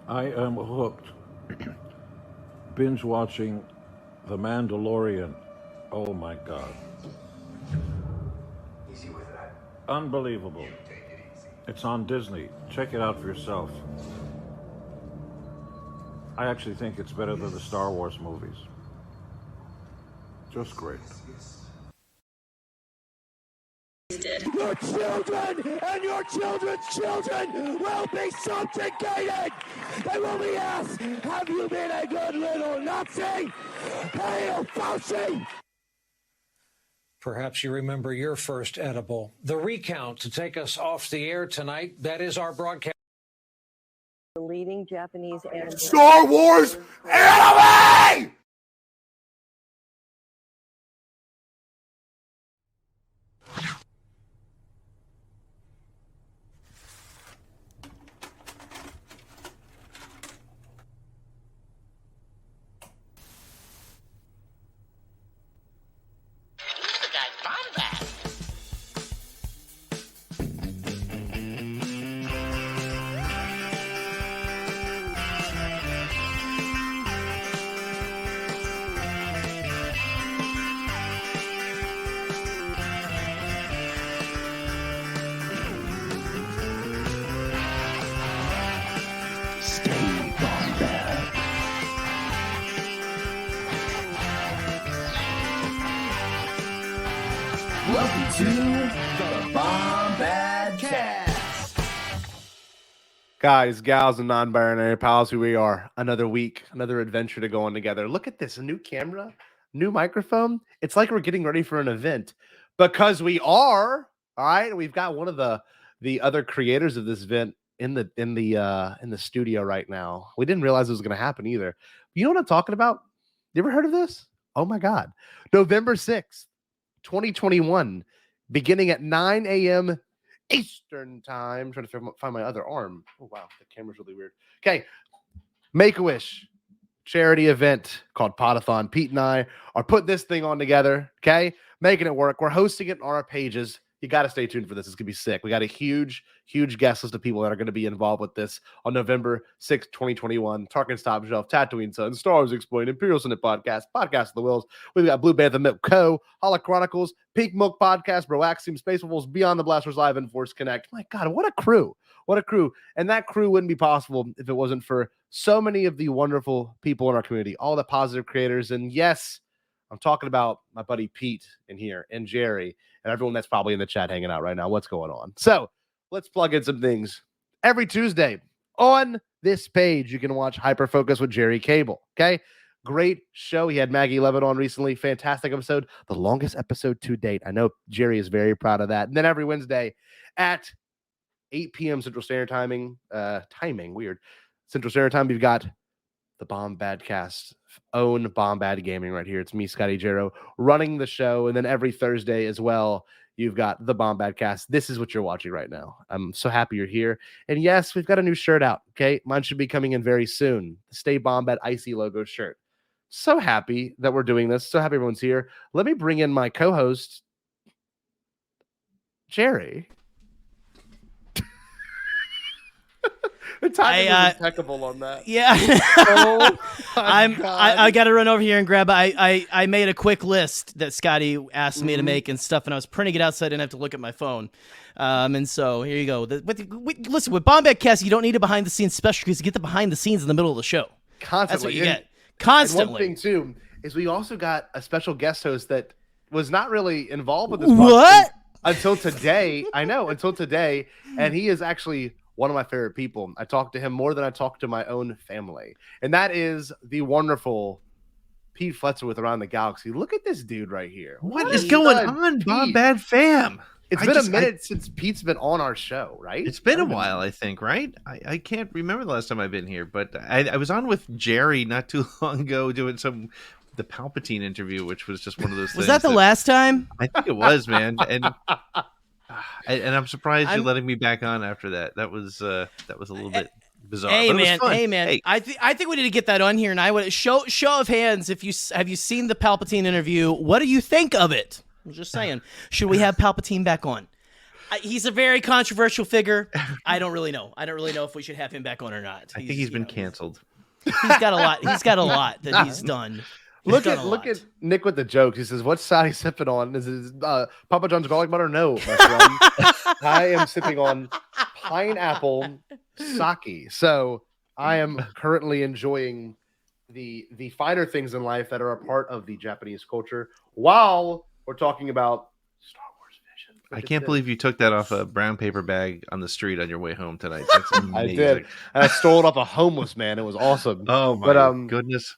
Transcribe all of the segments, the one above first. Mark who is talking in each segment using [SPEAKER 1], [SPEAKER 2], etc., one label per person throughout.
[SPEAKER 1] I am hooked. Binge watching The Mandalorian. Oh my God.
[SPEAKER 2] Easy with that.
[SPEAKER 1] Unbelievable. It's on Disney. Check it out for yourself. I actually think it's better than the Star Wars movies. Just great.
[SPEAKER 3] Your children and your children's children will be subjugated. They will be asked, have you been a good little Nazi? Hail Fauci!
[SPEAKER 4] Perhaps you remember your first edible. The recount to take us off the air tonight, that is our broadcast.
[SPEAKER 5] The leading Japanese anime.
[SPEAKER 3] Star Wars anime!
[SPEAKER 6] Welcome to the Bombadcast.
[SPEAKER 7] Guys, gals, and non-binary pals, who we are. Another week, another adventure to go on together. Look at this, a new camera, new microphone. It's like we're getting ready for an event because we are. All right, we've got one of the other creators of this event in the studio right now. We didn't realize it was going to happen either. You know what I'm talking about? You ever heard of this? Oh my God, November 6th. 2021, beginning at 9 a.m. Eastern time. I'm trying to find my other arm. Oh, wow. The camera's really weird. Okay. Make-A-Wish charity event called Podathon. Pete and I are putting this thing on together. Okay. Making it work. We're hosting it on our pages. You got to stay tuned for this. It's going to be sick. We got a huge guest list of people that are going to be involved with this on November 6th, 2021. Tarkin's Top Shelf, Tatooine Sun, Star Wars Explained, Imperial Senate Podcast, Podcast of the Wills. We've got Blue Bantha Milk Co., Holo Chronicles, Pink Milk Podcast, Broaxium, Space Wolves, Beyond the Blasters Live, and Force Connect. My God, what a crew. What a crew. And that crew wouldn't be possible if it wasn't for so many of the wonderful people in our community, all the positive creators. And yes, I'm talking about my buddy Pete in here and Jerry and everyone that's probably in the chat hanging out right now. What's going on? So let's plug in some things. Every Tuesday on this page, you can watch Hyperfocus with Jerry Cable. Okay. Great show. He had Maggie Levitt on recently. Fantastic episode. The longest episode to date. I know Jerry is very proud of that. And then every Wednesday at 8 p.m. Central Standard Timing. Weird. Central Standard Time, you've got the Bombadcast, own Bombad Gaming right here. It's me, Scotty Jarrow, running the show. And then every Thursday as well, you've got the Bombadcast. This is what you're watching right now. I'm so happy you're here. And yes, we've got a new shirt out. Okay. Mine should be coming in very soon. The Stay Bombad Icy logo shirt. So happy that we're doing this. So happy everyone's here. Let me bring in my co-host, Jerry. The timing was impeccable on that.
[SPEAKER 8] Yeah.
[SPEAKER 7] Oh,
[SPEAKER 8] I got to run over here and grab. I made a quick list that Scotty asked me to make and stuff, and I was printing it out so I didn't have to look at my phone. And so here you go. Listen, with Bombadcast, you don't need a behind the scenes special because you get the behind the scenes in the middle of the show.
[SPEAKER 7] Constantly.
[SPEAKER 8] That's what you get. Constantly.
[SPEAKER 7] And one thing too is we also got a special guest host that was not really involved with this
[SPEAKER 8] What?
[SPEAKER 7] until today. I know, until today, and he is actually one of my favorite people. I talk to him more than I talk to my own family. And that is the wonderful Pete Fletcher with Around the Galaxy. Look at this dude right here.
[SPEAKER 9] What is going on, Bombad fam?
[SPEAKER 7] It's been a minute since Pete's been on our show, right?
[SPEAKER 9] It's been a while, I think, right? I can't remember the last time I've been here, but I was on with Jerry not too long ago doing the Palpatine interview, which was just one of those things.
[SPEAKER 8] Was that the last time?
[SPEAKER 9] I think it was, man. And I'm surprised you're letting me back on after that. That was a little bit bizarre.
[SPEAKER 8] Hey,
[SPEAKER 9] but
[SPEAKER 8] man.
[SPEAKER 9] it was fun.
[SPEAKER 8] Hey, man.
[SPEAKER 9] Hey.
[SPEAKER 8] I think we need to get that on here. And I would show of hands. Have you seen the Palpatine interview? What do you think of it? I'm just saying. Should we have Palpatine back on? He's a very controversial figure. I don't really know. I don't really know if we should have him back on or not.
[SPEAKER 9] I think he's been canceled.
[SPEAKER 8] He's got a lot. He's got a lot that he's done.
[SPEAKER 7] Look at Nick with the jokes. He says, "What's Sally sipping on? Is it Papa John's garlic butter?" No, my friend. I am sipping on pineapple sake. So I am currently enjoying the finer things in life that are a part of the Japanese culture while we're talking about Star Wars Vision.
[SPEAKER 9] I can't believe you took that off a brown paper bag on the street on your way home tonight. That's amazing.
[SPEAKER 7] I did. And I stole it off a homeless man. It was awesome.
[SPEAKER 9] Oh my goodness.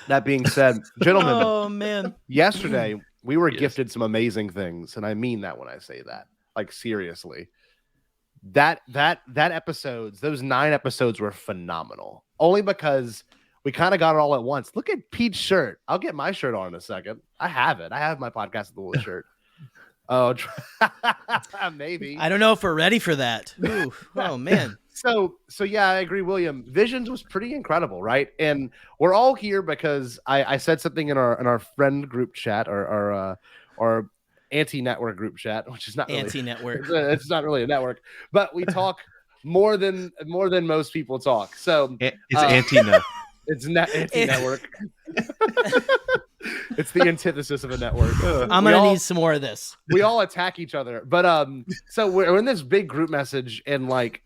[SPEAKER 7] That being said, gentlemen,
[SPEAKER 8] oh man,
[SPEAKER 7] yesterday we were gifted some amazing things, and I mean that when I say that, like seriously. That episodes, those 9 episodes were phenomenal. Only because we kind of got it all at once. Look at Pete's shirt. I'll get my shirt on in a second. I have it. I have my podcast with the shirt. Oh, maybe.
[SPEAKER 8] I don't know if we're ready for that. Ooh, oh man.
[SPEAKER 7] So yeah, I agree, William. Visions was pretty incredible, right? And we're all here because I said something in our friend group chat, or our anti-network group chat, which is not really,
[SPEAKER 8] anti-network.
[SPEAKER 7] It's not really a network, but we talk more than most people talk. So
[SPEAKER 9] it's anti-net.
[SPEAKER 7] It's anti-network. It's the antithesis of a network.
[SPEAKER 8] I'm gonna need some more of this.
[SPEAKER 7] We all attack each other, but so we're in this big group message, and like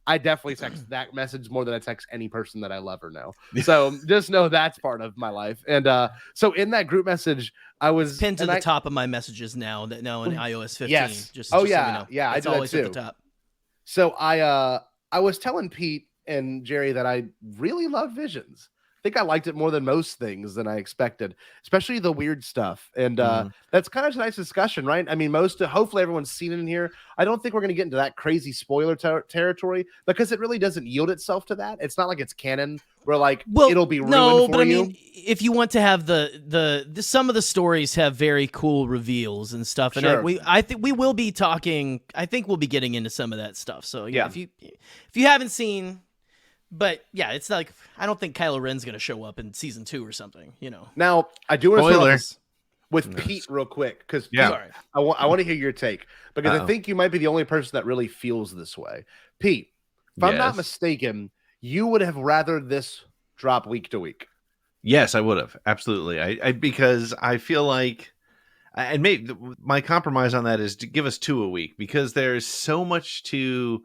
[SPEAKER 7] I definitely text that message more than I text any person that I love or know. So just know that's part of my life. And so in that group message, I was
[SPEAKER 8] pinned to the top of my messages now in iOS 15.
[SPEAKER 7] Yes.
[SPEAKER 8] Just
[SPEAKER 7] yeah,
[SPEAKER 8] so we know.
[SPEAKER 7] yeah,
[SPEAKER 8] it's
[SPEAKER 7] I do
[SPEAKER 8] always
[SPEAKER 7] that too.
[SPEAKER 8] at the top.
[SPEAKER 7] So I was telling Pete and Jerry that I really love Visions. I think I liked it more than most things than I expected, especially the weird stuff. And that's kind of a nice discussion, right? I mean, hopefully everyone's seen it in here. I don't think we're going to get into that crazy spoiler territory because it really doesn't yield itself to that. It's not like it's canon where it'll be ruined for you. I mean,
[SPEAKER 8] if you want to have the some of the stories have very cool reveals and stuff, and
[SPEAKER 7] sure.
[SPEAKER 8] I think we will be talking. I think we'll be getting into some of that stuff. So
[SPEAKER 7] yeah.
[SPEAKER 8] if you haven't seen. But yeah, it's like I don't think Kylo Ren's gonna show up in season 2 or something, you know.
[SPEAKER 7] Now I do want to start this with Pete real quick because I want to hear your take because I think you might be the only person that really feels this way. Pete, if I'm not mistaken, you would have rather this drop week to week.
[SPEAKER 9] Yes, I would have absolutely. I because I feel like, and maybe my compromise on that is to give us 2 a week because there's so much to.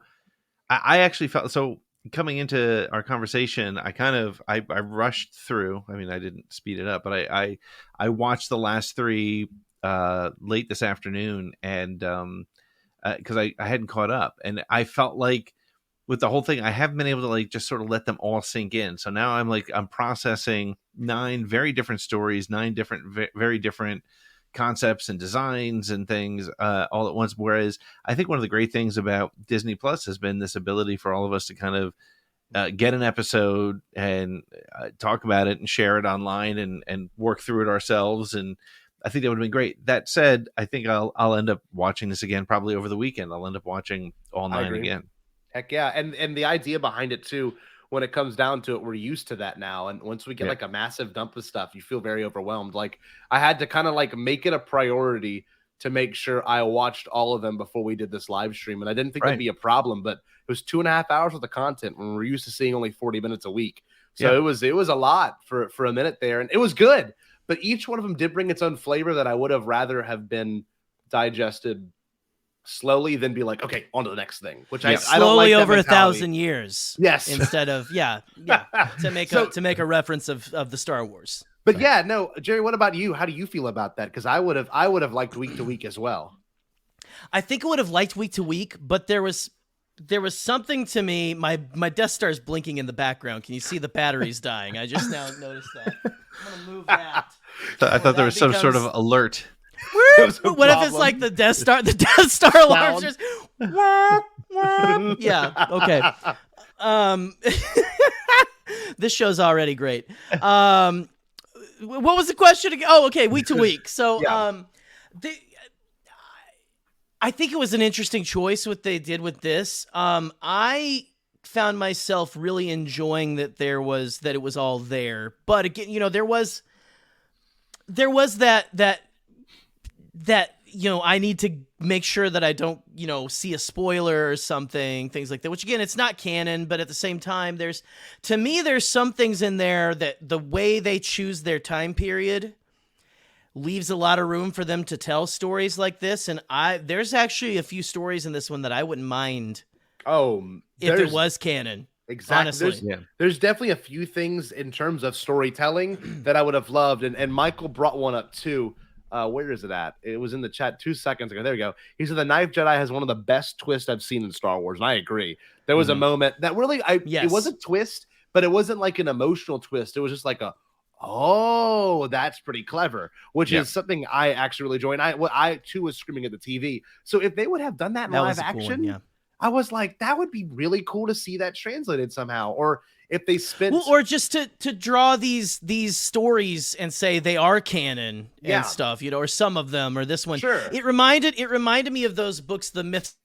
[SPEAKER 9] I actually felt so. Coming into our conversation, I rushed through. I mean, I didn't speed it up, but I watched the last 3 late this afternoon, and because I hadn't caught up, and I felt like with the whole thing, I haven't been able to just sort of let them all sink in. So now I'm processing 9 very different stories, 9 different very different concepts and designs and things all at once. Whereas I think one of the great things about Disney Plus has been this ability for all of us to kind of get an episode and talk about it and share it online and work through it ourselves. And I think that would have been great. That said, I think I'll end up watching this again probably over the weekend. I'll end up watching all 9 again.
[SPEAKER 7] Heck yeah. And the idea behind it too, when it comes down to it, we're used to that now. And once we get a massive dump of stuff, you feel very overwhelmed. Like I had to kind of make it a priority to make sure I watched all of them before we did this live stream. And I didn't think that'd be a problem, but it was 2.5 hours worth of content when we're used to seeing only 40 minutes a week. So it was a lot for a minute there, and it was good. But each one of them did bring its own flavor that I would have rather have been digested slowly than be like, okay, on to the next thing, which I don't like
[SPEAKER 8] over
[SPEAKER 7] that
[SPEAKER 8] 1,000 years.
[SPEAKER 7] Yes.
[SPEAKER 8] Instead of, to make a reference of the Star Wars.
[SPEAKER 7] But yeah, no, Jerry, what about you? How do you feel about that? Because I would have liked week to week as well.
[SPEAKER 8] I think I would have liked week to week, but there was something to me. My Death Star's blinking in the background. Can you see the batteries dying? I just now noticed that. I'm gonna move that.
[SPEAKER 9] I thought there was some sort of alert.
[SPEAKER 8] What if it's like the Death Star? The Death Star alarm just. Yeah. Okay. This show's already great. What was the question again? Oh, okay. Week to week. So, I think it was an interesting choice what they did with this. I found myself really enjoying that it was all there. But again, there was that I need to make sure that I don't, see a spoiler or something, things like that, which again, it's not canon, but at the same time, there's some things in there that the way they choose their time period leaves a lot of room for them to tell stories like this. And there's actually a few stories in this one that I wouldn't mind if it was canon.
[SPEAKER 7] Exactly.
[SPEAKER 8] Honestly.
[SPEAKER 7] There's definitely a few things in terms of storytelling that I would have loved. And Michael brought one up too. Where is it at? It was in the chat 2 seconds ago. There we go. He said the Knife Jedi has one of the best twists I've seen in Star Wars. And I agree. There was a moment that really, it was a twist, but it wasn't like an emotional twist. It was just like oh, that's pretty clever, which is something I actually really enjoy. And I too was screaming at the TV. So if they would have done that in live action, cool one, I was like, that would be really cool to see that translated somehow. Or if they spent,
[SPEAKER 8] or just to draw these stories and say they are canon and stuff, or some of them, or this one.
[SPEAKER 7] Sure.
[SPEAKER 8] It reminded me of those books, the myths.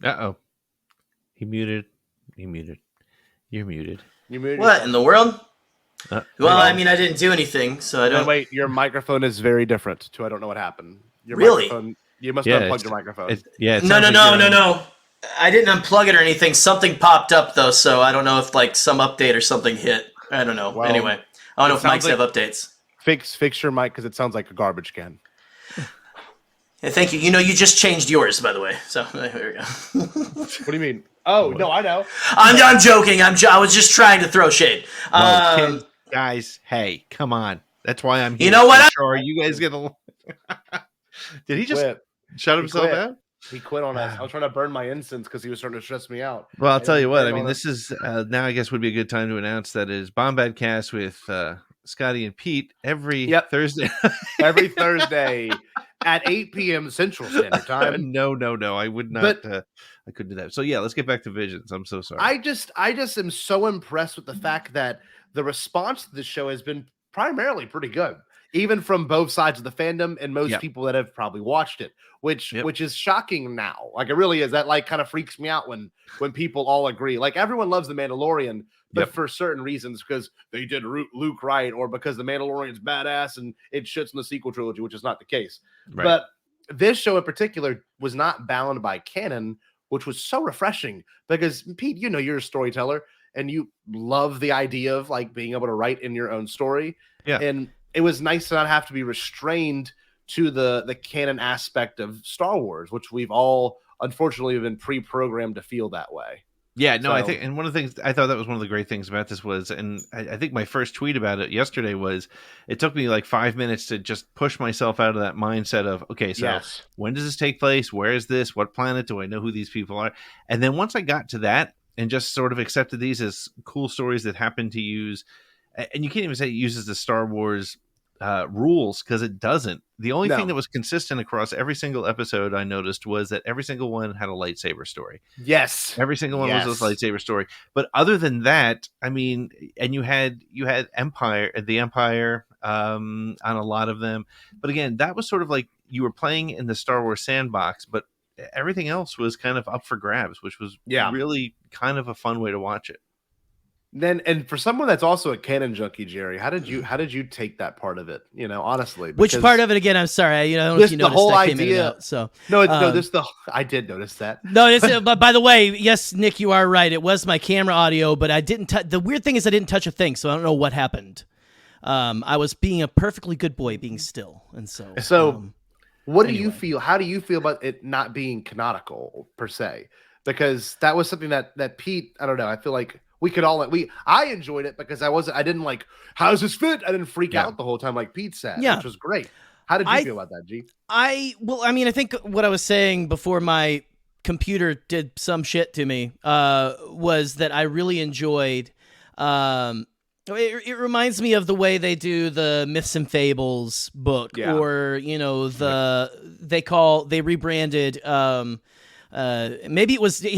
[SPEAKER 9] He muted. You're muted.
[SPEAKER 7] You muted.
[SPEAKER 2] What in the world? Well, I mean, I didn't do anything, so I don't.
[SPEAKER 7] Wait, your microphone is very different too. I don't know what happened. Your
[SPEAKER 2] really?
[SPEAKER 7] Microphone, you must have unplugged your microphone.
[SPEAKER 2] No. I didn't unplug it or anything. Something popped up though, so I don't know if like some update or something hit. I don't know. Well, anyway, I don't know if mics have updates.
[SPEAKER 7] Fix your mic because it sounds like a garbage can.
[SPEAKER 2] Yeah, thank you. You just changed yours, by the way. So here we go.
[SPEAKER 7] What do you mean? Oh no, I know.
[SPEAKER 2] I'm joking. I was just trying to throw shade.
[SPEAKER 9] Guys, hey, come on. That's why I'm here.
[SPEAKER 2] You know what?
[SPEAKER 9] Are you guys gonna? Did he just shut himself out?
[SPEAKER 7] He quit on us. I was trying to burn my incense because he was starting to stress me out.
[SPEAKER 9] Well, I'll tell you what. I mean, this is now. I guess would be a good time to announce that it is Bombadcast with Scotty and Pete every Thursday.
[SPEAKER 7] Every Thursday at 8 p.m. Central Standard Time.
[SPEAKER 9] No. I would not. I couldn't do that. So yeah, let's get back to Visions. I'm so sorry.
[SPEAKER 7] I just am so impressed with the fact that the response to the show has been primarily pretty good, even from both sides of the fandom and most people that have probably watched it, which is shocking now. Like it really is. That like kind of freaks me out when people all agree. Like everyone loves the Mandalorian, but for certain reasons, because they did Luke right, or because the Mandalorian's badass and it shits in the sequel trilogy, which is not the case. Right. But this show in particular was not bound by canon, which was so refreshing because Pete, you're a storyteller and you love the idea of like being able to write in your own story. Yeah. And it was nice to not have to be restrained to the canon aspect of Star Wars, which we've all unfortunately been pre-programmed to feel that way.
[SPEAKER 9] Yeah, no, I think, and one of the things I thought that was one of the great things about this was, and I think my first tweet about it yesterday was, it took me like 5 minutes to just push myself out of that mindset of, okay, so when does this take place? Where is this? What planet? Do I know who these people are? And then once I got to that and just sort of accepted these as cool stories that happen to use, and you can't even say it uses the Star Wars rules because it doesn't. The only thing that was consistent across every single episode I noticed was that every single one had a lightsaber story.
[SPEAKER 7] Yes,
[SPEAKER 9] every single one was a lightsaber story. But other than that, I mean, and you had the Empire on a lot of them. But again, that was sort of like you were playing in the Star Wars sandbox, but everything else was kind of up for grabs, which was really kind of a fun way to watch it.
[SPEAKER 7] Then, and for someone that's also a canon junkie, Jerry, how did you take that part of it? Honestly,
[SPEAKER 8] which part of it again? I'm sorry, I don't know if you noticed the whole idea. So
[SPEAKER 7] I did notice that.
[SPEAKER 8] No, but by the way, yes, Nick, you are right. It was my camera audio, but I didn't. The weird thing is, I didn't touch a thing, so I don't know what happened. I was being a perfectly good boy, being still, and so.
[SPEAKER 7] What do you feel? How do you feel about it not being canonical per se? Because that was something that Pete. I don't know. I feel like. We could all I enjoyed it because I didn't like, how does this fit? I didn't freak out the whole time like Pete said, which was great. How did you feel about that, G? I
[SPEAKER 8] think what I was saying before my computer did some shit to me was that I really enjoyed it reminds me of the way they do the Myths and Fables book or they rebranded maybe it was the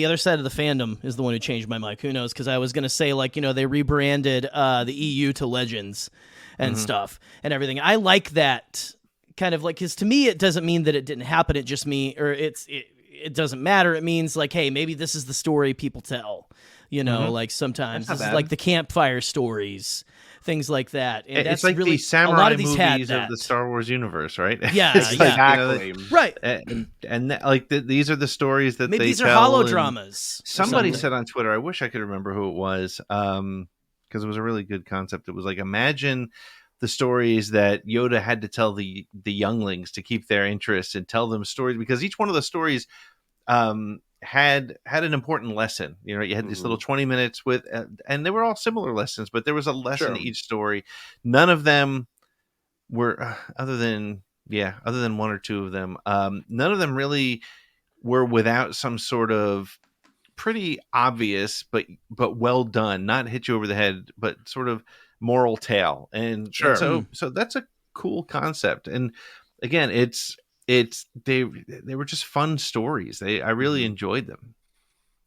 [SPEAKER 8] other side of the fandom is the one who changed my mic. Who knows? Because I was gonna say they rebranded the EU to Legends and stuff and everything. I like that kind of because to me it doesn't mean that it didn't happen. It just it doesn't matter. It means hey, maybe this is the story people tell. Sometimes this is like the campfire stories things like that. And
[SPEAKER 9] It's
[SPEAKER 8] that's
[SPEAKER 9] like
[SPEAKER 8] really
[SPEAKER 9] the samurai
[SPEAKER 8] a lot of these had
[SPEAKER 9] movies of
[SPEAKER 8] that.
[SPEAKER 9] the Star Wars universe, right?
[SPEAKER 8] Yeah,
[SPEAKER 9] It's
[SPEAKER 8] yeah.
[SPEAKER 7] Exactly.
[SPEAKER 8] Right.
[SPEAKER 9] These are the stories that
[SPEAKER 8] Maybe
[SPEAKER 9] they
[SPEAKER 8] these are
[SPEAKER 9] tell,
[SPEAKER 8] hollow
[SPEAKER 9] and
[SPEAKER 8] dramas. or
[SPEAKER 9] Somebody
[SPEAKER 8] something.
[SPEAKER 9] said on Twitter, I wish I could remember who it was, because it was a really good concept. It was like, imagine the stories that Yoda had to tell the younglings to keep their interest and tell them stories, because each one of the stories had an important lesson. You know, you had these little 20 minutes with, and they were all similar lessons, but there was a lesson in each story. None of them were, other than one or two of them, none of them really were without some sort of pretty obvious but well done, not hit you over the head, but sort of moral tale. And so that's a cool concept. And again, they were just fun stories. I really enjoyed them.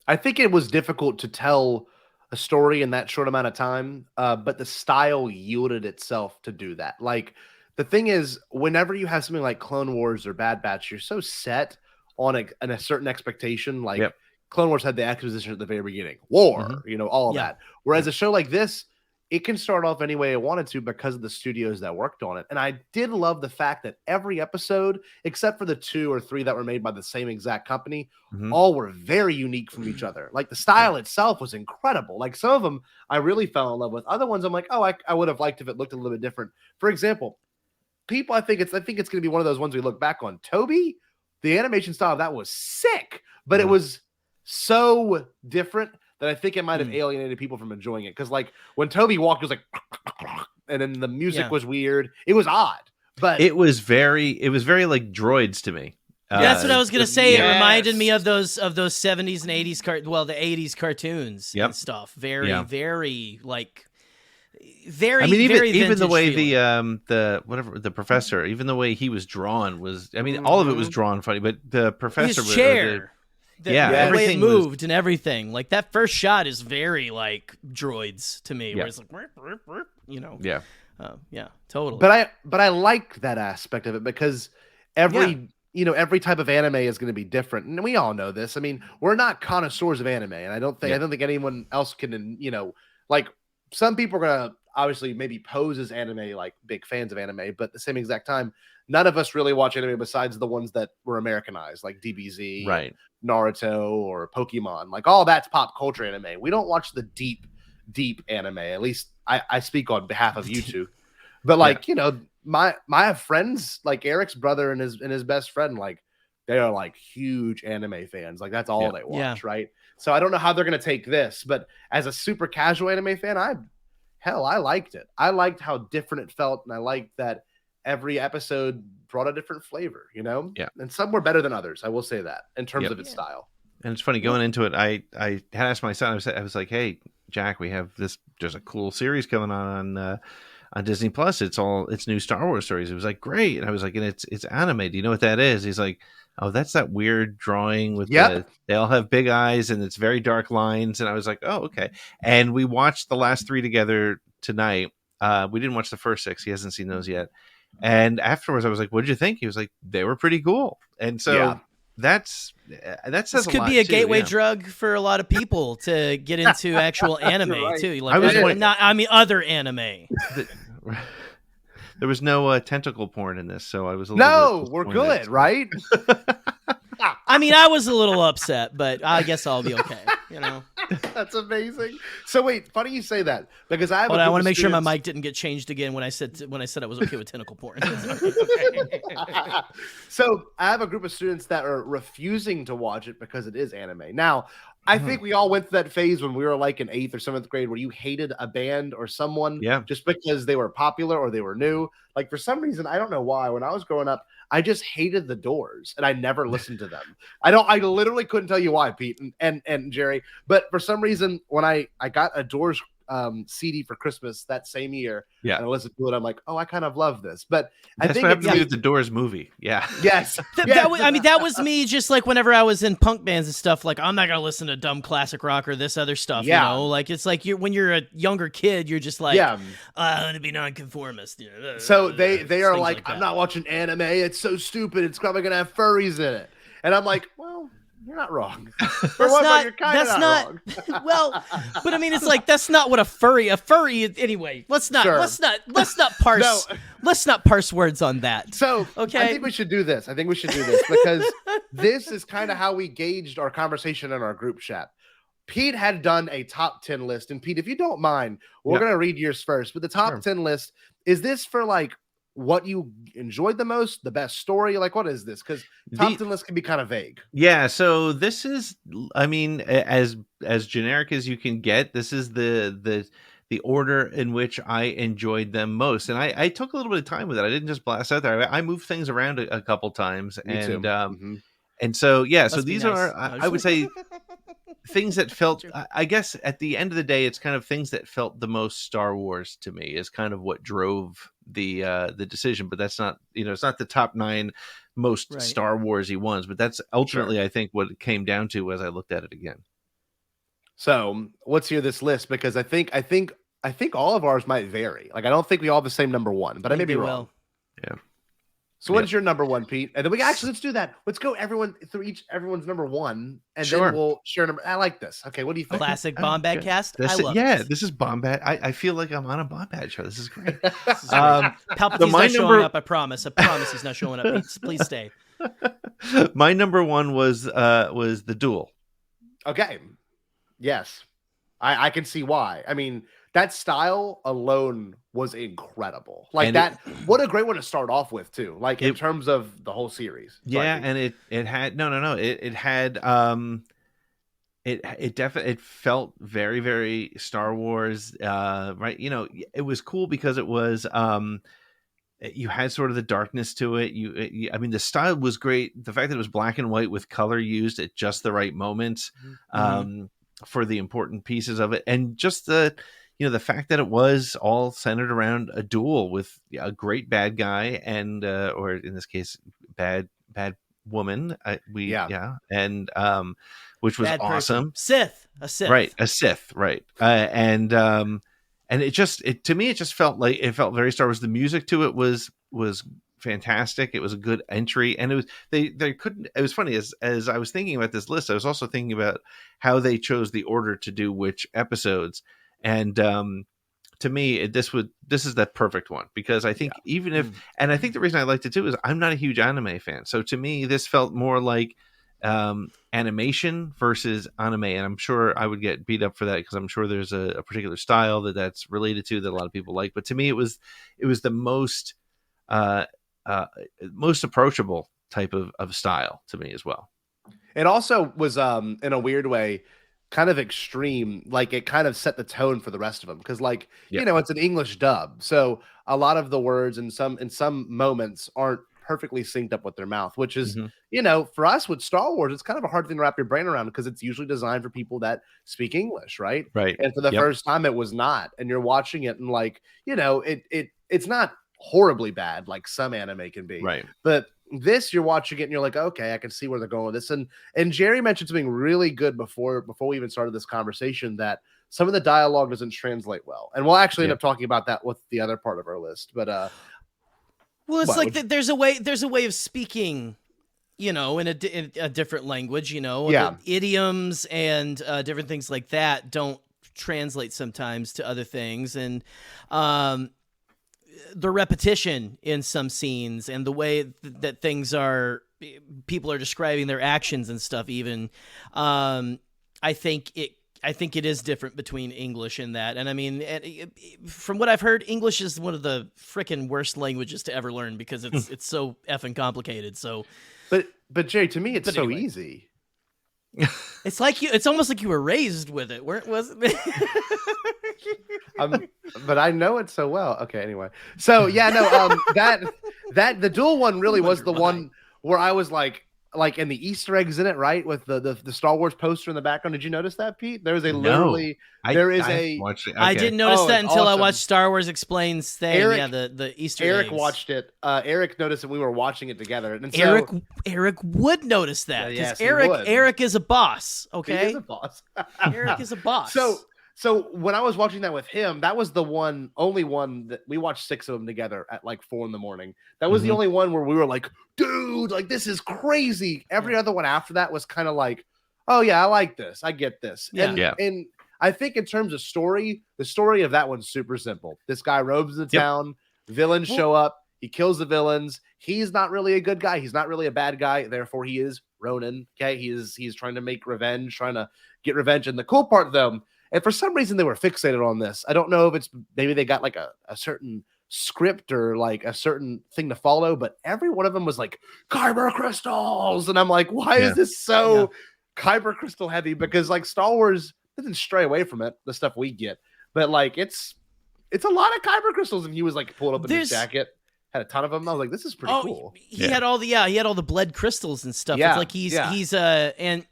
[SPEAKER 7] I think it was difficult to tell a story in that short amount of time, but the style yielded itself to do that. Like, the thing is, whenever you have something like Clone Wars or Bad Batch, you're so set on a certain expectation. Like, Clone Wars had the exposition at the very beginning, war, all of that. Whereas a show like this, it can start off any way it wanted to because of the studios that worked on it. And I did love the fact that every episode, except for the 2 or 3 that were made by the same exact company, all were very unique from each other. Like, the style itself was incredible. Like, some of them I really fell in love with. Other ones I'm like, oh, I would have liked if it looked a little bit different. For example, people, I think it's going to be one of those ones we look back on. Toby, the animation style of that was sick, but it was so different that I think it might have alienated people from enjoying it. Because, like, when Toby walked, it was like, and then the music was weird. It was odd, but
[SPEAKER 9] it was very like droids to me.
[SPEAKER 8] That's what I was gonna say. It reminded me of those 70s and 80s the 80s cartoons and stuff. Very like. Very,
[SPEAKER 9] I mean, even the way
[SPEAKER 8] feeling.
[SPEAKER 9] the professor, even the way he was drawn was, I mean, all of it was drawn funny, but the professor,
[SPEAKER 8] his chair, the way it
[SPEAKER 9] everything
[SPEAKER 8] moved and everything, like that first shot is very like droids to me, where it's like, totally.
[SPEAKER 7] But I like that aspect of it because every type of anime is going to be different, and we all know this. I mean, we're not connoisseurs of anime, and I don't think anyone else can, like. Some people are going to obviously maybe pose as anime, like big fans of anime, but at the same exact time, none of us really watch anime besides the ones that were Americanized, like DBZ, Naruto, or Pokemon. Like, all that's pop culture anime. We don't watch the deep anime. At least I speak on behalf of you two. But like, my friends, like Eric's brother and his best friend, like, they are like huge anime fans. Like, that's all they watch, right? So I don't know how they're going to take this, but as a super casual anime fan, I liked it. I liked how different it felt, and I liked that every episode brought a different flavor, Yeah. And some were better than others, I will say that, in terms of its style.
[SPEAKER 9] And it's funny, going into it, I had asked my son, I was like, hey, Jack, there's a cool series coming on Disney Plus. It's new Star Wars stories. It was like, great. And I was like, and it's anime. Do you know what that is? He's like, oh, that's that weird drawing with they all have big eyes and it's very dark lines. And I was like, oh, okay. And we watched the last 3 together tonight. We didn't watch the first 6. He hasn't seen those yet. And afterwards I was like, what did you think? He was like, they were pretty cool. And so that says
[SPEAKER 8] this could be a gateway drug for a lot of people to get into actual anime too. Like, other anime. There
[SPEAKER 9] was no tentacle porn in this, so I was a little bit
[SPEAKER 7] we're good, right?
[SPEAKER 8] I mean, I was a little upset, but I guess I'll be okay.
[SPEAKER 7] That's amazing. So wait, funny you say that because I
[SPEAKER 8] want to make sure my mic didn't get changed again when I said I was okay with tentacle porn.
[SPEAKER 7] So I have a group of students that are refusing to watch it because it is anime. Now, I think we all went through that phase when we were like in 8th or 7th grade where you hated a band or someone just because they were popular or they were new. Like, for some reason, I don't know why, when I was growing up, I just hated the Doors and I never listened to them. I literally couldn't tell you why, Pete and Jerry. But for some reason, when I got a Doors CD for Christmas that same year, and I listened to it, I'm like, oh, I kind of love this. But
[SPEAKER 9] that's what happened to me with the Doors movie.
[SPEAKER 7] Yes.
[SPEAKER 8] That was me. Just like whenever I was in punk bands and stuff, like, I'm not gonna listen to dumb classic rock or this other stuff. Like, it's like when you're a younger kid, you're just like, I'm gonna be nonconformist.
[SPEAKER 7] So they are like I'm not watching anime. It's so stupid. It's probably gonna have furries in it. And I'm like, well, You're not wrong.
[SPEAKER 8] That's
[SPEAKER 7] You're kinda
[SPEAKER 8] that's not
[SPEAKER 7] wrong.
[SPEAKER 8] well, but I mean, it's like that's not what a furry anyway. Let's not parse
[SPEAKER 7] No.
[SPEAKER 8] let's not parse words on that.
[SPEAKER 7] So
[SPEAKER 8] Okay.
[SPEAKER 7] I think we should do this. Because this is kind of how we gauged our conversation in our group chat. Pete had done a top 10 list. And Pete, if you don't mind, we're going to read yours first. But the top 10 list, is this for like what you enjoyed the most, the best story? Like, what is this? Because top 10 list can be kind of vague.
[SPEAKER 9] Yeah, so this is, I mean, as generic as you can get. This is the order in which I enjoyed them most, and I took a little bit of time with it. I didn't just blast out there. I moved things around a couple times, and so yeah. So these are, I would say, things that felt. I guess at the end of the day, it's kind of things that felt the most Star Wars to me is kind of what drove the decision. But that's not, it's not the top 9 most Star Warsy ones. But that's ultimately, I think, what it came down to as I looked at it again.
[SPEAKER 7] So let's hear this list, because I think all of ours might vary. Like, I don't think we all have the same number 1, but I may be wrong.
[SPEAKER 9] Yeah.
[SPEAKER 7] So what is your number 1, Pete? And then let's do that. Let's go everyone through everyone's number 1, and then we'll share number. I like this. Okay, what do you think?
[SPEAKER 8] Classic Bombadcast. I love
[SPEAKER 9] this. This is Bombad. I feel like I'm on a Bombad show. This is great.
[SPEAKER 8] Palpatine's not showing up. I promise he's not showing up. Please stay.
[SPEAKER 9] My number 1 was the Duel.
[SPEAKER 7] Okay. Yes. I can see why. I mean, that style alone was incredible. Like what a great one to start off with too. Like in terms of the whole series.
[SPEAKER 9] Yeah, and it had it had it definitely felt very, very Star Wars. Right. It was cool because it was you had sort of the darkness to it. I mean, the style was great. The fact that it was black and white with color used at just the right moments. For the important pieces of it, and just the fact that it was all centered around a duel with a great bad guy and or in this case bad woman, and which was
[SPEAKER 8] bad
[SPEAKER 9] awesome.
[SPEAKER 8] A Sith,
[SPEAKER 9] right, a Sith, right, and to me it just felt very Star Wars. The music to it was fantastic. It was a good entry, and it was it was funny as I was thinking about this list, I was also thinking about how they chose the order to do which episodes, and to me this is that perfect one, because I think even if and I think the reason I liked it too is I'm not a huge anime fan, so to me this felt more like animation versus anime, and I'm sure I would get beat up for that because I'm sure there's a particular style that's related to that a lot of people like, but to me it was the most most approachable type of style to me as well.
[SPEAKER 7] It also was in a weird way kind of extreme. Like, it kind of set the tone for the rest of them, because it's an English dub, so a lot of the words in some moments aren't perfectly synced up with their mouth, which is for us with Star Wars, it's kind of a hard thing to wrap your brain around, because it's usually designed for people that speak English, right? And for the first time it was not, and you're watching it and it's not horribly bad like some anime can be,
[SPEAKER 9] right?
[SPEAKER 7] But this, you're watching it and you're like, okay, I can see where they're going with this. And Jerry mentioned something really good before we even started this conversation, that some of the dialogue doesn't translate well, and we'll actually end up talking about that with the other part of our list. But
[SPEAKER 8] well, it's like there's a way of speaking, in a different language, the idioms and different things like that don't translate sometimes to other things, and the repetition in some scenes and the way that people are describing their actions and stuff, even, I think it is different between English and that. And I mean, from what I've heard, English is one of the freaking worst languages to ever learn, because it's so effing complicated. So,
[SPEAKER 7] but Jay, to me, it's so easy.
[SPEAKER 8] It's almost like you were raised with it. Wasn't it?
[SPEAKER 7] But I know it so well. Okay, anyway. So that the dual one really was the one where I was like in the Easter eggs in it, right? With the Star Wars poster in the background. Did you notice that, Pete? There is a
[SPEAKER 9] I
[SPEAKER 8] didn't notice that until I watched Star Wars Explains thing. The Easter eggs.
[SPEAKER 7] Eric watched it. Eric noticed that we were watching it together. And so,
[SPEAKER 8] Eric would notice that, because
[SPEAKER 7] yes,
[SPEAKER 8] Eric is a boss. Okay,
[SPEAKER 7] he is a boss.
[SPEAKER 8] Eric is a boss.
[SPEAKER 7] So when I was watching that with him, that was the only one that we watched 6 of them together at like 4 a.m. That was the only one where we were like, dude, like this is crazy. Every other one after that was kind of like, oh yeah, I like this. I get this. And I think in terms of story, the story of that one's super simple. This guy roams the town, villains show up, he kills the villains. He's not really a good guy. He's not really a bad guy. Therefore, he is Ronin. Okay. He's trying to make revenge, trying to get revenge. And the cool part though, and for some reason they were fixated on this. I don't know if it's maybe they got like a certain script or like a certain thing to follow, but every one of them was like kyber crystals. And I'm like, why is this so kyber crystal heavy? Because like Star Wars doesn't stray away from it, the stuff we get, but like it's a lot of kyber crystals. And he was like pulled up in his jacket, had a ton of them. I was like, this is pretty cool.
[SPEAKER 8] He had all the bled crystals and stuff. It's like he's and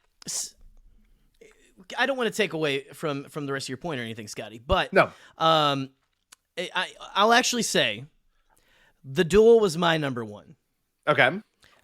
[SPEAKER 8] I don't want to take away from the rest of your point or anything, Scotty, but
[SPEAKER 7] no.
[SPEAKER 8] I'll actually say the Duel was my number one.
[SPEAKER 7] Okay.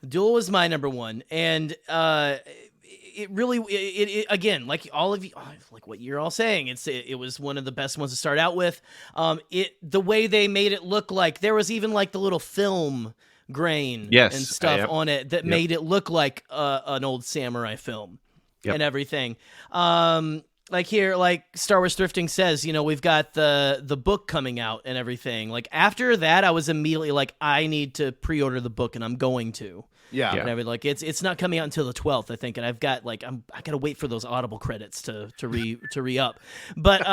[SPEAKER 8] Duel was my number one. And it really, again, like all of you, like what you're all saying, it was one of the best ones to start out with. The way they made it look like there was even like the little film grain and stuff on it that made it look like an old samurai film. And everything. Like here, like Star Wars Thrifting says, we've got the book coming out and everything. Like after that, I was immediately like, I need to pre-order the book, and I'm going to. Yeah. And I mean, like it's not coming out until the 12th, I think, and I've got like I gotta wait for those Audible credits to re-up. But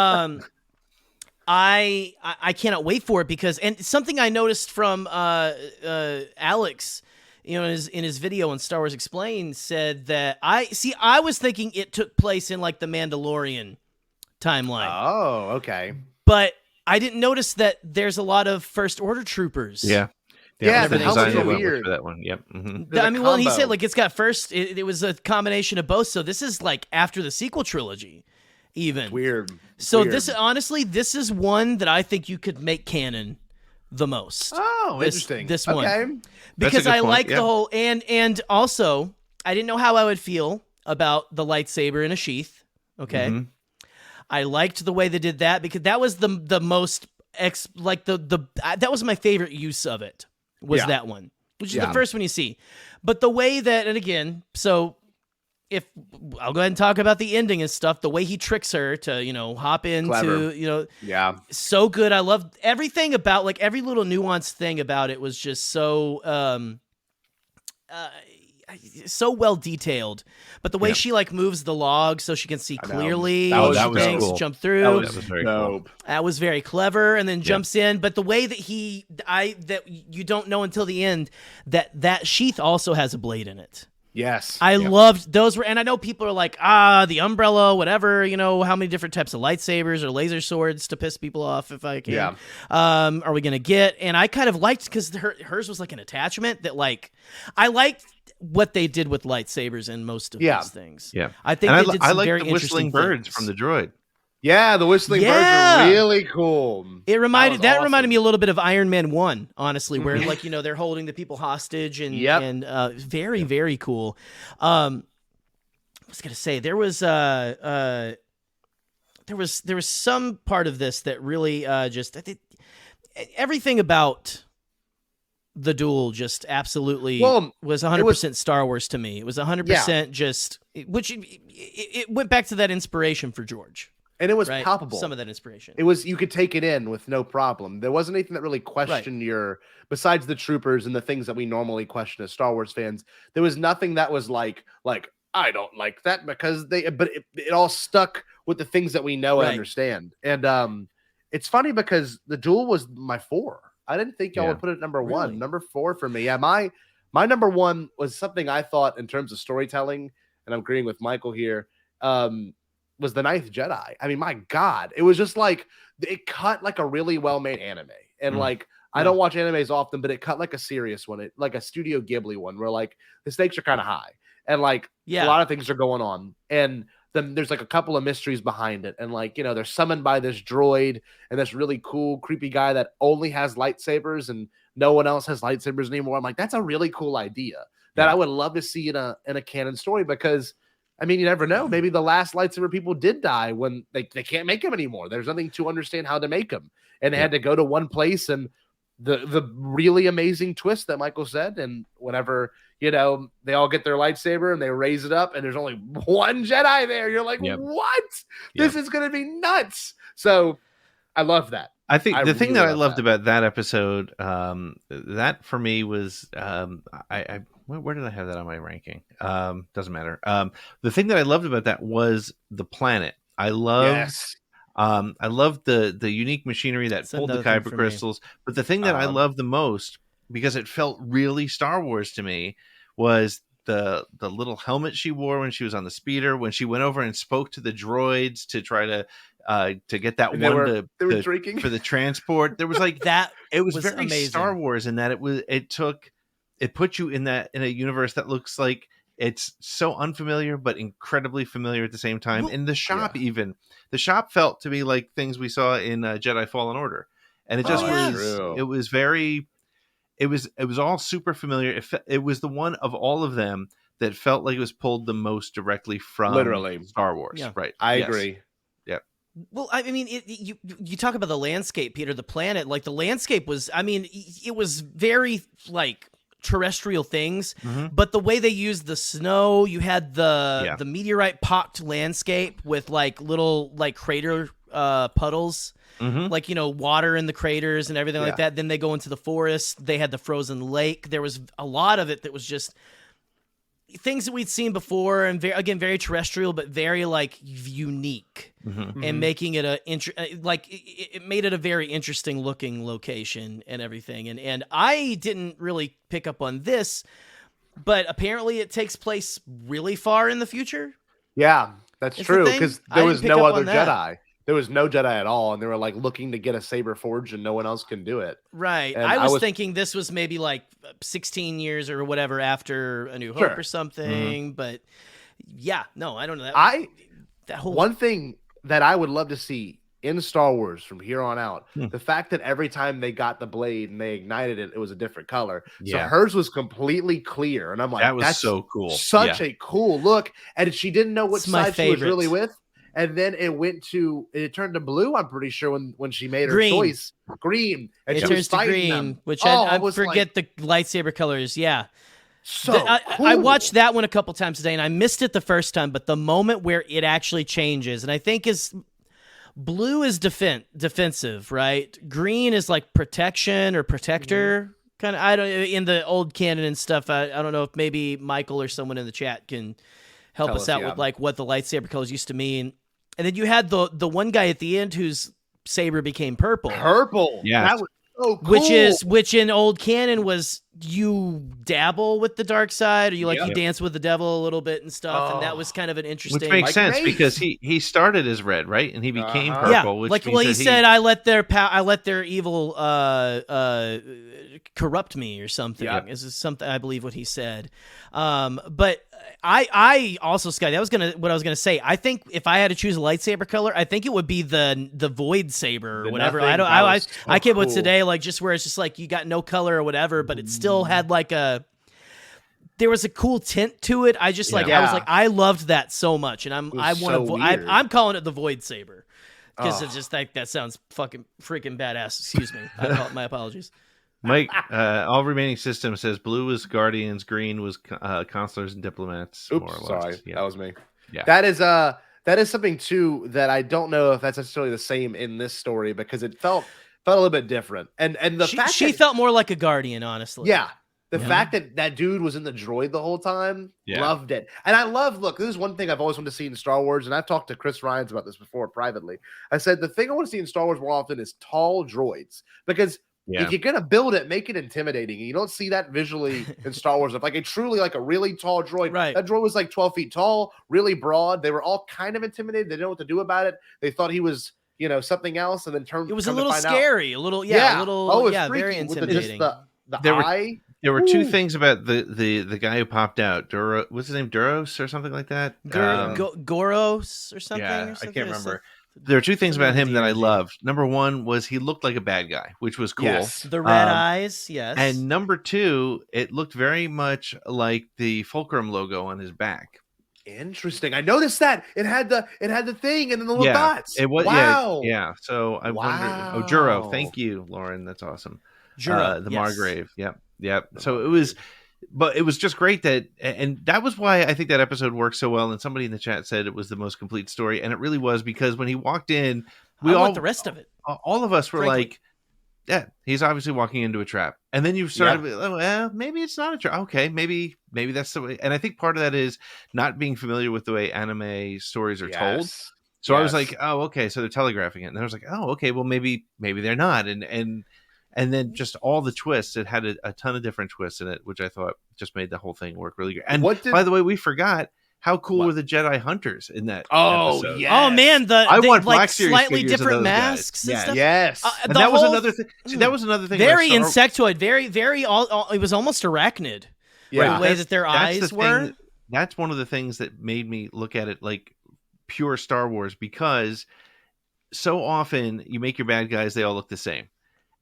[SPEAKER 8] I cannot wait for it because something I noticed from Alex, in his video on Star Wars Explained, said that I was thinking it took place in like the Mandalorian timeline.
[SPEAKER 7] Oh, okay.
[SPEAKER 8] But I didn't notice that there's a lot of First Order troopers.
[SPEAKER 7] Yeah,
[SPEAKER 9] the design
[SPEAKER 7] so
[SPEAKER 9] weird for that one. Yep. Mm-hmm.
[SPEAKER 8] I mean, well, he said like it's got first. It was a combination of both. So this is like after the sequel trilogy, even.
[SPEAKER 7] It's weird.
[SPEAKER 8] So this honestly, this is one that I think you could make canon the most.
[SPEAKER 7] Oh, interesting.
[SPEAKER 8] This one.
[SPEAKER 7] Okay.
[SPEAKER 8] Because I like the whole and also I didn't know how I would feel about the lightsaber in a sheath. Okay. Mm-hmm. I liked the way they did that because that was the most that was my favorite use of it was that one, which is the first one you see. But the way that, and again, so if I'll go ahead and talk about the ending and stuff, the way he tricks her to, hop into, so good. I love everything about like every little nuanced thing about it was just so, so well detailed. But the way she like moves the log so she can see clearly,
[SPEAKER 9] that was cool.
[SPEAKER 8] Jump through.
[SPEAKER 9] That was very cool.
[SPEAKER 8] That was very clever, and then jumps in. But the way that that you don't know until the end that sheath also has a blade in it.
[SPEAKER 7] Yes.
[SPEAKER 8] I loved those and I know people are like, the umbrella, whatever, how many different types of lightsabers or laser swords to piss people off if I can. Yeah. Are we going to get? And I kind of liked because hers was like an attachment that like, I liked what they did with lightsabers in most of these things.
[SPEAKER 9] Yeah.
[SPEAKER 8] I think they did some very
[SPEAKER 9] the whistling birds from the droid.
[SPEAKER 7] Yeah, the whistling birds are really cool.
[SPEAKER 8] It reminded me a little bit of Iron Man 1, honestly, where like they're holding the people hostage and very very cool. I was gonna say there was some part of this that really just everything about the Duel just absolutely was 100% Star Wars to me. It was 100% just which it went back to that inspiration for George.
[SPEAKER 7] And it was palpable.
[SPEAKER 8] Some of that inspiration.
[SPEAKER 7] It was, you could take it in with no problem. There wasn't anything that really questioned besides the troopers and the things that we normally question as Star Wars fans. There was nothing that was like, I don't like that because it all stuck with the things that we know and understand. And it's funny because the Duel was my 4. I didn't think y'all would put it number 1. Number 4 for me. Yeah, my number 1 was something I thought in terms of storytelling, and I'm agreeing with Michael here. Was the Ninth Jedi. I mean, my God, it was just like it cut like a really well-made anime. And like I don't watch animes often, but it cut like a serious one, like a Studio Ghibli one, where like the stakes are kind of high and like a lot of things are going on. And then there's like a couple of mysteries behind it. And like, they're summoned by this droid and this really cool, creepy guy that only has lightsabers and no one else has lightsabers anymore. I'm like, that's a really cool idea that I would love to see in a canon story because I mean, you never know. Maybe the last lightsaber people did die when they can't make them anymore. There's nothing to understand how to make them. And they had to go to one place, and the really amazing twist that Michael said. And whenever, they all get their lightsaber and they raise it up and there's only one Jedi there, you're like, what? This is going to be nuts. So I love that.
[SPEAKER 9] I think the thing that I loved
[SPEAKER 7] that.
[SPEAKER 9] about that episode, that for me was, where did I have that on my ranking? Doesn't matter. The thing that I loved about that was the planet. I loved the unique machinery that pulled the kyber crystals. But the thing that I loved the most, because it felt really Star Wars to me, was the little helmet she wore when she was on the speeder, when she went over and spoke to the droids to try to get that
[SPEAKER 7] they were
[SPEAKER 9] to
[SPEAKER 7] drinking
[SPEAKER 9] for the transport. There was like
[SPEAKER 8] that.
[SPEAKER 9] It was very
[SPEAKER 8] amazing.
[SPEAKER 9] Star Wars in that it put you in a universe that looks like it's so unfamiliar but incredibly familiar at the same time. In the shop, even the shop felt to me like things we saw in Jedi Fallen Order, and it just was. It was very. It was all super familiar. It was the one of all of them that felt like it was pulled the most directly from Star Wars.
[SPEAKER 8] Yeah.
[SPEAKER 9] Right.
[SPEAKER 7] I agree.
[SPEAKER 9] Yeah.
[SPEAKER 8] Well, I mean, you talk about the landscape, Peter, the planet. Like the landscape was, I mean, it was very like terrestrial things, but the way they used the snow, you had the meteorite pocked landscape with like little like crater puddles. Like, water in the craters and everything like that. Then they go into the forest. They had the frozen lake. There was a lot of it that was just things that we'd seen before, and very terrestrial, but very like unique, and making it it made it a very interesting looking location and everything. And I didn't really pick up on this, but apparently it takes place really far in the future.
[SPEAKER 7] Yeah, that's true, because there was no other Jedi. There was no Jedi at all, and they were like looking to get a saber forged, and no one else can do it.
[SPEAKER 8] Right.
[SPEAKER 7] And
[SPEAKER 8] I was thinking this was maybe like 16 years or whatever after A New Hope or something. But yeah, no, I don't know. One
[SPEAKER 7] thing that I would love to see in Star Wars from here on out, the fact that every time they got the blade and they ignited it, it was a different color. So hers was completely clear, and I'm like, that's
[SPEAKER 9] so cool.
[SPEAKER 7] Such a cool look. And she didn't know which side she was really with. And then it turned to blue, I'm pretty sure, when she made her choice. Green. And
[SPEAKER 8] it turns to green, which I forget the lightsaber colors. Yeah.
[SPEAKER 7] So cool.
[SPEAKER 8] I watched that one a couple times today, and I missed it the first time, but the moment where it actually changes, and I think blue is defensive, right? Green is like protection or protector. Kind of, I don't, in the old canon and stuff, I don't know if maybe Michael or someone in the chat can help us out with like what the lightsaber colors used to mean. And then you had the one guy at the end whose saber became purple.
[SPEAKER 7] Yeah. That was so cool.
[SPEAKER 8] Which in old canon was you dabble with the dark side, or you you dance with the devil a little bit and stuff. And that was kind of an interesting.
[SPEAKER 9] Which makes sense because he started as red, right? And he became purple.
[SPEAKER 8] Yeah,
[SPEAKER 9] which
[SPEAKER 8] he said, I let their evil corrupt me or something.
[SPEAKER 7] Yep.
[SPEAKER 8] This is something I believe what he said. But I also, Scott, what I was gonna say. I think if I had to choose a lightsaber color, I think it would be the void saber or whatever. I came with today, like just where it's just like you got no color or whatever, but it still had like there was a cool tint to it. I just I was like, I loved that so much, and I'm calling it the void saber because it's just like that sounds fucking freaking badass. Excuse me, my apologies.
[SPEAKER 9] Mike, all remaining system says blue was guardians, green was consulars and diplomats.
[SPEAKER 7] Oops,
[SPEAKER 9] more or less.
[SPEAKER 7] Sorry,
[SPEAKER 9] Yeah.
[SPEAKER 7] that was me.
[SPEAKER 9] Yeah,
[SPEAKER 7] that is something too that I don't know if that's necessarily the same in this story, because it felt a little bit different. And the fact
[SPEAKER 8] she felt more like a guardian, honestly.
[SPEAKER 7] Yeah. The fact that dude was in the droid the whole time, loved it. And look, this is one thing I've always wanted to see in Star Wars, and I've talked to Chris Ryans about this before privately. I said, the thing I want to see in Star Wars more often is tall droids, because if you're going to build it, make it intimidating. And you don't see that visually in Star Wars. Like a really tall droid.
[SPEAKER 8] Right.
[SPEAKER 7] That droid was like 12 feet tall, really broad. They were all kind of intimidated. They didn't know what to do about it. They thought he was, something else, and then
[SPEAKER 8] it was a little scary, very intimidating.
[SPEAKER 9] There were two things about the guy who popped out. Duro, what's his name? Duros or something like that?
[SPEAKER 8] Goros or something?
[SPEAKER 9] Yeah, I can't remember. There are two things about him that I loved. Number one was he looked like a bad guy, which was cool.
[SPEAKER 7] Yes.
[SPEAKER 8] The red eyes, yes.
[SPEAKER 9] And number two, it looked very much like the Fulcrum logo on his back.
[SPEAKER 7] Interesting. I noticed that it had the thing and then the little dots.
[SPEAKER 9] It was.
[SPEAKER 7] Wow.
[SPEAKER 9] Yeah. So I wonder. Oh, Juro. Thank you, Lauren. That's awesome.
[SPEAKER 8] Juro,
[SPEAKER 9] the
[SPEAKER 8] yes.
[SPEAKER 9] Margrave. Yep. So it was. But it was just great and that was why I think that episode worked so well. And somebody in the chat said it was the most complete story, and it really was, because when he walked in,
[SPEAKER 8] I want the rest of it.
[SPEAKER 9] All of us were like, "Yeah, he's obviously walking into a trap." And then you started, "Oh, well, maybe it's not a trap. Okay, maybe that's the way." And I think part of that is not being familiar with the way anime stories are told. So I was like, "Oh, okay, so they're telegraphing it." And I was like, "Oh, okay, well maybe they're not." And then just all the twists, it had a ton of different twists in it, which I thought just made the whole thing work really good. And by the way, we forgot, how cool were the Jedi Hunters in that episode?
[SPEAKER 7] Yes.
[SPEAKER 8] Oh man,
[SPEAKER 9] I want
[SPEAKER 8] like
[SPEAKER 9] Black Series
[SPEAKER 8] slightly
[SPEAKER 9] figures of
[SPEAKER 8] different
[SPEAKER 9] those
[SPEAKER 8] masks
[SPEAKER 9] guys.
[SPEAKER 8] and stuff.
[SPEAKER 7] Yes.
[SPEAKER 9] And that was another thing. See, that was another thing.
[SPEAKER 8] Very insectoid, very it was almost arachnid.
[SPEAKER 7] Yeah.
[SPEAKER 8] The way that their eyes were.
[SPEAKER 9] That's one of the things that made me look at it like pure Star Wars, because so often you make your bad guys, they all look the same.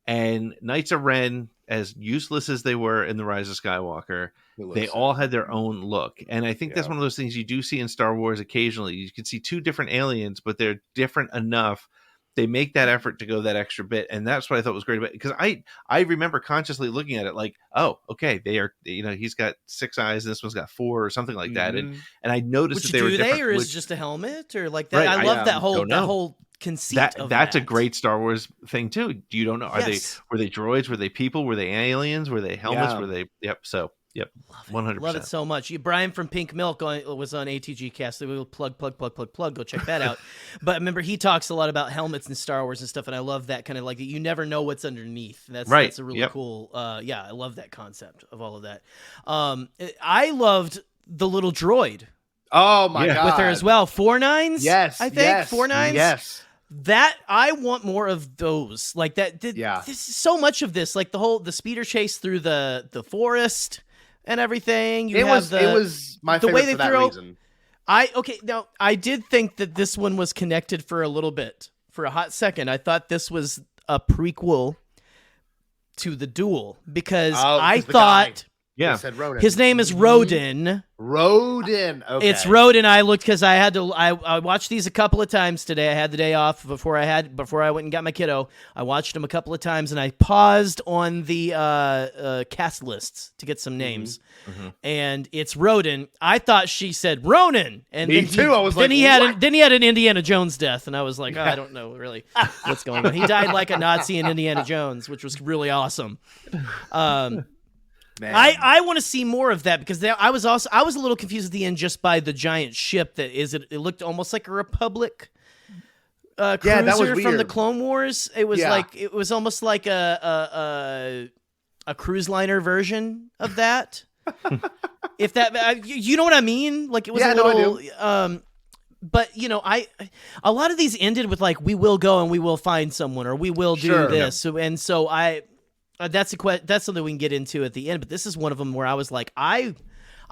[SPEAKER 9] And Knights of Ren, as useless as they were in The Rise of Skywalker, they all had their own look. And I think that's one of those things you do see in Star Wars occasionally. You can see two different aliens, but they're different enough. They make that effort to go that extra bit. And that's what I thought was great about it. Because I remember consciously looking at it like, oh, okay, they are, he's got 6 eyes and this one's got 4 or something like that. And I noticed that they were different.
[SPEAKER 8] Or is it just a helmet or like that? Right, I love that whole conceit of
[SPEAKER 9] that's a great Star Wars thing too. You don't know. Were they droids? Were they people? Were they aliens? Were they helmets? Were they 100%.
[SPEAKER 8] Love it so much. Brian from Pink Milk was on ATG Cast. So we'll plug. Go check that out. But remember, he talks a lot about helmets and Star Wars and stuff, and I love that kind of like you never know what's underneath. That's a really cool. I love that concept of all of that. I loved the little droid.
[SPEAKER 7] Oh my god!
[SPEAKER 8] With her as well. 4 9s.
[SPEAKER 7] Yes,
[SPEAKER 8] I think 4 9s.
[SPEAKER 7] Yes.
[SPEAKER 8] That I want more of those. Like that. This is so much of this. Like the speeder chase through the forest and everything. It
[SPEAKER 7] was my favorite way they for that reason.
[SPEAKER 8] Now I did think that this one was connected for a little bit. For a hot second, I thought this was a prequel to the duel because I thought.
[SPEAKER 9] Yeah,
[SPEAKER 8] his name is Rodin.
[SPEAKER 7] Rodin. Okay.
[SPEAKER 8] It's Rodin. I looked because I had to. I watched these a couple of times today. I had the day off before I went and got my kiddo. I watched them a couple of times and I paused on the cast lists to get some names. Mm-hmm. And it's Rodin. I thought she said Ronin. And
[SPEAKER 7] Me too. I was like,
[SPEAKER 8] then he had an Indiana Jones death, and I was like, I don't know really what's going on. He died like a Nazi in Indiana Jones, which was really awesome. Man. I want to see more of that because I was a little confused at the end just by the giant ship that is it looked almost like a Republic cruiser
[SPEAKER 7] that was
[SPEAKER 8] from
[SPEAKER 7] weird.
[SPEAKER 8] the Clone Wars. It was it was almost like a cruise liner version of that. If that you know what I mean? Like it was a little but a lot of these ended with like we will go and we will find someone or we will do this. Yeah. So that's something we can get into at the end, but this is one of them where I was like, I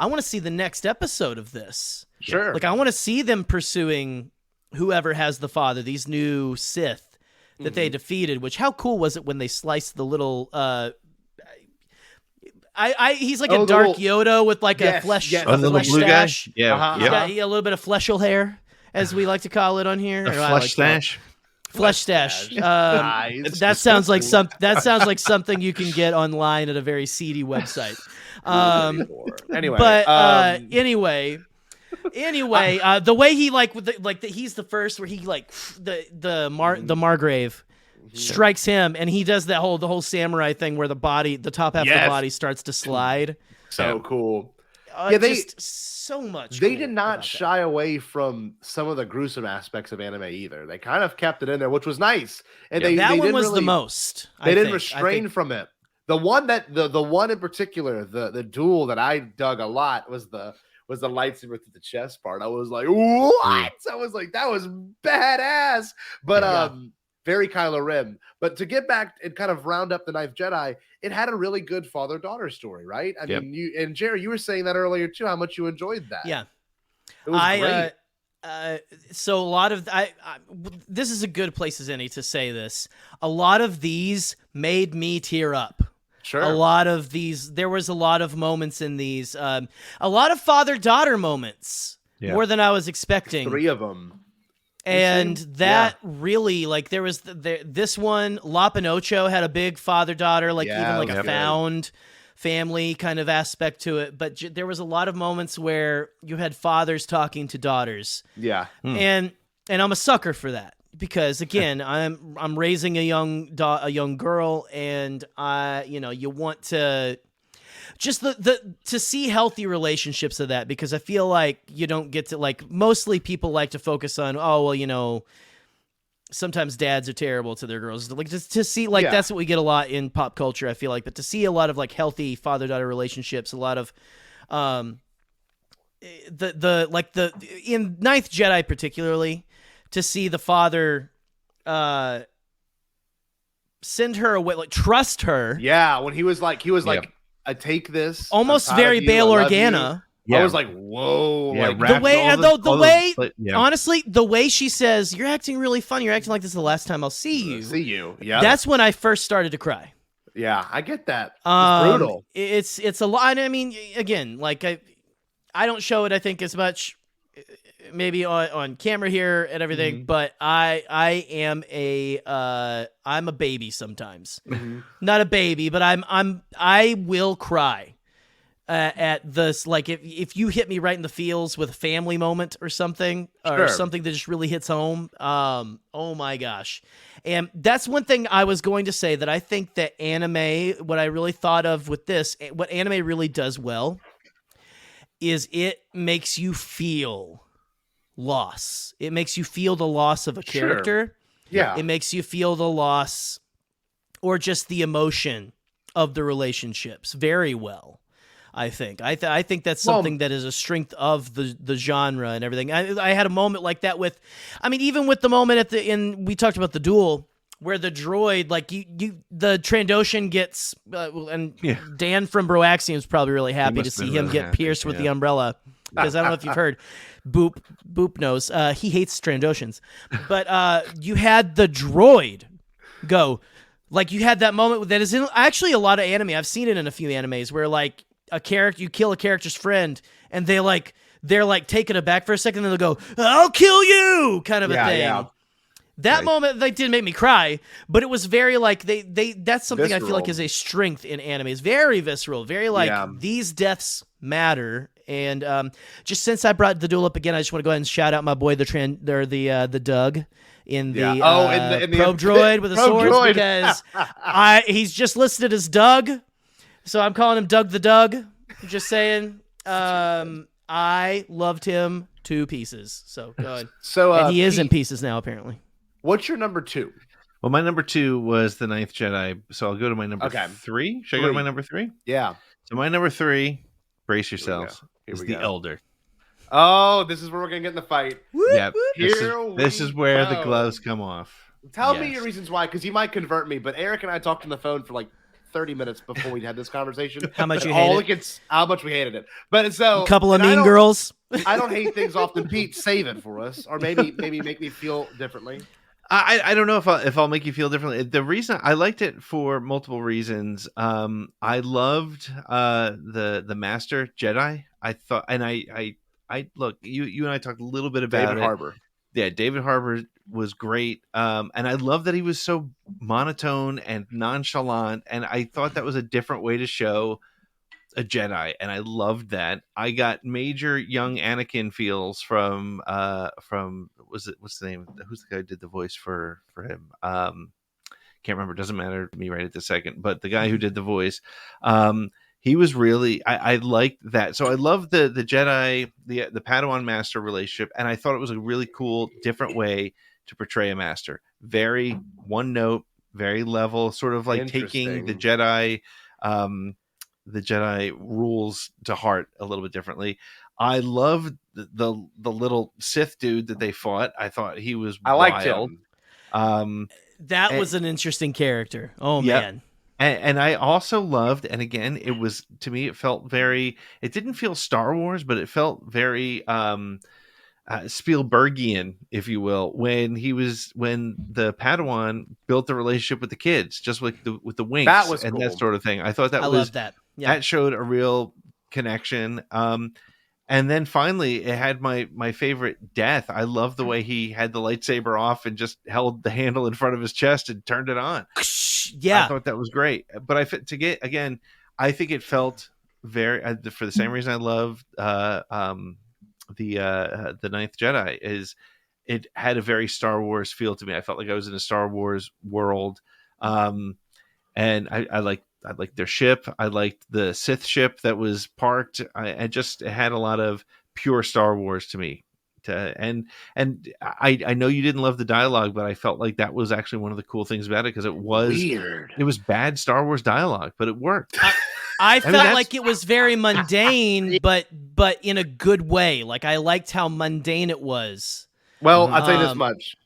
[SPEAKER 8] want to see the next episode of this.
[SPEAKER 7] Sure.
[SPEAKER 8] Like I want to see them pursuing whoever has the father, these new Sith that they defeated, which how cool was it when they sliced the little, he's like a dark Yoda with like a flesh stash.
[SPEAKER 9] Yeah.
[SPEAKER 8] He's got a little bit of fleshal hair, as we like to call it on here.
[SPEAKER 9] A flesh stash.
[SPEAKER 8] Flesh stash. That sounds like something you can get online at a very seedy website. Anyway, the way he he's the first where he the Margrave strikes him and he does the whole samurai thing where the top half of the body starts to slide.
[SPEAKER 7] So cool.
[SPEAKER 8] So much.
[SPEAKER 7] They did not shy away from some of the gruesome aspects of anime either. They kind of kept it in there, which was nice. And they didn't
[SPEAKER 8] was
[SPEAKER 7] really,
[SPEAKER 8] the most.
[SPEAKER 7] They didn't restrain from it. The one the one in particular, the duel that I dug a lot was the lightsaber to the chest part. I was like, what? I was like, that was badass. But very Kylo Ren. But to get back and kind of round up the Ninth Jedi, it had a really good father-daughter story, right? I mean, you and Jerry, you were saying that earlier too, how much you enjoyed that.
[SPEAKER 8] Yeah.
[SPEAKER 7] It was great.
[SPEAKER 8] So a lot of this is a good place as any to say this. A lot of these made me tear up.
[SPEAKER 7] Sure.
[SPEAKER 8] A lot of these, there was a lot of moments in these, a lot of father-daughter moments.
[SPEAKER 9] Yeah.
[SPEAKER 8] more than I was expecting.
[SPEAKER 7] 3 of them.
[SPEAKER 8] And that really, like, there was this one, La Pinocho had a big father-daughter, like even like a found family kind of aspect to it. But there was a lot of moments where you had fathers talking to daughters.
[SPEAKER 7] Yeah.
[SPEAKER 8] And I'm a sucker for that because, again, I'm raising a young girl, and you want to just to see healthy relationships of that, because I feel like you don't get to, like, mostly people like to focus on, sometimes dads are terrible to their girls. Like, just to see, like, that's what we get a lot in pop culture, I feel like. But to see a lot of, like, healthy father-daughter relationships, a lot of in Ninth Jedi particularly, to see the father send her away, like, trust her.
[SPEAKER 7] Yeah, when he was like, I take this.
[SPEAKER 8] Almost very Bail Organa.
[SPEAKER 7] I was like, whoa.
[SPEAKER 9] Yeah,
[SPEAKER 7] like,
[SPEAKER 8] honestly, the way she says, "You're acting really funny. You're acting like this is the last time I'll see you." Yeah. That's when I first started to cry.
[SPEAKER 7] Yeah, I get that. It's brutal.
[SPEAKER 8] It's a lot. I mean, again, like I don't show it, I think, as much maybe on camera here and everything, but I'm a baby sometimes. Not a baby, but I will cry at this. Like, if you hit me right in the feels with a family moment or something, or something that just really hits home. Oh my gosh. And that's one thing I was going to say, that I think that anime, what I really thought of with this, what anime really does well is it makes you feel loss. It makes you feel the loss of a character.
[SPEAKER 7] Yeah.
[SPEAKER 8] It makes you feel the loss or just the emotion of the relationships very well, I think. I think that's something that is a strength of the genre and everything. I had a moment like that with, I mean, even with the moment we talked about the duel, where the droid, like, the Trandoshan gets, Dan from Broaxium is probably really happy to see him get pierced with the umbrella, because I don't know if you've heard, Boop knows, he hates Trandoshans, but you had the droid go, like, you had that moment that is in actually a lot of anime. I've seen it in a few animes where, like, you kill a character's friend, and they're taken aback for a second, and they'll go, "I'll kill you," kind of a thing. Yeah. That moment, they didn't make me cry, but it was very, like, that's something visceral. I feel like is a strength in anime. It's very visceral, very, like, these deaths matter. And just since I brought the duel up again, I just want to go ahead and shout out my boy, the Doug in the probe droid with the swords, because he's just listed as Doug, so I'm calling him Doug the Doug. Just saying. I loved him to pieces. So go ahead. And he is in pieces now, apparently.
[SPEAKER 7] What's your number 2?
[SPEAKER 9] Well, my number 2 was the Ninth Jedi, so I'll go to my number 3. Should I go to my number 3?
[SPEAKER 7] Yeah.
[SPEAKER 9] So my number 3, brace yourselves, is the Elder.
[SPEAKER 7] Oh, this is where we're gonna get in the fight.
[SPEAKER 9] Yeah, this is where the gloves come off.
[SPEAKER 7] Tell me your reasons why, because you might convert me. But Eric and I talked on the phone for like 30 minutes before we had this conversation.
[SPEAKER 8] How much you hated it?
[SPEAKER 7] How much we hated it. But so
[SPEAKER 8] a couple of mean girls.
[SPEAKER 7] I don't hate things often. Pete, save it for us, or maybe make me feel differently.
[SPEAKER 9] I don't know if I'll make you feel differently. The reason I liked it for multiple reasons. I loved the Master Jedi. I thought, and I look, you and I talked a little bit about
[SPEAKER 7] David Harbour.
[SPEAKER 9] Yeah, David Harbour was great. And I love that he was so monotone and nonchalant. And I thought that was a different way to show a Jedi, and I loved that. I got major young Anakin feels from what's the name? Who's the guy who did the voice for him? Can't remember. Doesn't matter to me right at the second. But the guy who did the voice, he was really. I liked that. So I love the Jedi, the Padawan Master relationship, and I thought it was a really cool, different way to portray a master. Very one note, very level, sort of like taking the Jedi. The Jedi rules to heart a little bit differently. I loved the little Sith dude that they fought. I thought he was wild.
[SPEAKER 7] Liked him.
[SPEAKER 8] That was an interesting character. Oh, man.
[SPEAKER 9] And I also loved, and again, it was, to me, it felt very, it didn't feel Star Wars, but it felt very Spielbergian, if you will, when the Padawan built the relationship with the kids, just like with the winks
[SPEAKER 7] that was
[SPEAKER 9] and
[SPEAKER 7] cool.
[SPEAKER 9] that sort of thing. I thought that
[SPEAKER 8] loved that. Yeah.
[SPEAKER 9] That showed a real connection. And then finally, it had my favorite death. I love the way he had the lightsaber off and just held the handle in front of his chest and turned it on.
[SPEAKER 8] Yeah,
[SPEAKER 9] I thought that was great. But I think it felt very for the same reason I love the Ninth Jedi is it had a very Star Wars feel to me. I felt like I was in a Star Wars world, and I liked their ship. I liked the Sith ship that was parked. It had a lot of pure Star Wars to me. And I know you didn't love the dialogue, but I felt like that was actually one of the cool things about it because it was
[SPEAKER 7] Weird.
[SPEAKER 9] It was bad Star Wars dialogue, but it worked.
[SPEAKER 8] I felt like it was very mundane, but in a good way. Like I liked how mundane it was.
[SPEAKER 7] Well, I'll tell you this much.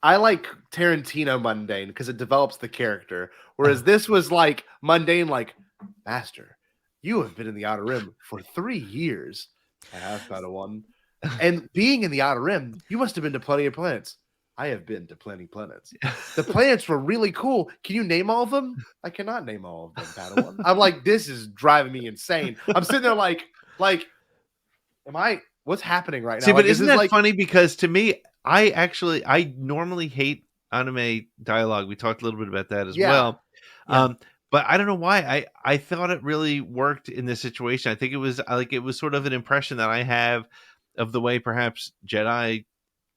[SPEAKER 7] I like Tarantino mundane because it develops the character. Whereas this was like mundane, like, Master, you have been in the Outer Rim for 3 years. I have, Padawan. And being in the Outer Rim, you must have been to plenty of planets. I have been to plenty of planets. The planets were really cool. Can you name all of them? I cannot name all of them, Padawan. I'm like, this is driving me insane. I'm sitting there like, what's happening right now?
[SPEAKER 9] See, but
[SPEAKER 7] like,
[SPEAKER 9] isn't that
[SPEAKER 7] like,
[SPEAKER 9] funny? Because to me, I normally hate anime dialogue. We talked a little bit about that as well.
[SPEAKER 7] Yeah.
[SPEAKER 9] But I don't know why I thought it really worked in this situation. I think it was sort of an impression that I have of the way perhaps Jedi,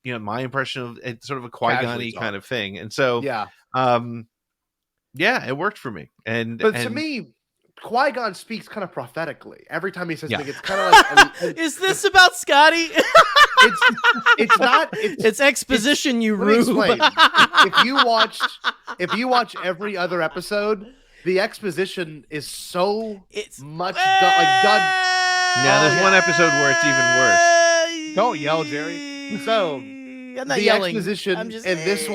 [SPEAKER 9] my impression of it's sort of a Qui-Gon-y kind of thing. And so, it worked for me. But
[SPEAKER 7] to me, Qui-Gon speaks kind of prophetically. Every time he says something, it's kind of like...
[SPEAKER 8] Is this about Scotty?
[SPEAKER 7] It's not.
[SPEAKER 8] It's exposition, you rube.
[SPEAKER 7] If you watch every other episode, the exposition is so much done.
[SPEAKER 9] Yeah, there's one episode where it's even worse.
[SPEAKER 7] Don't yell, Jerry. So
[SPEAKER 8] I'm not
[SPEAKER 7] the
[SPEAKER 8] yelling.
[SPEAKER 7] exposition
[SPEAKER 8] I'm just...
[SPEAKER 7] in this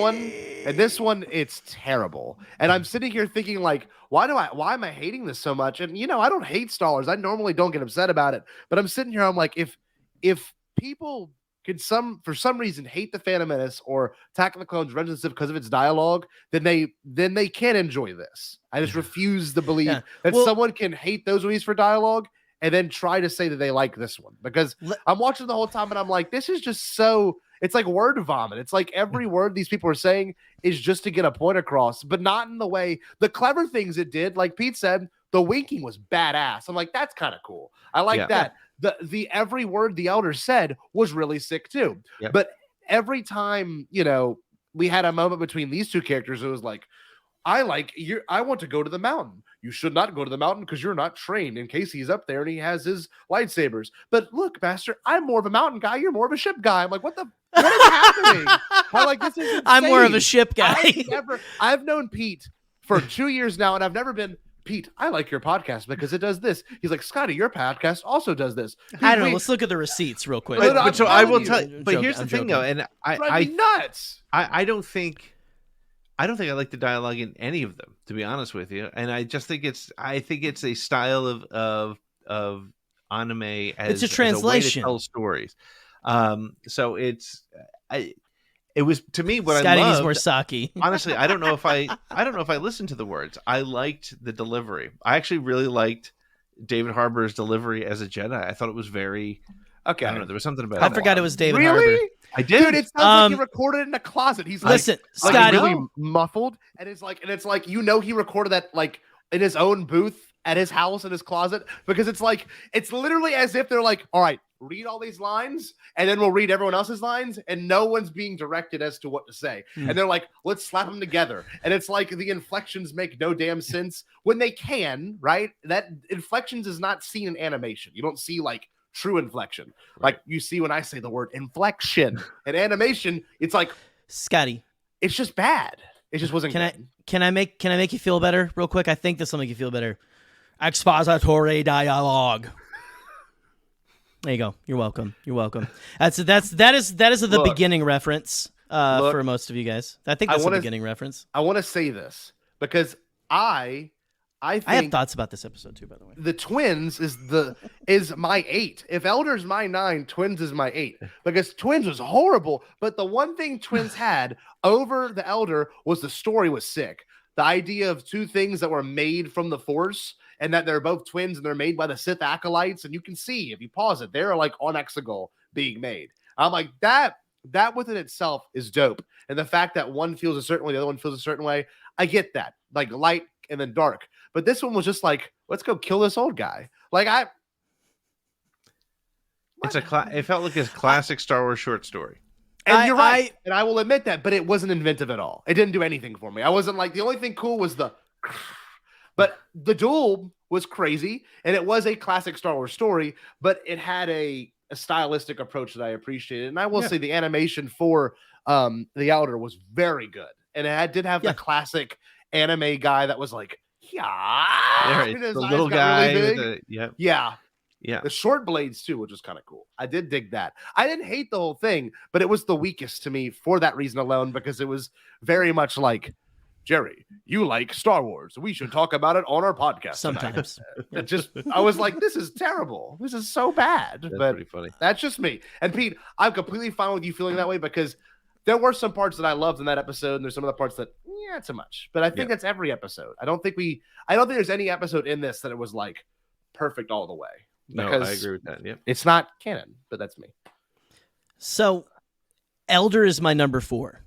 [SPEAKER 7] one, it's terrible. And I'm sitting here thinking, like, why am I hating this so much? And I don't hate Star Wars. I normally don't get upset about it. But I'm sitting here, I'm like, if people could for some reason hate the Phantom Menace or Attack of the Clones Revenge of the Sith because of its dialogue, then they can't enjoy this. I just refuse to believe that someone can hate those movies for dialogue and then try to say that they like this one, because I'm watching the whole time and I'm like, this is just so, it's like word vomit. It's like every word these people are saying is just to get a point across, but not in the way, the clever things it did. Like Pete said, the winking was badass. I'm like, that's kind of cool. I like that. The every word the elder said was really sick too. Yep. But every time, we had a moment between these two characters, it was like, I want to go to the mountain. You should not go to the mountain because you're not trained, in case he's up there and he has his lightsabers. But look, Master, I'm more of a mountain guy. You're more of a ship guy. I'm like, what is happening? I'm like, this is insane.
[SPEAKER 8] I'm more of a ship guy.
[SPEAKER 7] I've known Pete for 2 years now, and I've never been, Pete, I like your podcast because it does this. He's like, Scotty, your podcast also does this. Pete,
[SPEAKER 8] I don't know. Let's look at the receipts real quick.
[SPEAKER 9] So I will tell you. But here's the thing, though, and I
[SPEAKER 7] nuts.
[SPEAKER 9] I don't think I like the dialogue in any of them, to be honest with you. And I just think it's a style of anime as
[SPEAKER 8] a translation
[SPEAKER 9] as a way to tell stories. So it was, to me, what
[SPEAKER 8] Scotty
[SPEAKER 9] I loved.
[SPEAKER 8] needs more sake.
[SPEAKER 9] Honestly, I don't know if I listened to the words. I liked the delivery. I actually really liked David Harbour's delivery as a Jedi. I thought it was very okay. I don't know. There was something about it.
[SPEAKER 8] I forgot it was David
[SPEAKER 7] Harbour.
[SPEAKER 8] I
[SPEAKER 7] did. Dude, it sounds like he recorded it in a closet. He's
[SPEAKER 8] listen, Scotty,
[SPEAKER 7] really muffled, and it's like he recorded that like in his own booth at his house in his closet, because it's literally as if they're like, all right, read all these lines, and then we'll read everyone else's lines, and no one's being directed as to what to say. And they're like, let's slap them together. And it's like the inflections make no damn sense when they can, right? That inflections is not seen in animation. You don't see like true inflection. Right. Like you see when I say the word inflection in animation, it's like,
[SPEAKER 8] Scotty,
[SPEAKER 7] it's just bad. It just wasn't good.
[SPEAKER 8] Can I make you feel better real quick? I think this will make you feel better. Expository dialogue. There you go. You're welcome. That is the beginning reference for most of you guys. I think that's the beginning reference.
[SPEAKER 7] I want to say this because I think
[SPEAKER 8] I have thoughts about this episode too, by the way.
[SPEAKER 7] The twins is my 8. If Elder's my 9, Twins is my 8. Because Twins was horrible, but the one thing Twins had over the Elder was the story was sick. The idea of two things that were made from the Force and that they're both twins and they're made by the Sith acolytes. And you can see if you pause it, they're like on Exegol being made. I'm like, that within itself is dope. And the fact that one feels a certain way, the other one feels a certain way, I get that. Like light and then dark. But this one was just like, let's go kill this old guy. Like
[SPEAKER 9] it felt like a classic Star Wars short story.
[SPEAKER 7] And you're right. And I will admit that, but it wasn't inventive at all. It didn't do anything for me. I wasn't like, the only thing cool was but the duel was crazy. And it was a classic Star Wars story, but it had a stylistic approach that I appreciated. And I will say the animation for The Elder was very good. And it did have the classic anime guy that was like,
[SPEAKER 9] the little guy.
[SPEAKER 7] Really yeah. The short blades too, which was kind of cool. I did dig that. I didn't hate the whole thing, but it was the weakest to me for that reason alone, because it was very much Jerry, you like Star Wars. We should talk about it on our podcast
[SPEAKER 8] sometimes.
[SPEAKER 7] I was like, this is terrible. This is so bad.
[SPEAKER 9] That's
[SPEAKER 7] but
[SPEAKER 9] pretty funny.
[SPEAKER 7] That's just me. And Pete, I'm completely fine with you feeling that way, because there were some parts that I loved in that episode, and there's some of the parts that, not so much. But I think that's every episode. I don't think there's any episode in this that it was like perfect all the way.
[SPEAKER 9] No, I agree with that. Yep.
[SPEAKER 7] It's not canon, but that's me.
[SPEAKER 8] So, Elder is my number 4.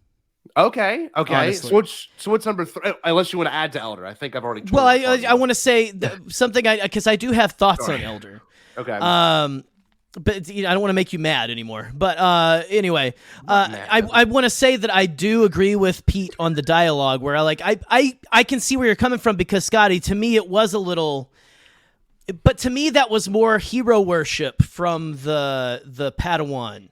[SPEAKER 7] Okay.
[SPEAKER 8] Honestly.
[SPEAKER 7] So what's number 3? Unless you want to add to Elder, I think I've already.
[SPEAKER 8] Well, I want to say something because I do have thoughts on Elder.
[SPEAKER 7] Okay.
[SPEAKER 8] But I don't want to make you mad anymore. But anyway, I want to say that I do agree with Pete on the dialogue, where I can see where you're coming from, because Scotty, to me it was a little. But to me, that was more hero worship from the Padawan.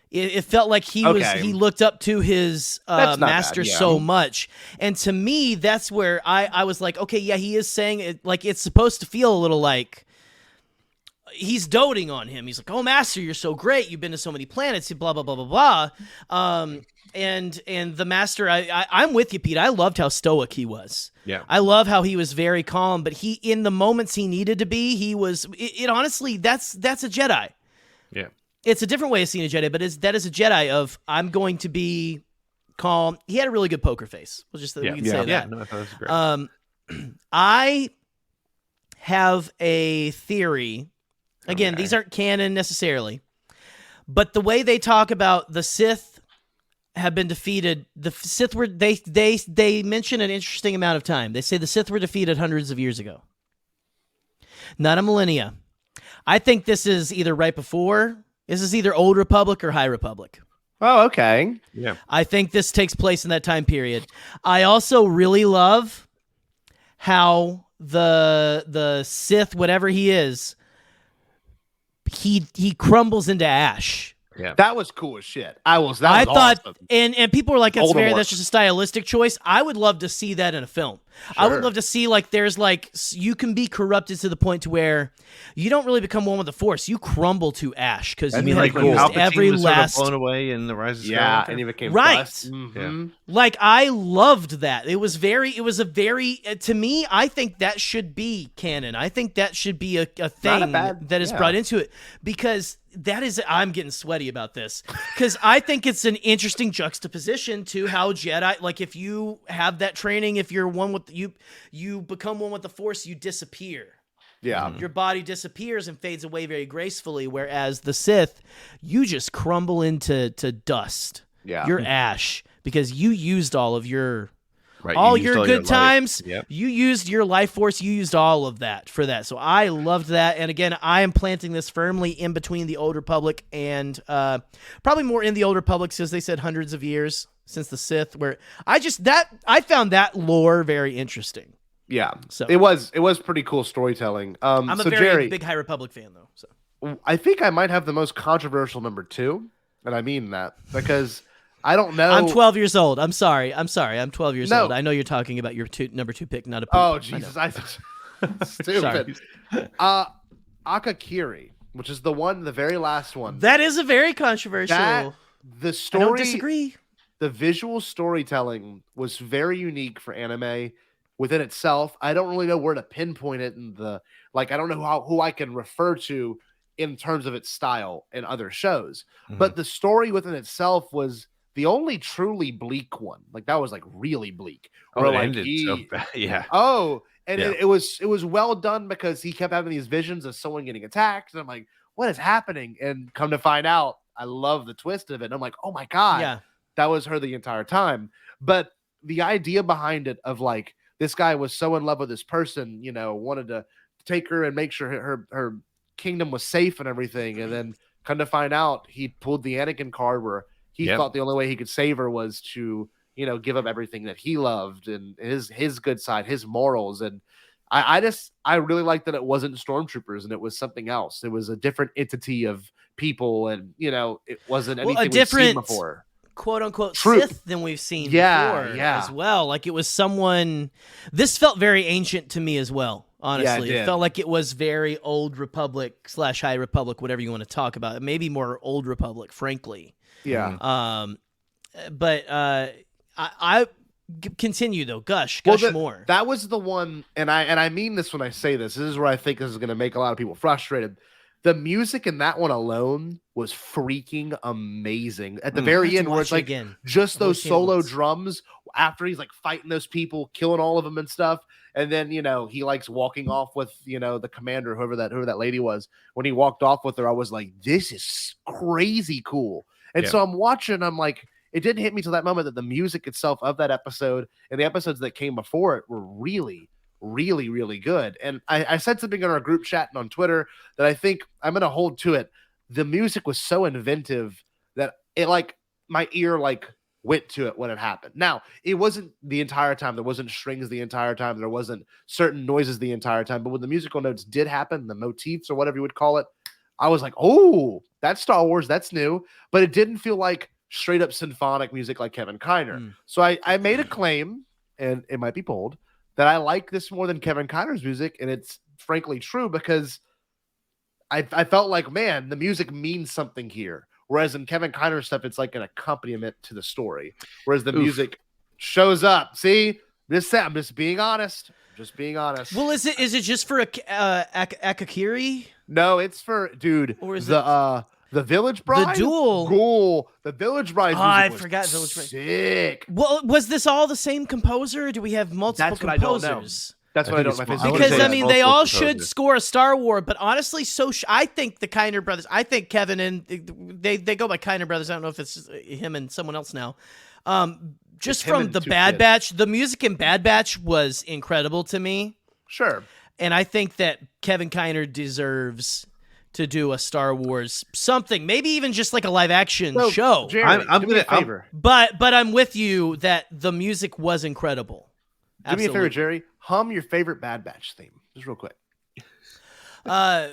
[SPEAKER 8] It felt like he looked up to his master so much. And to me, that's where I was like, okay, yeah, he is saying it, like it's supposed to feel a little like he's doting on him. He's like, oh, master, you're so great. You've been to so many planets, blah, blah, blah, blah, blah. And the master, I'm with you, Pete. I loved how stoic he was.
[SPEAKER 9] Yeah.
[SPEAKER 8] I love how he was very calm, but he, in the moments he needed to be, he was, honestly, that's a Jedi.
[SPEAKER 9] Yeah.
[SPEAKER 8] It's a different way of seeing a Jedi, but that is a Jedi of, I'm going to be calm. He had a really good poker face. We'll just, we can say that.
[SPEAKER 9] Yeah, no, I thought that was great.
[SPEAKER 8] I have a theory. Again, these aren't canon necessarily, but the way they talk about the Sith have been defeated, the Sith were, they mention an interesting amount of time. They say the Sith were defeated hundreds of years ago. Not a millennia. I think this is either either Old Republic or High Republic.
[SPEAKER 7] Oh, okay.
[SPEAKER 9] Yeah.
[SPEAKER 8] I think this takes place in that time period. I also really love how the Sith, whatever he is, he crumbles into ash.
[SPEAKER 7] Yeah, that was cool as shit. I thought,
[SPEAKER 8] awesome. and people were like, that's just a stylistic choice. I would love to see that in a film. Sure. I would love to see you can be corrupted to the point to where you don't really become one with the Force. You crumble to ash because you have used every last
[SPEAKER 9] blown away in the Rise of Skywalker.
[SPEAKER 7] Yeah, and he became
[SPEAKER 8] right.
[SPEAKER 7] Mm-hmm.
[SPEAKER 8] Like I loved that. It was a very to me. I think that should be canon. I think that should be a thing that is brought into it, because that is, I'm getting sweaty about this, because I think it's an interesting juxtaposition to how Jedi, like if you have that training, if you're one with you become one with the Force, you disappear.
[SPEAKER 7] Yeah.
[SPEAKER 8] Your body disappears and fades away very gracefully, whereas the Sith, you just crumble into dust.
[SPEAKER 7] Yeah.
[SPEAKER 8] You're ash, because you used all of your
[SPEAKER 9] your
[SPEAKER 8] good times.
[SPEAKER 9] Yep.
[SPEAKER 8] You used your life force. You used all of that for that. So I loved that. And again, I am planting this firmly in between the Old Republic and probably more in the Old Republic, because they said hundreds of years since the Sith. Where I found that lore very interesting.
[SPEAKER 7] Yeah,
[SPEAKER 8] so
[SPEAKER 7] it was pretty cool storytelling.
[SPEAKER 8] I'm a very big High Republic fan, though. So
[SPEAKER 7] I think I might have the most controversial number 2, and I mean that because. I don't know.
[SPEAKER 8] I'm 12 years old. I'm sorry. I'm 12 years old. I know you're talking about your number 2 pick, not a poop.
[SPEAKER 7] Oh, Jesus. Stupid. Akakiri, which is the very last one.
[SPEAKER 8] That is a very controversial.
[SPEAKER 7] The story.
[SPEAKER 8] I don't disagree.
[SPEAKER 7] The visual storytelling was very unique for anime within itself. I don't really know where to pinpoint it I don't know who I can refer to in terms of its style in other shows. Mm-hmm. But the story within itself was the only truly bleak one. Like that was like really bleak.
[SPEAKER 9] Oh,
[SPEAKER 7] Where
[SPEAKER 9] it
[SPEAKER 7] like
[SPEAKER 9] ended so bad. Yeah.
[SPEAKER 7] Oh, and
[SPEAKER 9] Yeah.
[SPEAKER 7] it was well done because he kept having these visions of someone getting attacked, and I'm like, what is happening? And come to find out, I love the twist of it. And I'm like, oh my god,
[SPEAKER 8] Yeah.
[SPEAKER 7] that was her the entire time. But the idea behind it of like this guy was so in love with this person, you know, wanted to take her and make sure her kingdom was safe and everything, and then come to find out, he pulled the Anakin card where he thought the only way he could save her was to, you know, give up everything that he loved and his good side, his morals. And I really liked that it wasn't stormtroopers and it was something else. It was a different entity of people, and you know, it wasn't anything
[SPEAKER 8] a different
[SPEAKER 7] we've seen before.
[SPEAKER 8] Quote unquote
[SPEAKER 7] True.
[SPEAKER 8] Sith than we've seen before as well. Like it was someone. This felt very ancient to me as well. Honestly, it felt like it was very Old Republic / High Republic, whatever you want to talk about. Maybe more Old Republic, frankly.
[SPEAKER 7] Yeah.
[SPEAKER 8] But I continue though. Gush more.
[SPEAKER 7] That was the one, and I mean this when I say this. This is where I think this is going to make a lot of people frustrated. The music in that one alone was freaking amazing. At the very end, where it's like just those solo drums after he's like fighting those people, killing all of them and stuff. And then, you know, he likes walking off with, you know, the commander, whoever that lady was. When he walked off with her, I was like, this is crazy cool. And so I'm watching, I'm like, it didn't hit me till that moment that the music itself of that episode and the episodes that came before it were really, really, really good. And I said something in our group chat and on Twitter that I think I'm going to hold to it. The music was so inventive that it like my ear like went to it when it happened. Now, it wasn't the entire time. There wasn't strings the entire time. There wasn't certain noises the entire time. But when the musical notes did happen, the motifs or whatever you would call it, I was like, oh, that's Star Wars. That's new. But it didn't feel like straight up symphonic music like Kevin Kiner. So I made a claim, and it might be bold, that I like this more than Kevin Kiner's music. And it's frankly true because I felt like, man, the music means something here. Whereas in Kevin Kiner's stuff, it's like an accompaniment to the story. Whereas the music shows up. See, I'm just being honest.
[SPEAKER 8] Well, is it just for Akakiri?
[SPEAKER 7] No, it's for or is the Village Bride,
[SPEAKER 8] the duel,
[SPEAKER 7] the Village Bride.
[SPEAKER 8] Oh, I forgot Village Bride.
[SPEAKER 7] Sick.
[SPEAKER 8] Well, was this all the same composer? Or do we have multiple composers?
[SPEAKER 7] That's what I don't know.
[SPEAKER 8] Because I mean, they all should score a Star Wars, but honestly, I think the Kiner brothers. I think Kevin and they go by Kiner brothers. I don't know if it's him and someone else now. Just from the Bad Batch, the music in Bad Batch was incredible to me.
[SPEAKER 7] Sure,
[SPEAKER 8] and I think that Kevin Kiner deserves to do a Star Wars something, maybe even just like a live action show.
[SPEAKER 7] Jerry, I'm gonna favor,
[SPEAKER 8] but I'm with you that the music was incredible.
[SPEAKER 7] Do me a favor, Jerry. Hum your favorite Bad Batch theme, just real quick.
[SPEAKER 8] Let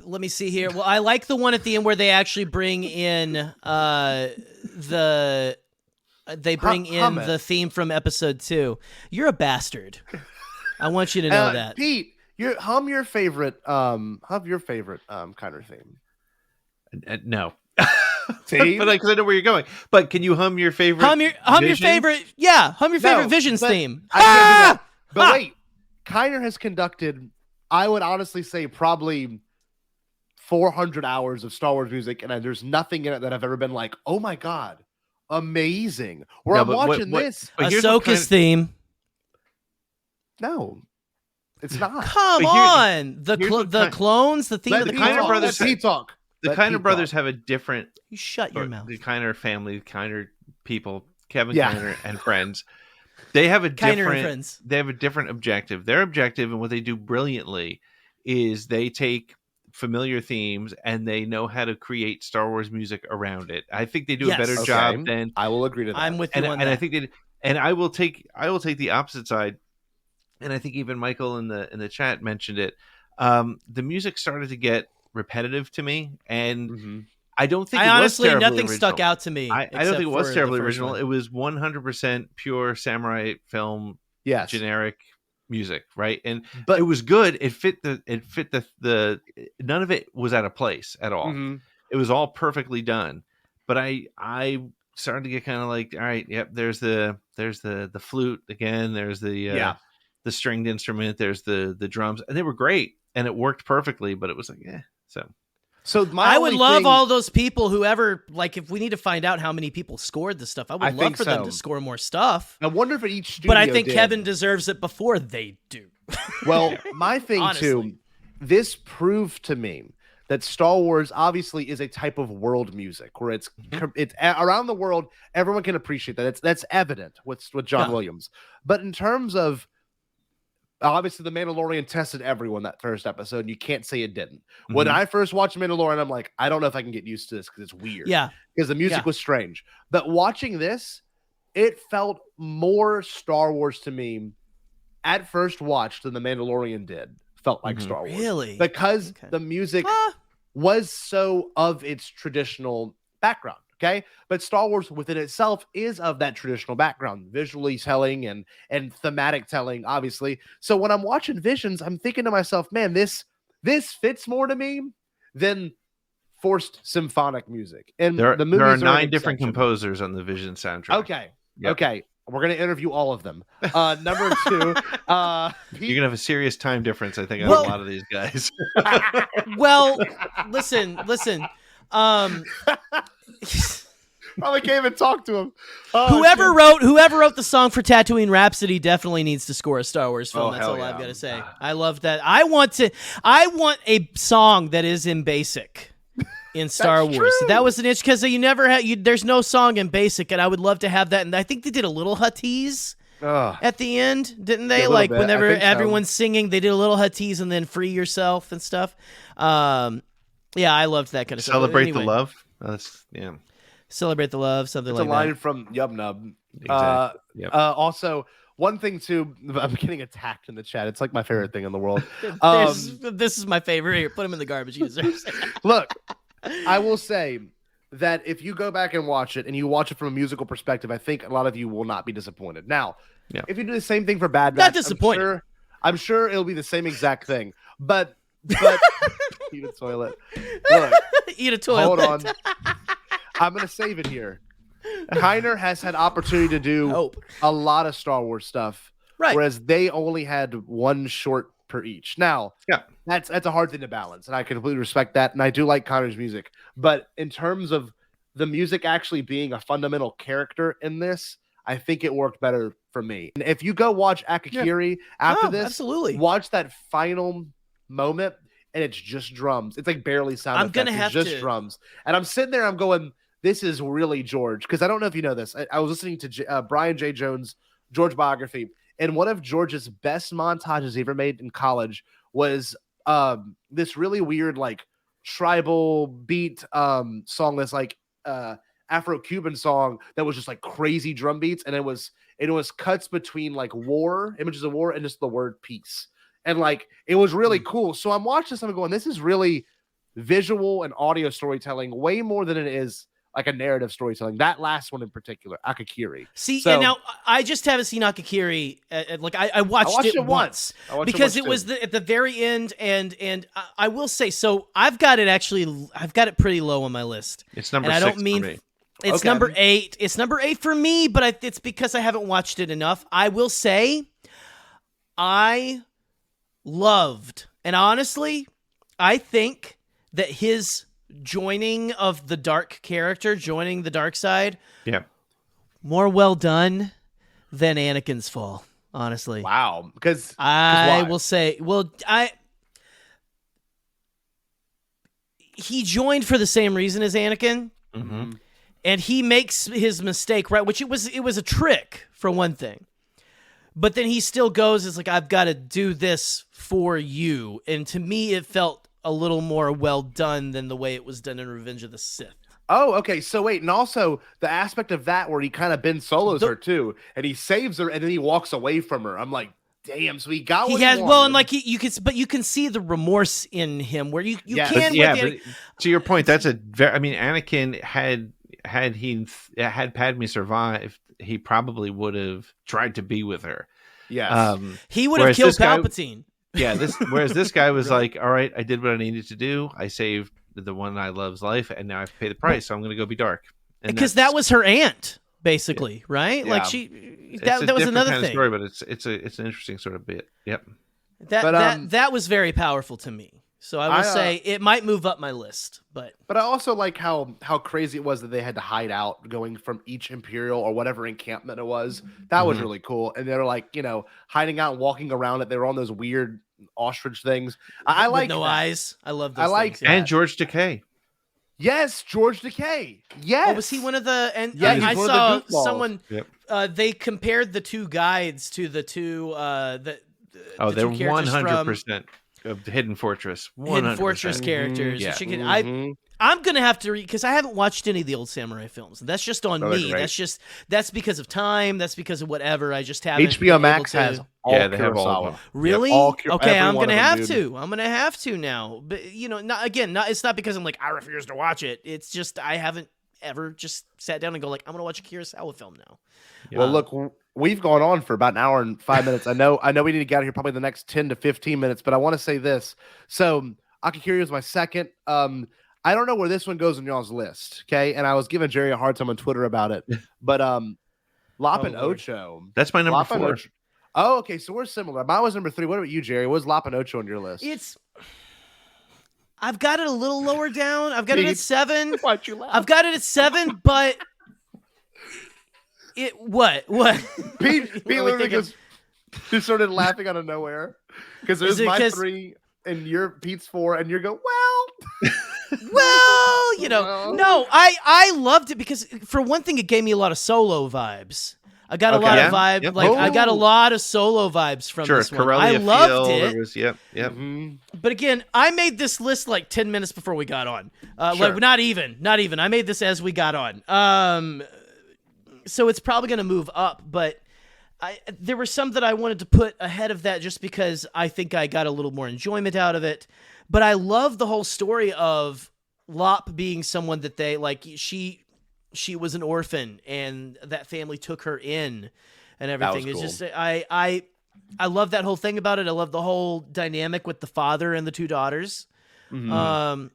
[SPEAKER 8] me see here. Well, I like the one at the end where they actually bring in the theme from episode 2. You're a bastard. I want you to know that.
[SPEAKER 7] Pete, hum your favorite Kiner theme.
[SPEAKER 9] No.
[SPEAKER 7] See?
[SPEAKER 9] But because I know where you're going. But can you hum your favorite?
[SPEAKER 8] Hum your favorite Visions theme.
[SPEAKER 7] I can't do that. But wait, Kiner has conducted, I would honestly say, probably 400 hours of Star Wars music, and there's nothing in it that I've ever been like, oh my god, amazing. I'm watching this.
[SPEAKER 8] Ahsoka's theme.
[SPEAKER 7] No, it's not.
[SPEAKER 8] Come on, the clones, the theme of the
[SPEAKER 9] Kiner brothers.
[SPEAKER 7] Talk.
[SPEAKER 9] The Kiner brothers have a different.
[SPEAKER 8] You shut your mouth.
[SPEAKER 9] The Kiner family, Kiner people, Kevin Kiner and friends. They have a different objective. Their objective and what they do brilliantly is they take familiar themes and they know how to create Star Wars music around it. I think they do a better job than
[SPEAKER 7] I will agree to that.
[SPEAKER 8] I'm with you on that.
[SPEAKER 9] I think I will take the opposite side. And I think even Michael in the chat mentioned it. The music started to get repetitive to me, and I don't think
[SPEAKER 8] honestly
[SPEAKER 9] was
[SPEAKER 8] nothing
[SPEAKER 9] original.
[SPEAKER 8] stuck out to me.
[SPEAKER 9] I don't think it was terribly original. It was 100% pure samurai film, generic music, right? But it was good. It fit the none of it was out of place at all. It was all perfectly done. But I started to get kind of like, all right, yep, there's the flute again, there's the stringed instrument, there's the drums, and they were great and it worked perfectly, but it was like, so
[SPEAKER 7] So
[SPEAKER 8] I would
[SPEAKER 7] only
[SPEAKER 8] love
[SPEAKER 7] thing-
[SPEAKER 8] all those people, whoever, like, if we need to find out how many people scored this stuff, I would love
[SPEAKER 7] think
[SPEAKER 8] for them
[SPEAKER 7] so.
[SPEAKER 8] to score more stuff.
[SPEAKER 7] I wonder if each studio
[SPEAKER 8] But I think
[SPEAKER 7] did.
[SPEAKER 8] Kevin deserves it before they do.
[SPEAKER 7] Well, my thing
[SPEAKER 8] Honestly.
[SPEAKER 7] too, this proved to me that Star Wars obviously is a type of world music where it's around the world, everyone can appreciate that. That's evident with John Williams. But in terms of obviously, The Mandalorian tested everyone that first episode, and you can't say it didn't. When I first watched Mandalorian, I'm like, I don't know if I can get used to this because it's weird.
[SPEAKER 8] Yeah.
[SPEAKER 7] Because the music was strange. But watching this, it felt more Star Wars to me at first watch than The Mandalorian did. Felt like Star Wars.
[SPEAKER 8] Really?
[SPEAKER 7] Because the music was so of its traditional background. Okay, but Star Wars within itself is of that traditional background, visually telling and thematic telling, obviously. So when I'm watching Visions, I'm thinking to myself, man, this fits more to me than forced symphonic music. And
[SPEAKER 9] There
[SPEAKER 7] the movies
[SPEAKER 9] are
[SPEAKER 7] an
[SPEAKER 9] 9 different
[SPEAKER 7] exception.
[SPEAKER 9] composers on the Vision soundtrack.
[SPEAKER 7] Okay,
[SPEAKER 9] Yep.
[SPEAKER 7] okay, we're gonna interview all of them. Number 2,
[SPEAKER 9] You're gonna have a serious time difference, I think, on
[SPEAKER 8] Well-
[SPEAKER 9] a lot of these guys.
[SPEAKER 8] Well, listen.
[SPEAKER 7] Probably can't even talk to him.
[SPEAKER 8] Whoever wrote the song for Tatooine Rhapsody definitely needs to score a Star Wars film.
[SPEAKER 7] Oh,
[SPEAKER 8] That's
[SPEAKER 7] hell
[SPEAKER 8] all
[SPEAKER 7] yeah.
[SPEAKER 8] I've got to say. I love that. I want a song that is in basic in Star Wars.
[SPEAKER 7] true.
[SPEAKER 8] That was an itch because you never had. There's no song in basic, and I would love to have that. And I think they did a little Huttese at the end, didn't they?
[SPEAKER 7] A little
[SPEAKER 8] Like
[SPEAKER 7] bit.
[SPEAKER 8] whenever
[SPEAKER 7] I think so.
[SPEAKER 8] everyone's singing, they did a little Huttese and then Free Yourself and stuff. Yeah, I loved that kind of stuff.
[SPEAKER 9] Celebrate
[SPEAKER 8] Anyway,
[SPEAKER 9] the love.
[SPEAKER 8] Celebrate the love, something
[SPEAKER 7] It's
[SPEAKER 8] like
[SPEAKER 7] a line
[SPEAKER 8] that.
[SPEAKER 7] from Yub Nub.
[SPEAKER 9] Exactly. Yep.
[SPEAKER 7] Also, one thing too, I'm getting attacked in the chat. It's like my favorite thing in the world.
[SPEAKER 8] This is my favorite. Here, put him in the garbage. He deserves it.
[SPEAKER 7] Look, I will say that if you go back and watch it and you watch it from a musical perspective, I think a lot of you will not be disappointed. Now, if you do the same thing for Bad
[SPEAKER 8] Not
[SPEAKER 7] Batch,
[SPEAKER 8] disappointed.
[SPEAKER 7] I'm sure it'll be the same exact thing. But eat a toilet. Look,
[SPEAKER 8] Eat a toilet.
[SPEAKER 7] hold on. I'm gonna save it here. Kiner has had opportunity to do a lot of Star Wars stuff,
[SPEAKER 8] Right.
[SPEAKER 7] whereas they only had one short per each. Now, that's a hard thing to balance, and I completely respect that. And I do like Kiner's music, but in terms of the music actually being a fundamental character in this, I think it worked better for me. And if you go watch Akakiri after this,
[SPEAKER 8] absolutely.
[SPEAKER 7] watch that final moment, and it's just drums. It's like barely sound
[SPEAKER 8] I'm
[SPEAKER 7] effects.
[SPEAKER 8] gonna
[SPEAKER 7] It's
[SPEAKER 8] have
[SPEAKER 7] just
[SPEAKER 8] to-
[SPEAKER 7] drums, and I'm sitting there, I'm going, this is really George, because I don't know if you know this. I was listening to Brian J. Jones' George biography, and one of George's best montages he ever made in college was this really weird, like, tribal beat song that's like Afro-Cuban song that was just like crazy drum beats, and it was cuts between like war, images of war, and just the word peace. And like it was really cool. So I'm watching this, I'm going, this is really visual and audio storytelling way more than it is like a narrative storytelling. That last one in particular, Akakiri.
[SPEAKER 8] See,
[SPEAKER 7] So-
[SPEAKER 8] and now I just haven't seen Akakiri. Like I watched it once
[SPEAKER 7] I watched it
[SPEAKER 8] because
[SPEAKER 7] once
[SPEAKER 8] it was
[SPEAKER 7] too.
[SPEAKER 8] at the very end, and I will say, so I've got it pretty low on my list.
[SPEAKER 9] It's number
[SPEAKER 8] and I
[SPEAKER 9] 6
[SPEAKER 8] don't mean
[SPEAKER 9] for me.
[SPEAKER 8] it's
[SPEAKER 7] Okay.
[SPEAKER 8] number 8. It's number 8 for me, but it's because I haven't watched it enough. I will say, I loved, and honestly, I think that his joining of the dark character, joining the dark side, more well done than Anakin's fall. Honestly,
[SPEAKER 7] Wow. Because
[SPEAKER 8] I
[SPEAKER 7] why?
[SPEAKER 8] will say, he joined for the same reason as Anakin, and he makes his mistake right, which it was a trick for one thing. But then he still goes, it's like, I've got to do this for you. And to me, it felt a little more well done than the way it was done in Revenge of the Sith.
[SPEAKER 7] Oh, okay. So wait, and also the aspect of that where he kind of Ben Solos her too, and he saves her, and then he walks away from her. I'm like, damn. So he got what
[SPEAKER 8] He has,
[SPEAKER 7] wanted.
[SPEAKER 8] well, and like you can see the remorse in him where you
[SPEAKER 7] Yes.
[SPEAKER 8] can.
[SPEAKER 9] But,
[SPEAKER 8] with
[SPEAKER 9] but to your point, that's a very. I mean, Anakin had Padme survived, he probably would have tried to be with her.
[SPEAKER 7] Yes.
[SPEAKER 8] he would have
[SPEAKER 9] whereas
[SPEAKER 8] killed
[SPEAKER 9] this guy-
[SPEAKER 8] Palpatine.
[SPEAKER 9] Whereas this guy was like, all right, I did what I needed to do. I saved the one I love's life, and now I have to pay the price. So I'm going to go be dark. And
[SPEAKER 8] Because that was her aunt, basically, right?
[SPEAKER 7] Yeah.
[SPEAKER 8] Like
[SPEAKER 9] it's
[SPEAKER 8] that
[SPEAKER 9] a
[SPEAKER 8] was
[SPEAKER 9] different
[SPEAKER 8] another
[SPEAKER 9] kind of
[SPEAKER 8] thing.
[SPEAKER 9] story, but it's an interesting sort of bit. Yep.
[SPEAKER 8] That
[SPEAKER 7] But,
[SPEAKER 8] that was very powerful to me. So I will say it might move up my list, but
[SPEAKER 7] I also like how crazy it was that they had to hide out going from each Imperial or whatever encampment it was. That was really cool. And they're like, hiding out and walking around it. They were on those weird ostrich things. I
[SPEAKER 8] with
[SPEAKER 7] like
[SPEAKER 8] no
[SPEAKER 7] that.
[SPEAKER 8] eyes. I love those.
[SPEAKER 7] I like
[SPEAKER 8] things, yeah.
[SPEAKER 9] And George Takei.
[SPEAKER 7] Yes, George Takei. Yes.
[SPEAKER 8] Oh, was he one of the? And
[SPEAKER 7] Yeah, he's
[SPEAKER 8] I
[SPEAKER 7] one of the
[SPEAKER 8] saw
[SPEAKER 7] goofballs.
[SPEAKER 8] someone.
[SPEAKER 9] Yep.
[SPEAKER 8] They compared the two guides to the two.
[SPEAKER 9] They're
[SPEAKER 8] two characters
[SPEAKER 9] 100% of Hidden Fortress. 100%.
[SPEAKER 8] Hidden Fortress characters.
[SPEAKER 9] Yeah.
[SPEAKER 8] I'm gonna have to read because I haven't watched any of the old samurai films. And that's just on
[SPEAKER 7] they're
[SPEAKER 8] me.
[SPEAKER 7] great.
[SPEAKER 8] That's because of time. That's because of whatever. I just haven't.
[SPEAKER 7] HBO
[SPEAKER 8] been able
[SPEAKER 7] Max
[SPEAKER 8] to-
[SPEAKER 7] has all
[SPEAKER 9] They have all of
[SPEAKER 7] Kurosawa.
[SPEAKER 9] them.
[SPEAKER 8] Really?
[SPEAKER 7] Every
[SPEAKER 8] Okay, I'm
[SPEAKER 7] one
[SPEAKER 8] gonna
[SPEAKER 7] of them,
[SPEAKER 8] have
[SPEAKER 7] dude.
[SPEAKER 8] to. I'm gonna have to now. But it's not because I'm like I refuse to watch it. It's just I haven't ever just sat down and go like I'm gonna watch a Kurosawa film now.
[SPEAKER 7] Well, look, we've gone on for about an hour and 5 minutes. I know we need to get out of here probably the next 10 to 15 minutes, but I want to say this. So Akakiri is my second. I don't know where this one goes on y'all's list, okay? And I was giving Jerry a hard time on Twitter about it, but Lop and
[SPEAKER 8] Lord.
[SPEAKER 7] Ocho.
[SPEAKER 9] That's my number
[SPEAKER 7] Lop and
[SPEAKER 9] 4.
[SPEAKER 7] Ocho. Oh, okay, so we're similar. Mine was number 3. What about you, Jerry? What was Lop and Ocho on your list?
[SPEAKER 8] I've got it a little lower down. I've got it at 7.
[SPEAKER 7] Why'd you laugh?
[SPEAKER 8] I've got it at 7, but what?
[SPEAKER 7] Pete
[SPEAKER 8] What are we
[SPEAKER 7] literally
[SPEAKER 8] thinking?
[SPEAKER 7] just started laughing out of nowhere because it was
[SPEAKER 8] Is it
[SPEAKER 7] my
[SPEAKER 8] 'cause-
[SPEAKER 7] 3 and your Pete's 4, and you go, well.
[SPEAKER 8] Well,
[SPEAKER 7] Well.
[SPEAKER 8] no, I loved it because for one thing, it gave me a lot of solo vibes. I got a lot of vibe,
[SPEAKER 9] Yep.
[SPEAKER 8] like I got a
[SPEAKER 7] Oh.
[SPEAKER 8] lot of solo vibes from
[SPEAKER 9] Sure,
[SPEAKER 8] this one.
[SPEAKER 9] Corellia
[SPEAKER 8] I loved
[SPEAKER 9] Field,
[SPEAKER 8] it.
[SPEAKER 9] there was- yep.
[SPEAKER 8] But again, I made this list like 10 minutes before we got on.
[SPEAKER 7] Sure.
[SPEAKER 8] Like not even. I made this as we got on. So it's probably going to move up, but there were some that I wanted to put ahead of that just because I think I got a little more enjoyment out of it. But I love the whole story of Lop being someone that they like. She was an orphan and that family took her in and everything.
[SPEAKER 7] That was
[SPEAKER 8] It's
[SPEAKER 7] cool.
[SPEAKER 8] just I love that whole thing about it. I love the whole dynamic with the father and the two daughters. And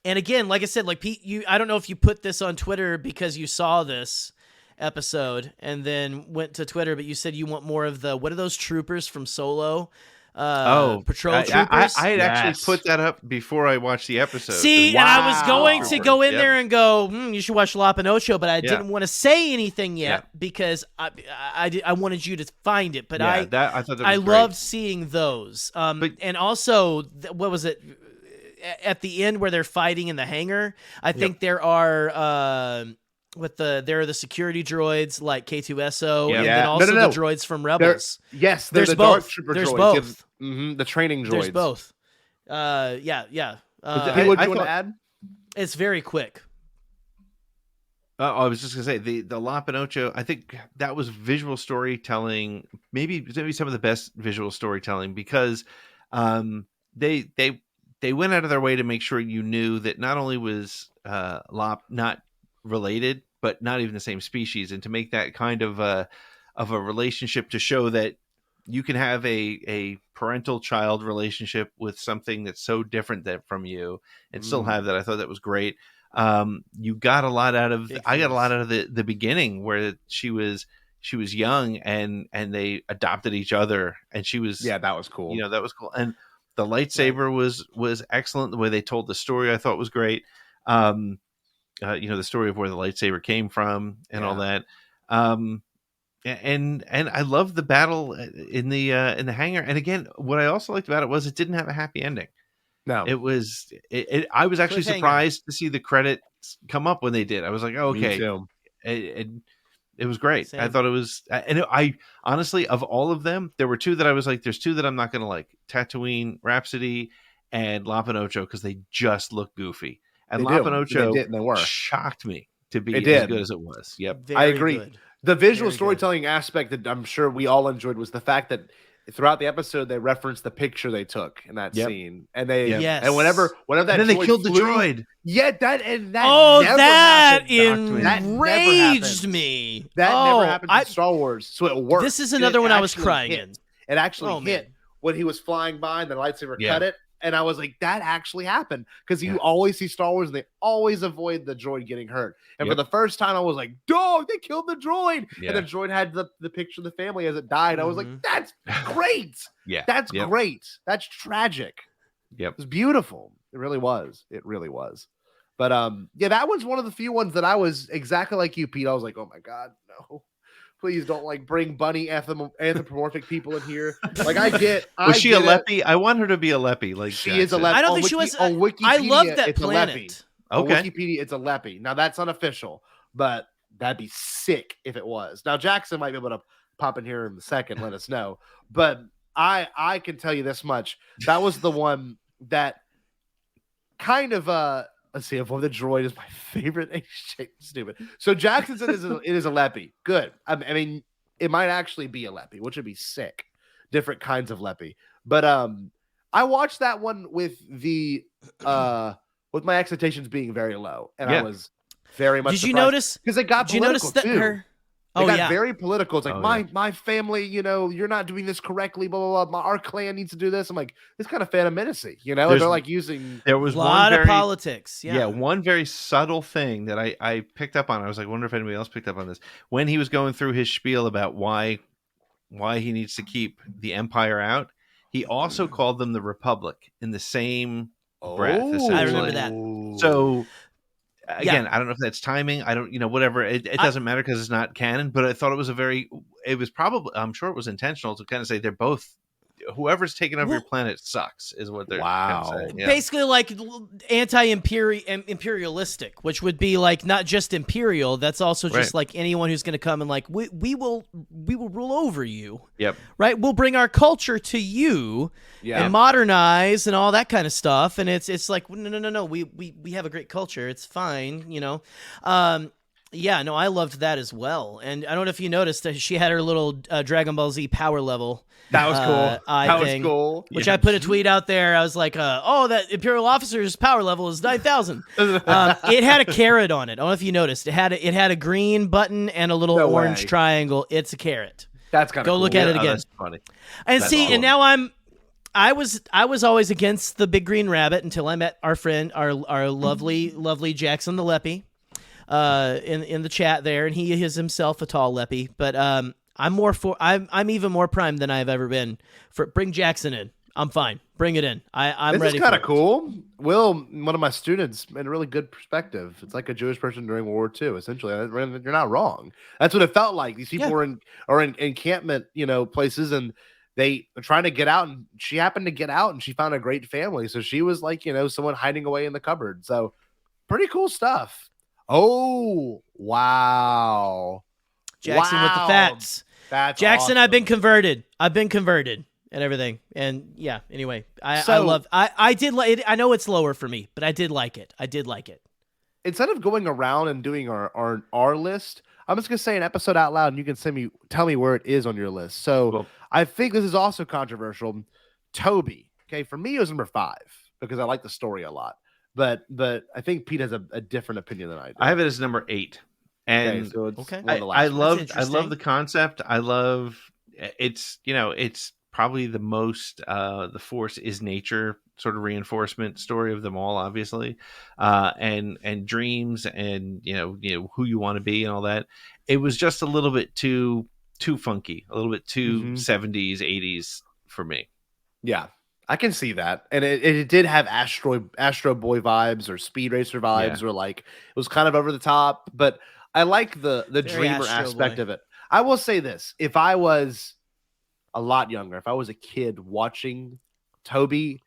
[SPEAKER 8] again, like I said, like Pete, I don't know if you put this on Twitter because you saw this episode and then went to Twitter, but you said you want more of the what are those troopers from Solo? Patrol troopers.
[SPEAKER 9] I had
[SPEAKER 7] Yes.
[SPEAKER 9] actually put that up before I watched the episode.
[SPEAKER 8] See, and I was going to go in
[SPEAKER 9] Yep.
[SPEAKER 8] there and go, you should watch Lop and Ocho, but I didn't want to say anything yet because I wanted you to find it. But I
[SPEAKER 9] thought that was
[SPEAKER 8] I
[SPEAKER 9] great.
[SPEAKER 8] loved seeing those. And also, what was it? At the end where they're fighting in the hangar, I think there are there are the security droids like K2SO,
[SPEAKER 9] Yeah.
[SPEAKER 8] and
[SPEAKER 7] Yeah.
[SPEAKER 8] then
[SPEAKER 7] No,
[SPEAKER 8] also
[SPEAKER 7] no, no.
[SPEAKER 8] the droids from Rebels.
[SPEAKER 7] Yes,
[SPEAKER 8] There's
[SPEAKER 7] the
[SPEAKER 8] both.
[SPEAKER 7] Dark Trooper
[SPEAKER 8] There's
[SPEAKER 7] droids.
[SPEAKER 8] both.
[SPEAKER 7] The training droids.
[SPEAKER 8] There's both. Yeah.
[SPEAKER 7] Pete, what
[SPEAKER 9] I
[SPEAKER 7] do you want
[SPEAKER 9] thought-
[SPEAKER 7] to add?
[SPEAKER 8] It's very quick.
[SPEAKER 9] I was just gonna say the Lop and Ocho. I think that was visual storytelling, maybe some of the best visual storytelling because they went out of their way to make sure you knew that not only was Lop not related, but not even the same species, and to make that kind of a relationship to show that you can have a parental child relationship with something that's so different from you and still have that. I thought that was great. You got a lot out of I got a lot out of the beginning where she was young and they adopted each other and she was
[SPEAKER 7] Yeah, that was cool.
[SPEAKER 9] that was cool. And the lightsaber was excellent. The way they told the story I thought was great. The story of where the lightsaber came from and all that. And I love the battle in the hangar. And again, what I also liked about it was it didn't have a happy ending.
[SPEAKER 7] No,
[SPEAKER 9] It was. I was actually
[SPEAKER 8] Cliffhanger.
[SPEAKER 9] surprised to see the credits come up when they did. I was like, oh,
[SPEAKER 7] Me
[SPEAKER 9] okay,
[SPEAKER 7] too.
[SPEAKER 9] it was great. I
[SPEAKER 8] Same.
[SPEAKER 9] thought it was, and I honestly, of all of them, there were two that I was like, there's two that I'm not going to like: Tatooine Rhapsody and Lop and Ocho because they just look goofy. And
[SPEAKER 7] They
[SPEAKER 9] Lop
[SPEAKER 7] do.
[SPEAKER 9] and Ocho
[SPEAKER 7] They did, and they were.
[SPEAKER 9] shocked me to be
[SPEAKER 7] It
[SPEAKER 9] as
[SPEAKER 7] did.
[SPEAKER 9] good as it was. Yep.
[SPEAKER 8] Very
[SPEAKER 7] I agree.
[SPEAKER 8] good.
[SPEAKER 7] The visual
[SPEAKER 8] Very good.
[SPEAKER 7] storytelling aspect that I'm sure we all enjoyed was the fact that throughout the episode they referenced the picture they took in that
[SPEAKER 9] Yep.
[SPEAKER 7] scene, and they
[SPEAKER 8] Yes.
[SPEAKER 7] and whenever that
[SPEAKER 9] And then they
[SPEAKER 7] droid
[SPEAKER 9] killed the
[SPEAKER 7] flew-
[SPEAKER 9] droid.
[SPEAKER 7] Yeah, that
[SPEAKER 8] Oh,
[SPEAKER 7] never
[SPEAKER 8] that
[SPEAKER 7] happened. That never
[SPEAKER 8] enraged
[SPEAKER 7] happened.
[SPEAKER 8] me.
[SPEAKER 7] That
[SPEAKER 8] Oh,
[SPEAKER 7] never happened in Star Wars, so it worked.
[SPEAKER 8] This is
[SPEAKER 7] And
[SPEAKER 8] another
[SPEAKER 7] it
[SPEAKER 8] one I was
[SPEAKER 7] actually
[SPEAKER 8] crying
[SPEAKER 7] hit.
[SPEAKER 8] in.
[SPEAKER 7] It actually
[SPEAKER 8] Oh,
[SPEAKER 7] hit
[SPEAKER 8] man.
[SPEAKER 7] when he was flying by and the lightsaber
[SPEAKER 9] Yeah.
[SPEAKER 7] cut it. And I was like, that actually happened. Because you always see Star Wars and they always avoid the droid getting hurt. And for
[SPEAKER 9] Yep.
[SPEAKER 7] the first time, I was like, dog, they killed the droid.
[SPEAKER 9] Yeah.
[SPEAKER 7] And the droid had the picture of the family as it died. I was like, that's great.
[SPEAKER 9] Yeah.
[SPEAKER 7] That's
[SPEAKER 9] Yep.
[SPEAKER 7] great. That's tragic.
[SPEAKER 9] Yep.
[SPEAKER 7] It was beautiful. It really was. It really was. But yeah, that was one of the few ones that I was exactly like you, Pete. I was like, oh my God, no. Please don't like bring bunny anthropomorphic people in here. Like
[SPEAKER 9] Was she a Leppy? I want her to be a Leppy. Like
[SPEAKER 7] she is a
[SPEAKER 9] Leppy.
[SPEAKER 7] Leppy.
[SPEAKER 8] I don't think she was.
[SPEAKER 7] On Wikipedia,
[SPEAKER 8] I love that
[SPEAKER 7] it's
[SPEAKER 8] planet.
[SPEAKER 7] A Leppy.
[SPEAKER 9] Okay.
[SPEAKER 7] On Wikipedia, it's a Leppy. Now that's unofficial, but that'd be sick if it was. Now Jackson might be able to pop in here in a second, let us know. But I can tell you this much: that was the one that kind of let's see, Avoid the Droid is my favorite. Stupid. So Jackson's it is a Leppy. Good. I mean, it might actually be a Leppy, which would be sick. Different kinds of Leppy. But I watched that one with the with my expectations being very low, and I was very much.
[SPEAKER 8] Did you notice?
[SPEAKER 7] Because it got political
[SPEAKER 8] notice that
[SPEAKER 7] too.
[SPEAKER 8] her?
[SPEAKER 7] It got very political. It's like my family, you're not doing this correctly. Blah blah blah. Our clan needs to do this. I'm like, it's kind of Phantom Menace-y, They're like using.
[SPEAKER 9] There was
[SPEAKER 8] a lot of politics. Yeah,
[SPEAKER 9] one very subtle thing that I picked up on. I was like, wonder if anybody else picked up on this when he was going through his spiel about why he needs to keep the Empire out. He also called them the Republic in the same breath.
[SPEAKER 8] I remember that.
[SPEAKER 9] So. Again, I don't know if that's timing. I don't, whatever. It doesn't matter because it's not canon. But I thought it was probably, I'm sure it was intentional to kind of say they're both, whoever's taking over your planet sucks, is what they're kind of saying. Yeah.
[SPEAKER 8] Basically, like anti-imperialistic, which would be like not just imperial. That's also just like anyone who's going to come and like we will rule over you.
[SPEAKER 9] Yep. Right.
[SPEAKER 8] We'll bring our culture to you. Yeah. And modernize and all that kind of stuff, and it's like no. We have a great culture. It's fine, Yeah, no, I loved that as well. And I don't know if you noticed that she had her little Dragon Ball Z power level.
[SPEAKER 7] That was cool. That was cool.
[SPEAKER 8] Which I put a tweet out there. I was like, that Imperial officer's power level is 9,000. It had a carrot on it. I don't know if you noticed. It had a green button and a little orange triangle. It's a carrot.
[SPEAKER 7] That's kind of
[SPEAKER 8] cool. Go look at it again.
[SPEAKER 9] That's funny.
[SPEAKER 8] And see, and now I was always against the big green rabbit until I met our friend, our lovely Jackson the Leppy, in the chat there, and he is himself a tall Leppy. But I'm even more primed than I've ever been. Bring Jackson in. I'm fine. Bring it in. I'm ready.
[SPEAKER 7] This is kind of cool. Will, one of my students, made a really good perspective. It's like a Jewish person during World War II, essentially. You're not wrong. That's what it felt like. These people are in encampment, places, and they are trying to get out, and she happened to get out, and she found a great family. So she was like, someone hiding away in the cupboard. So pretty cool stuff. Oh, wow.
[SPEAKER 8] Jackson with the facts.
[SPEAKER 7] That's
[SPEAKER 8] Jackson,
[SPEAKER 7] awesome.
[SPEAKER 8] I've been converted and everything. And yeah, anyway, I did like it. I know it's lower for me, but I did like it.
[SPEAKER 7] Instead of going around and doing our list, I'm just going to say an episode out loud, and you can tell me where it is on your list. So cool. I think this is also controversial. Toby. Okay. For me, it was number 5 because I like the story a lot, but I think Pete has a different opinion than I do.
[SPEAKER 9] I have it as number 8. And I love the concept. I love it's probably the most the Force is nature sort of reinforcement story of them all, obviously, and dreams and who you want to be and all that. It was just a little bit too funky, a little bit too 70s 80s for me.
[SPEAKER 7] Yeah, I can see that, and it did have Astro Boy vibes or Speed Racer vibes, or like it was kind of over the top, but I like the dreamer aspect of it. I will say this: if I was a lot younger, if I was a kid watching Toby,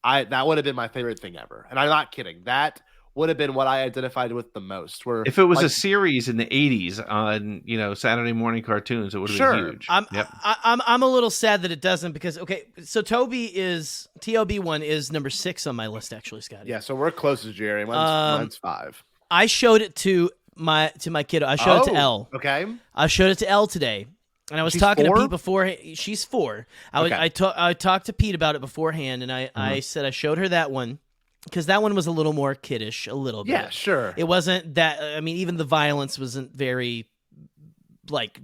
[SPEAKER 7] that would have been my favorite thing ever. And I'm not kidding. That would have been what I identified with the most. Where
[SPEAKER 9] if it was a series in the 80s on Saturday morning cartoons, it would have been huge.
[SPEAKER 8] I'm a little sad that it doesn't, because so TOB1 is number 6 on my list, actually, Scotty.
[SPEAKER 7] Yeah, so we're close to Jerry. Mine's 5.
[SPEAKER 8] I showed it to my kiddo. I showed it to Elle.
[SPEAKER 7] Okay.
[SPEAKER 8] I showed it to Elle today, and I was talking to Pete before. She's 4. I talked to Pete about it beforehand, and I said I showed her that one because that one was a little more kiddish, a little bit.
[SPEAKER 7] Yeah, sure.
[SPEAKER 8] It wasn't that. I mean, even the violence wasn't very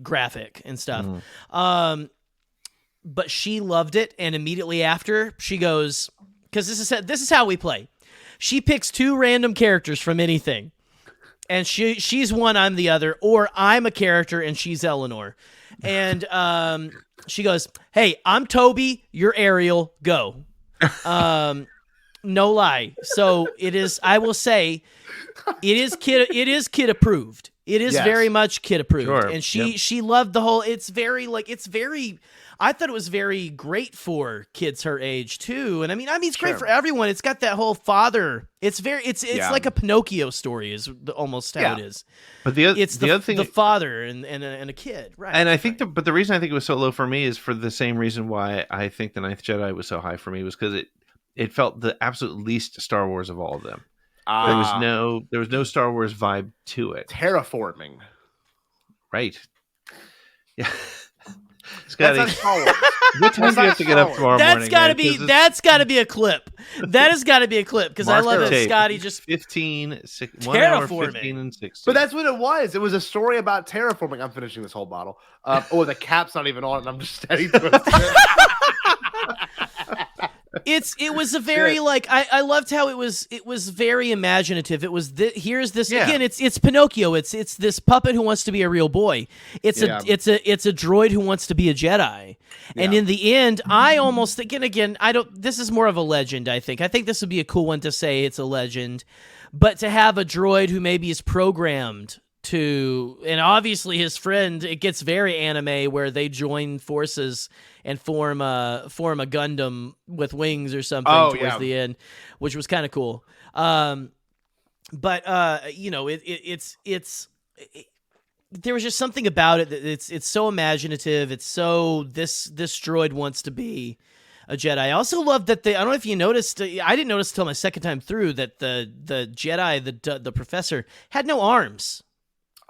[SPEAKER 8] graphic and stuff. But she loved it, and immediately after she goes, because this is how we play. She picks 2 random characters from anything. And she's one, I'm the other, or I'm a character and she's Eleanor. And she goes, "Hey, I'm Toby, you're Ariel, go." No lie. So it is. I will say, it is kid approved. It is very much kid approved,
[SPEAKER 9] Sure.
[SPEAKER 8] and she loved the whole. It's very. I thought it was very great for kids her age too, and I mean it's great for everyone. It's got that whole father. It's like a Pinocchio story is almost how it is.
[SPEAKER 9] But the other thing,
[SPEAKER 8] the father and a kid, right?
[SPEAKER 9] And I think but the reason I think it was so low for me is for the same reason why I think the Ninth Jedi was so high for me was because it felt the absolute least Star Wars of all of them. There was no Star Wars vibe to it.
[SPEAKER 7] Terraforming,
[SPEAKER 9] right? Yeah. Scotty,
[SPEAKER 7] that's not Star Wars.
[SPEAKER 9] what time do you have to get up tomorrow morning?
[SPEAKER 8] That's got to be a clip. That has got to be a clip because I love it. Scotty just
[SPEAKER 9] 1 hour 15 and 16.
[SPEAKER 7] But that's what it was. It was a story about terraforming. I'm finishing this whole bottle. The cap's not even on, and I'm just steady through it.
[SPEAKER 8] It was a very I loved how it was very imaginative. It was here's this again. It's Pinocchio. It's this puppet who wants to be a real boy. It's a droid who wants to be a Jedi. And in the end, I almost again I don't. This is more of a legend. I think this would be a cool one to say it's a legend, but to have a droid who maybe is programmed to, and obviously his friend, it gets very anime where they join forces and form a Gundam with wings or something towards the end, which was kind of cool. There was just something about it that it's so imaginative. It's so this droid wants to be a Jedi. I also love that I don't know if you noticed. I didn't notice until my second time through that the Jedi, the professor, had no arms.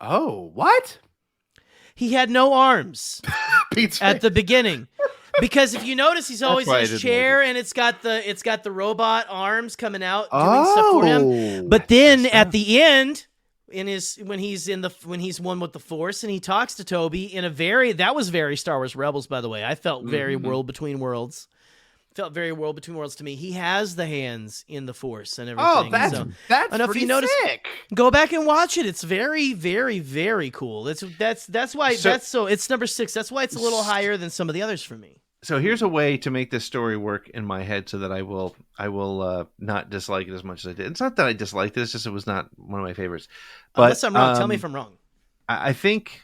[SPEAKER 7] Oh, what?
[SPEAKER 8] He had no arms at the beginning. Because if you notice, he's always in his chair, and it's got the robot arms coming out doing stuff for him. But then at the end, when he's one with the Force, and he talks to Toby that was very Star Wars Rebels, by the way. I felt very World Between Worlds. Felt very World Between Worlds to me. He has the hands in the Force and everything.
[SPEAKER 7] Oh, that's pretty sick.
[SPEAKER 8] Go back and watch it. It's very, very, very cool. That's why it's number 6. That's why it's a little higher than some of the others for me.
[SPEAKER 9] So here's a way to make this story work in my head so that I will not dislike it as much as I did. It's not that I disliked it; it's just it was not one of my favorites. But
[SPEAKER 8] unless I'm wrong, tell me if I'm wrong.
[SPEAKER 9] I think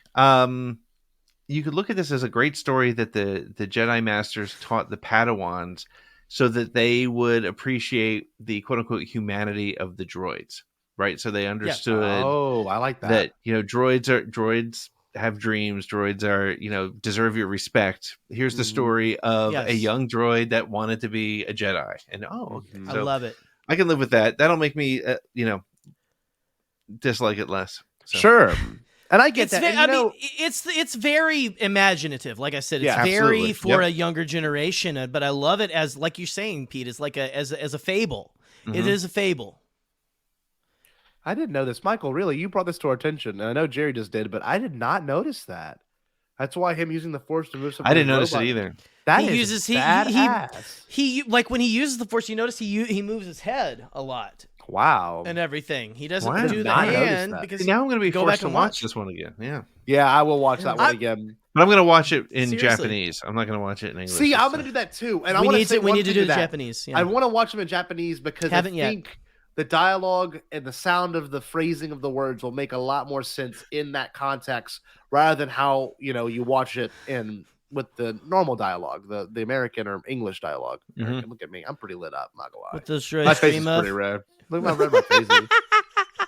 [SPEAKER 9] you could look at this as a great story that the Jedi Masters taught the Padawans so that they would appreciate the quote unquote humanity of the droids, right? So they understood.
[SPEAKER 7] Oh, I like that.
[SPEAKER 9] That droids have dreams. Droids are deserve your respect. Here's the story of a young droid that wanted to be a Jedi, and
[SPEAKER 8] I love it.
[SPEAKER 9] I can live with that. That'll make me dislike it less. So.
[SPEAKER 7] Sure. And I get that.
[SPEAKER 8] It's very imaginative. Like I said, it's very
[SPEAKER 9] absolutely.
[SPEAKER 8] for a younger generation. But I love it as, like you're saying, Pete, it's like as a fable. Mm-hmm. It is a fable.
[SPEAKER 7] I didn't know this, Michael. Really, you brought this to our attention, and I know Jerry just did, but I did not notice that. That's why him using the Force to move something.
[SPEAKER 9] I didn't notice it either.
[SPEAKER 7] That is badass.
[SPEAKER 8] He like when he uses the Force, you notice he moves his head a lot.
[SPEAKER 7] Wow.
[SPEAKER 8] And everything. He doesn't do the hand because
[SPEAKER 9] now I'm going to be forced to
[SPEAKER 8] and
[SPEAKER 9] watch this one again. Yeah.
[SPEAKER 7] Yeah, I will watch that one again.
[SPEAKER 9] But I'm going to watch it in Japanese. I'm not going to watch it in English.
[SPEAKER 7] See, I'm going to do that too. And
[SPEAKER 8] we need to do the Japanese. Yeah.
[SPEAKER 7] I want to watch them in Japanese because I think the dialogue and the sound of the phrasing of the words will make a lot more sense in that context rather than how, you watch it with the normal dialogue, the American or English dialogue. Mm-hmm. Look at me. I'm pretty lit up, not gonna lie.
[SPEAKER 8] With the
[SPEAKER 7] my face is pretty red. Look how red my face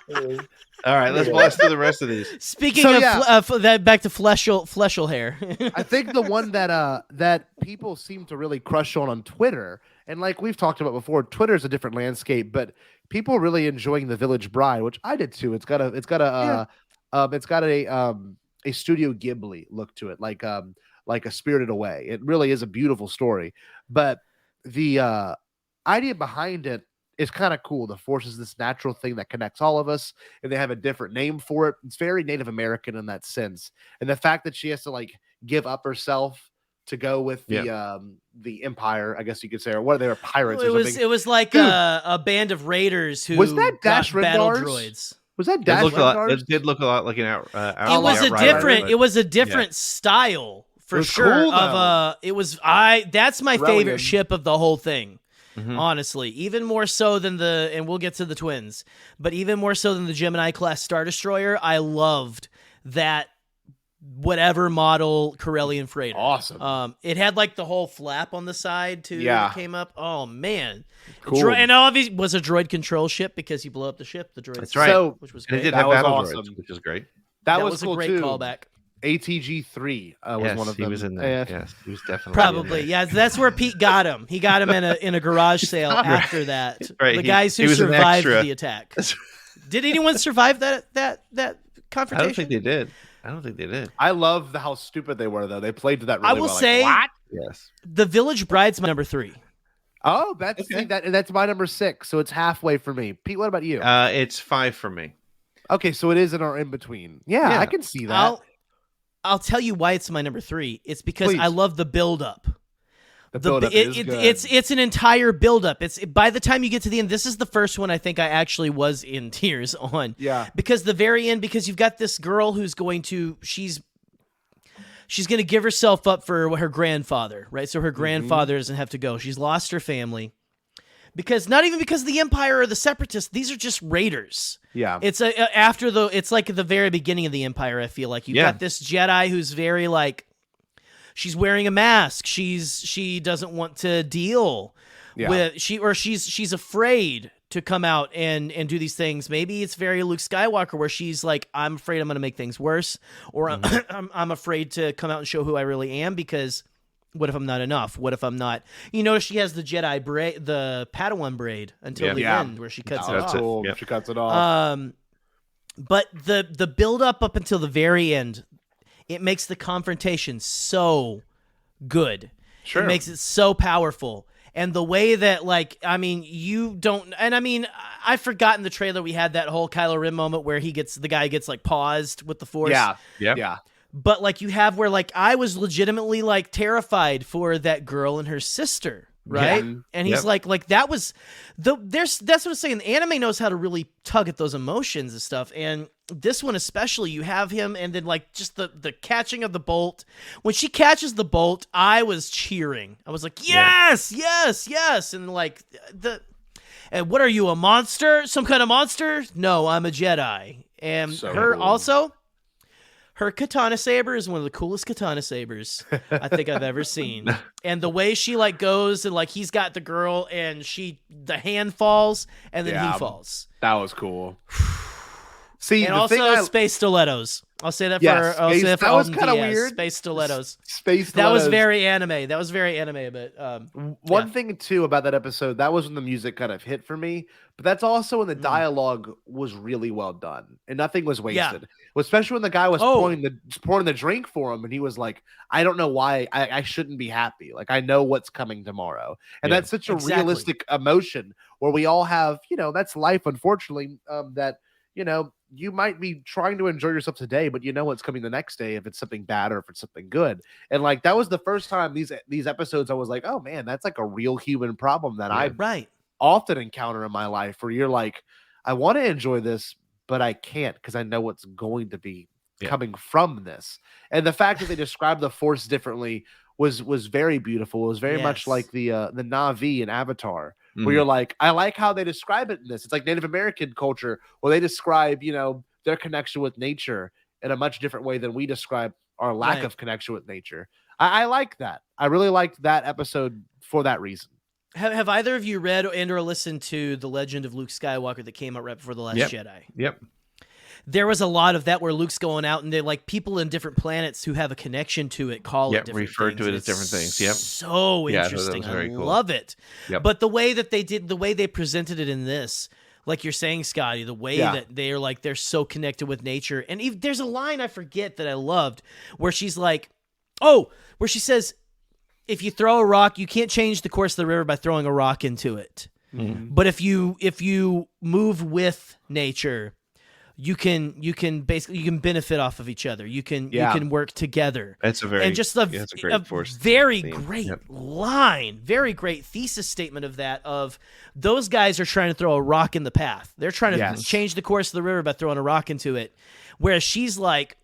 [SPEAKER 7] is.
[SPEAKER 9] All right, let's blast through the rest of these.
[SPEAKER 8] Speaking of that, back to fleshel hair.
[SPEAKER 7] I think the one that people seem to really crush on Twitter, and like we've talked about before, Twitter is a different landscape, but people really enjoying The Village Bride, which I did too. It's got a Studio Ghibli look to it, like a Spirited Away. It really is a beautiful story, but the idea behind it is kind of cool. The Force is this natural thing that connects all of us, and they have a different name for it. It's very Native American in that sense, and the fact that she has to like give up herself to go with the Empire, I guess you could say, or what they were pirates.
[SPEAKER 8] It was like a band of raiders who
[SPEAKER 7] was that Dash
[SPEAKER 8] battle
[SPEAKER 7] Rendar's?
[SPEAKER 8] Droids.
[SPEAKER 7] Was that Dash Rendar's?
[SPEAKER 9] It did look a lot like an out.
[SPEAKER 8] It was a different style. For sure.
[SPEAKER 7] Cool,
[SPEAKER 8] that's my favorite ship of the whole thing. Honestly, even more so than and we'll get to the twins, but even more so than the Gemini class Star Destroyer. I loved that whatever model Corellian freighter.
[SPEAKER 7] Awesome.
[SPEAKER 8] It had like the whole flap on the side too.
[SPEAKER 7] Yeah.
[SPEAKER 8] That came up. Oh man.
[SPEAKER 7] Cool.
[SPEAKER 8] And obviously was a droid control ship because you blow up the ship. The droid.
[SPEAKER 9] That's right.
[SPEAKER 7] So,
[SPEAKER 8] which was
[SPEAKER 9] And it
[SPEAKER 8] great.
[SPEAKER 9] did
[SPEAKER 7] That
[SPEAKER 9] have
[SPEAKER 7] was
[SPEAKER 9] battle
[SPEAKER 7] awesome.
[SPEAKER 9] droids, which is great.
[SPEAKER 7] That was cool
[SPEAKER 8] a great
[SPEAKER 7] too.
[SPEAKER 8] callback.
[SPEAKER 7] ATG3 was
[SPEAKER 9] Yes,
[SPEAKER 7] one of them.
[SPEAKER 9] he was in there.
[SPEAKER 7] Yeah.
[SPEAKER 9] Yes, he was definitely
[SPEAKER 8] Probably,
[SPEAKER 9] in there.
[SPEAKER 8] yeah. That's where Pete got him. He got him in a garage sale after that.
[SPEAKER 9] Right,
[SPEAKER 8] The
[SPEAKER 9] he-
[SPEAKER 8] guys
[SPEAKER 9] he
[SPEAKER 8] who
[SPEAKER 9] was an
[SPEAKER 8] survived
[SPEAKER 9] extra.
[SPEAKER 8] the attack. Did anyone survive that
[SPEAKER 9] I
[SPEAKER 8] confrontation?
[SPEAKER 9] don't think they did. I don't think they did.
[SPEAKER 7] I love how stupid they were, though. They played to that really
[SPEAKER 8] I will
[SPEAKER 7] well.
[SPEAKER 8] say-
[SPEAKER 7] what?
[SPEAKER 9] Yes.
[SPEAKER 8] The Village Bride's my number 3.
[SPEAKER 7] Oh, that's
[SPEAKER 9] Okay.
[SPEAKER 7] see, that's my number 6, so it's halfway for me. Pete, what about you?
[SPEAKER 9] It's 5 for me.
[SPEAKER 7] Okay, so it is in our in between. Yeah,
[SPEAKER 9] Yeah.
[SPEAKER 7] I can see that.
[SPEAKER 8] I'll tell you why it's my number 3. It's because
[SPEAKER 7] Please.
[SPEAKER 8] I love the build up.
[SPEAKER 7] The build-up is good.
[SPEAKER 8] It's an entire build up. It's by the time you get to the end, this is the first one I think I actually was in tears on.
[SPEAKER 7] Yeah.
[SPEAKER 8] Because the very end, because you've got this girl who's going to she's going to give herself up for her grandfather, right? So her grandfather doesn't have to go. She's lost her family. Because not even because of the Empire or the Separatists, these are just raiders.
[SPEAKER 7] Yeah.
[SPEAKER 8] It's it's like at the very beginning of the Empire. I feel like you've got this Jedi who's very like, she's wearing a mask. She doesn't want to deal with she's afraid to come out and do these things. Maybe it's very Luke Skywalker where she's like, I'm afraid I'm going to make things worse, or I'm afraid to come out and show who I really am because. What if I'm not enough? What if I'm not? You notice she has the Jedi braid, the Padawan braid until the end, where she cuts it
[SPEAKER 7] That's
[SPEAKER 8] off.
[SPEAKER 7] cool. She cuts it off.
[SPEAKER 8] But the build up until the very end, it makes the confrontation so good.
[SPEAKER 7] Sure.
[SPEAKER 8] It makes it so powerful. And the way that, like, I mean, you don't, and I mean, I've forgotten the trailer. We had that whole Kylo Ren moment where the guy gets like paused with the Force.
[SPEAKER 7] Yeah.
[SPEAKER 8] But like you have where like I was legitimately like terrified for that girl and her sister, right?
[SPEAKER 7] Yeah.
[SPEAKER 8] And he's like that was that's what I'm saying. The anime knows how to really tug at those emotions and stuff. And this one especially, you have him and then like just the catching of the bolt. When she catches the bolt, I was cheering. I was like, yes, yes, yes. And like and what are you, a monster? Some kind of monster? No, I'm a Jedi. And
[SPEAKER 7] So
[SPEAKER 8] her
[SPEAKER 7] cool.
[SPEAKER 8] also. Her katana saber is one of the coolest katana sabers I think I've ever seen. And the way she like goes and like he's got the girl and the hand falls and then he falls.
[SPEAKER 7] That was cool. See,
[SPEAKER 8] And
[SPEAKER 7] the
[SPEAKER 8] also
[SPEAKER 7] thing
[SPEAKER 8] space stilettos. I'll say that
[SPEAKER 7] Yes,
[SPEAKER 8] for I'll say
[SPEAKER 7] space-
[SPEAKER 8] that for
[SPEAKER 7] that was
[SPEAKER 8] Alden
[SPEAKER 7] kinda
[SPEAKER 8] Diaz.
[SPEAKER 7] weird.
[SPEAKER 8] Space stilettos.
[SPEAKER 7] Space
[SPEAKER 8] That was
[SPEAKER 7] Stilettos.
[SPEAKER 8] very anime. That was very anime, but
[SPEAKER 7] One thing too about that episode, that was when the music kind of hit for me, but that's also when the dialogue was really well done and nothing was wasted. Especially when the guy was pouring the drink for him and he was like, I don't know why I shouldn't be happy. Like I know what's coming tomorrow. And that's such a realistic emotion where we all have, that's life, unfortunately, that, you might be trying to enjoy yourself today, but you know what's coming the next day if it's something bad or if it's something good. And like that was the first time these episodes I was like, oh man, that's like a real human problem that I often encounter in my life where you're like, I want to enjoy this, but I can't because I know what's going to be coming from this. And the fact that they described the Force differently was very beautiful. It was very much like the Na'vi in Avatar. Where you're like, I like how they describe it in this. It's like Native American culture where they describe, their connection with nature in a much different way than we describe our lack of connection with nature. I like that. I really liked that episode for that reason.
[SPEAKER 8] have either of you read and or listened to The Legend of Luke Skywalker that came out right before The Last Jedi?
[SPEAKER 9] Yep.
[SPEAKER 8] There was a lot of that where Luke's going out and they're like people in different planets who have a connection to it call it different
[SPEAKER 9] refer
[SPEAKER 8] things.
[SPEAKER 9] to it as different things. Yep.
[SPEAKER 8] So
[SPEAKER 9] Yeah,
[SPEAKER 8] interesting.
[SPEAKER 9] that was very
[SPEAKER 8] I
[SPEAKER 9] cool.
[SPEAKER 8] love it.
[SPEAKER 9] Yep.
[SPEAKER 8] But the way that the way they presented it in this, like you're saying, Scotty, the way that they're like, they're so connected with nature. And there's a line I forget that I loved where she's like, where she says, if you throw a rock, you can't change the course of the river by throwing a rock into it.
[SPEAKER 9] Mm-hmm.
[SPEAKER 8] But if you move with nature, you can benefit off of each other. You can work together.
[SPEAKER 9] That's a very
[SPEAKER 8] and just
[SPEAKER 9] that's a great Force
[SPEAKER 8] very
[SPEAKER 9] theme.
[SPEAKER 8] great
[SPEAKER 9] Yep.
[SPEAKER 8] line, very great thesis statement of that. Of those guys are trying to throw a rock in the path. They're trying to change the course of the river by throwing a rock into it. Whereas she's like,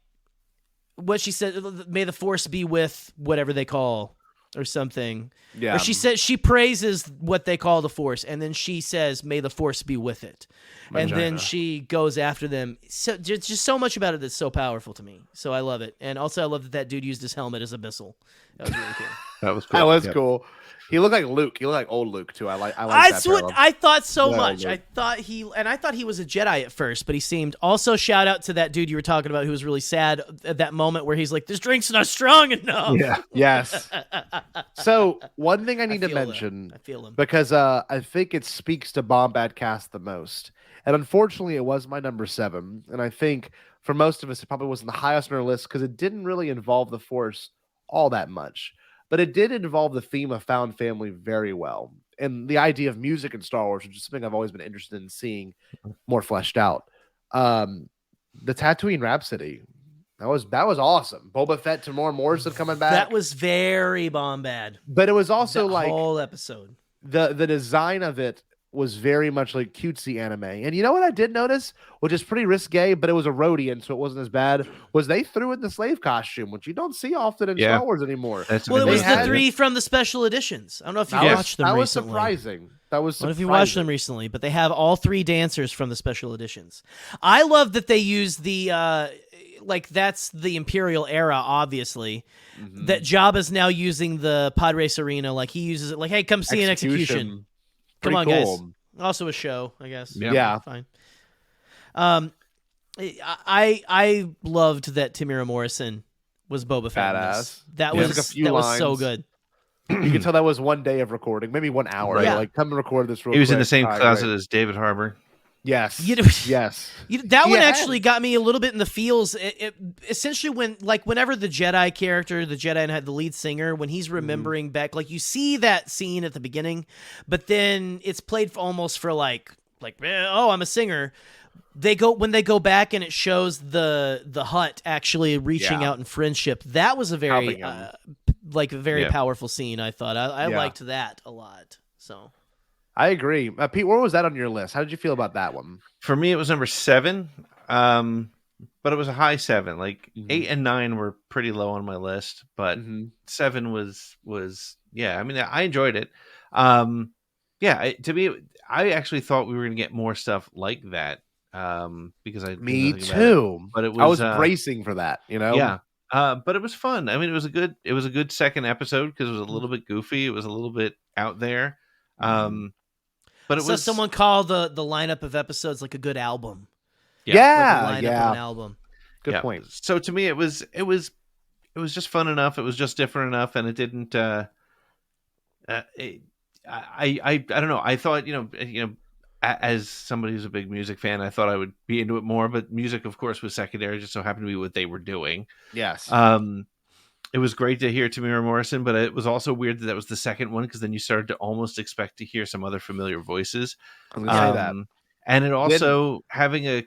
[SPEAKER 8] what she said, may the Force be with whatever they call or something.
[SPEAKER 7] Yeah.
[SPEAKER 8] Or she says she praises what they call the Force, and then she says, "May the Force be with it." And then she goes after them. So just so much about it that's so powerful to me. So I love it. And also I love that dude used his helmet as a missile. That was really cool.
[SPEAKER 9] That was cool.
[SPEAKER 7] That was cool. He looked like Luke. He looked like old Luke too. I like
[SPEAKER 8] That's
[SPEAKER 7] that
[SPEAKER 8] what
[SPEAKER 7] parallel.
[SPEAKER 8] I thought so
[SPEAKER 7] Yeah,
[SPEAKER 8] much.
[SPEAKER 7] Luke.
[SPEAKER 8] I thought he was a Jedi at first, but he seemed. Also, shout out to that dude you were talking about who was really sad at that moment where he's like, "This drink's not strong enough."
[SPEAKER 7] Yeah. Yes. So one thing I need to
[SPEAKER 8] feel that.
[SPEAKER 7] mention,
[SPEAKER 8] I feel him.
[SPEAKER 7] because I think it speaks to Bombadcast the most, and unfortunately, it was my number 7, and I think for most of us, it probably wasn't the highest on our list because it didn't really involve the Force all that much, but it did involve the theme of found family very well, and the idea of music in Star Wars, which is something I've always been interested in seeing more fleshed out. The Tatooine Rhapsody. That was awesome. Boba Fett, Tamora Morrison coming back.
[SPEAKER 8] That was very Bombad.
[SPEAKER 7] But it was also
[SPEAKER 8] that
[SPEAKER 7] like
[SPEAKER 8] whole episode.
[SPEAKER 7] the design of it was very much like cutesy anime. And you know what I did notice, which is pretty risque, but it was a Rhodian, so it wasn't as bad, was they threw in the slave costume, which you don't see often in Star Wars anymore.
[SPEAKER 8] Well, it was
[SPEAKER 7] They
[SPEAKER 8] the 3 from the special editions. I don't know if you watched them
[SPEAKER 7] that
[SPEAKER 8] recently.
[SPEAKER 7] was surprising. That was
[SPEAKER 8] I don't know
[SPEAKER 7] surprising.
[SPEAKER 8] if you watched them recently, but they have all 3 dancers from the special editions. I love that they use the that's the Imperial era, obviously.
[SPEAKER 7] Mm-hmm.
[SPEAKER 8] That Jabba's now using the pod race arena, like he uses it, like, "Hey, come see an execution. Come
[SPEAKER 7] Pretty
[SPEAKER 8] on,
[SPEAKER 7] cool.
[SPEAKER 8] guys." Also a show, I guess.
[SPEAKER 7] Yeah.
[SPEAKER 8] Fine. I loved that Tamira Morrison was Boba Fett. in this.
[SPEAKER 7] Badass.
[SPEAKER 8] That
[SPEAKER 7] Yeah.
[SPEAKER 8] was
[SPEAKER 7] Like a few
[SPEAKER 8] that was so
[SPEAKER 7] lines.
[SPEAKER 8] good.
[SPEAKER 7] You can tell that was one day of recording, maybe 1 hour.
[SPEAKER 8] Yeah.
[SPEAKER 7] Like, come and record this real
[SPEAKER 9] He was in
[SPEAKER 7] quick.
[SPEAKER 9] the same
[SPEAKER 7] All right,
[SPEAKER 9] closet
[SPEAKER 7] great.
[SPEAKER 9] as David Harbour.
[SPEAKER 7] Yes. Yes.
[SPEAKER 8] That one
[SPEAKER 7] Yeah.
[SPEAKER 8] actually got me a little bit in the feels. It essentially whenever the Jedi character, the Jedi and had the lead singer, when he's remembering back, like you see that scene at the beginning, but then it's played almost for like oh, I'm a singer. When they go back and it shows the Hutt actually reaching out in friendship. That was a very powerful scene. I thought I liked that a lot. So.
[SPEAKER 7] I agree. Pete, where was that on your list? How did you feel about that one?
[SPEAKER 9] For me, it was number 7, but it was a high 7. Like 8 and 9 were pretty low on my list, but 7 was yeah. I mean, I enjoyed it. To me, I actually thought we were going to get more stuff like that because
[SPEAKER 7] Me too.
[SPEAKER 9] But it was,
[SPEAKER 7] I was bracing for that. You know.
[SPEAKER 9] Yeah. But it was fun. I mean, it was a good second episode because it was a little bit goofy. It was a little bit out there. But it was
[SPEAKER 8] someone called the lineup of episodes like a good album.
[SPEAKER 7] Yeah,
[SPEAKER 8] like a lineup of an album.
[SPEAKER 7] Good point.
[SPEAKER 9] So to me, it was just fun enough. It was just different enough, and it didn't. I don't know. I thought as somebody who's a big music fan, I thought I would be into it more. But music, of course, was secondary. Just so happened to be what they were doing.
[SPEAKER 7] Yes.
[SPEAKER 9] It was great to hear Tamira Morrison, but it was also weird that was the second one because then you started to almost expect to hear some other familiar voices.
[SPEAKER 7] I'm gonna say that.
[SPEAKER 9] And it also having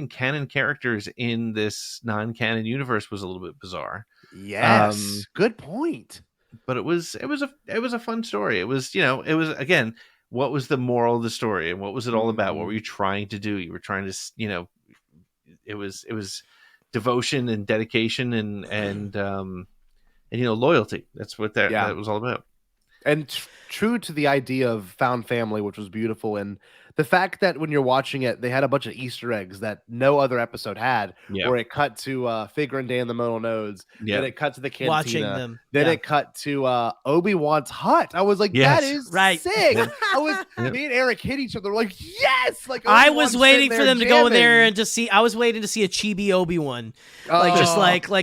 [SPEAKER 9] canon characters in this non-canon universe was a little bit bizarre.
[SPEAKER 7] Yes. Good point.
[SPEAKER 9] But it was a fun story. It was again, what was the moral of the story and what was it all about? What were you trying to do? You were trying to it was devotion and dedication and loyalty. That's what that was all about.
[SPEAKER 7] And true to the idea of found family, which was beautiful, and the fact that when you're watching it, they had a bunch of Easter eggs that no other episode had, where it cut to Figure and Dan the Modal Nodes, then it cut to the cantina,
[SPEAKER 8] watching them,
[SPEAKER 7] then it cut to Obi-Wan's hut. I was like, that is sick. I was me and Eric hit each other. We're like, yes! Like
[SPEAKER 8] I was waiting for them to go in there
[SPEAKER 7] jamming.
[SPEAKER 8] and just see. I was waiting to see a chibi Obi-Wan, like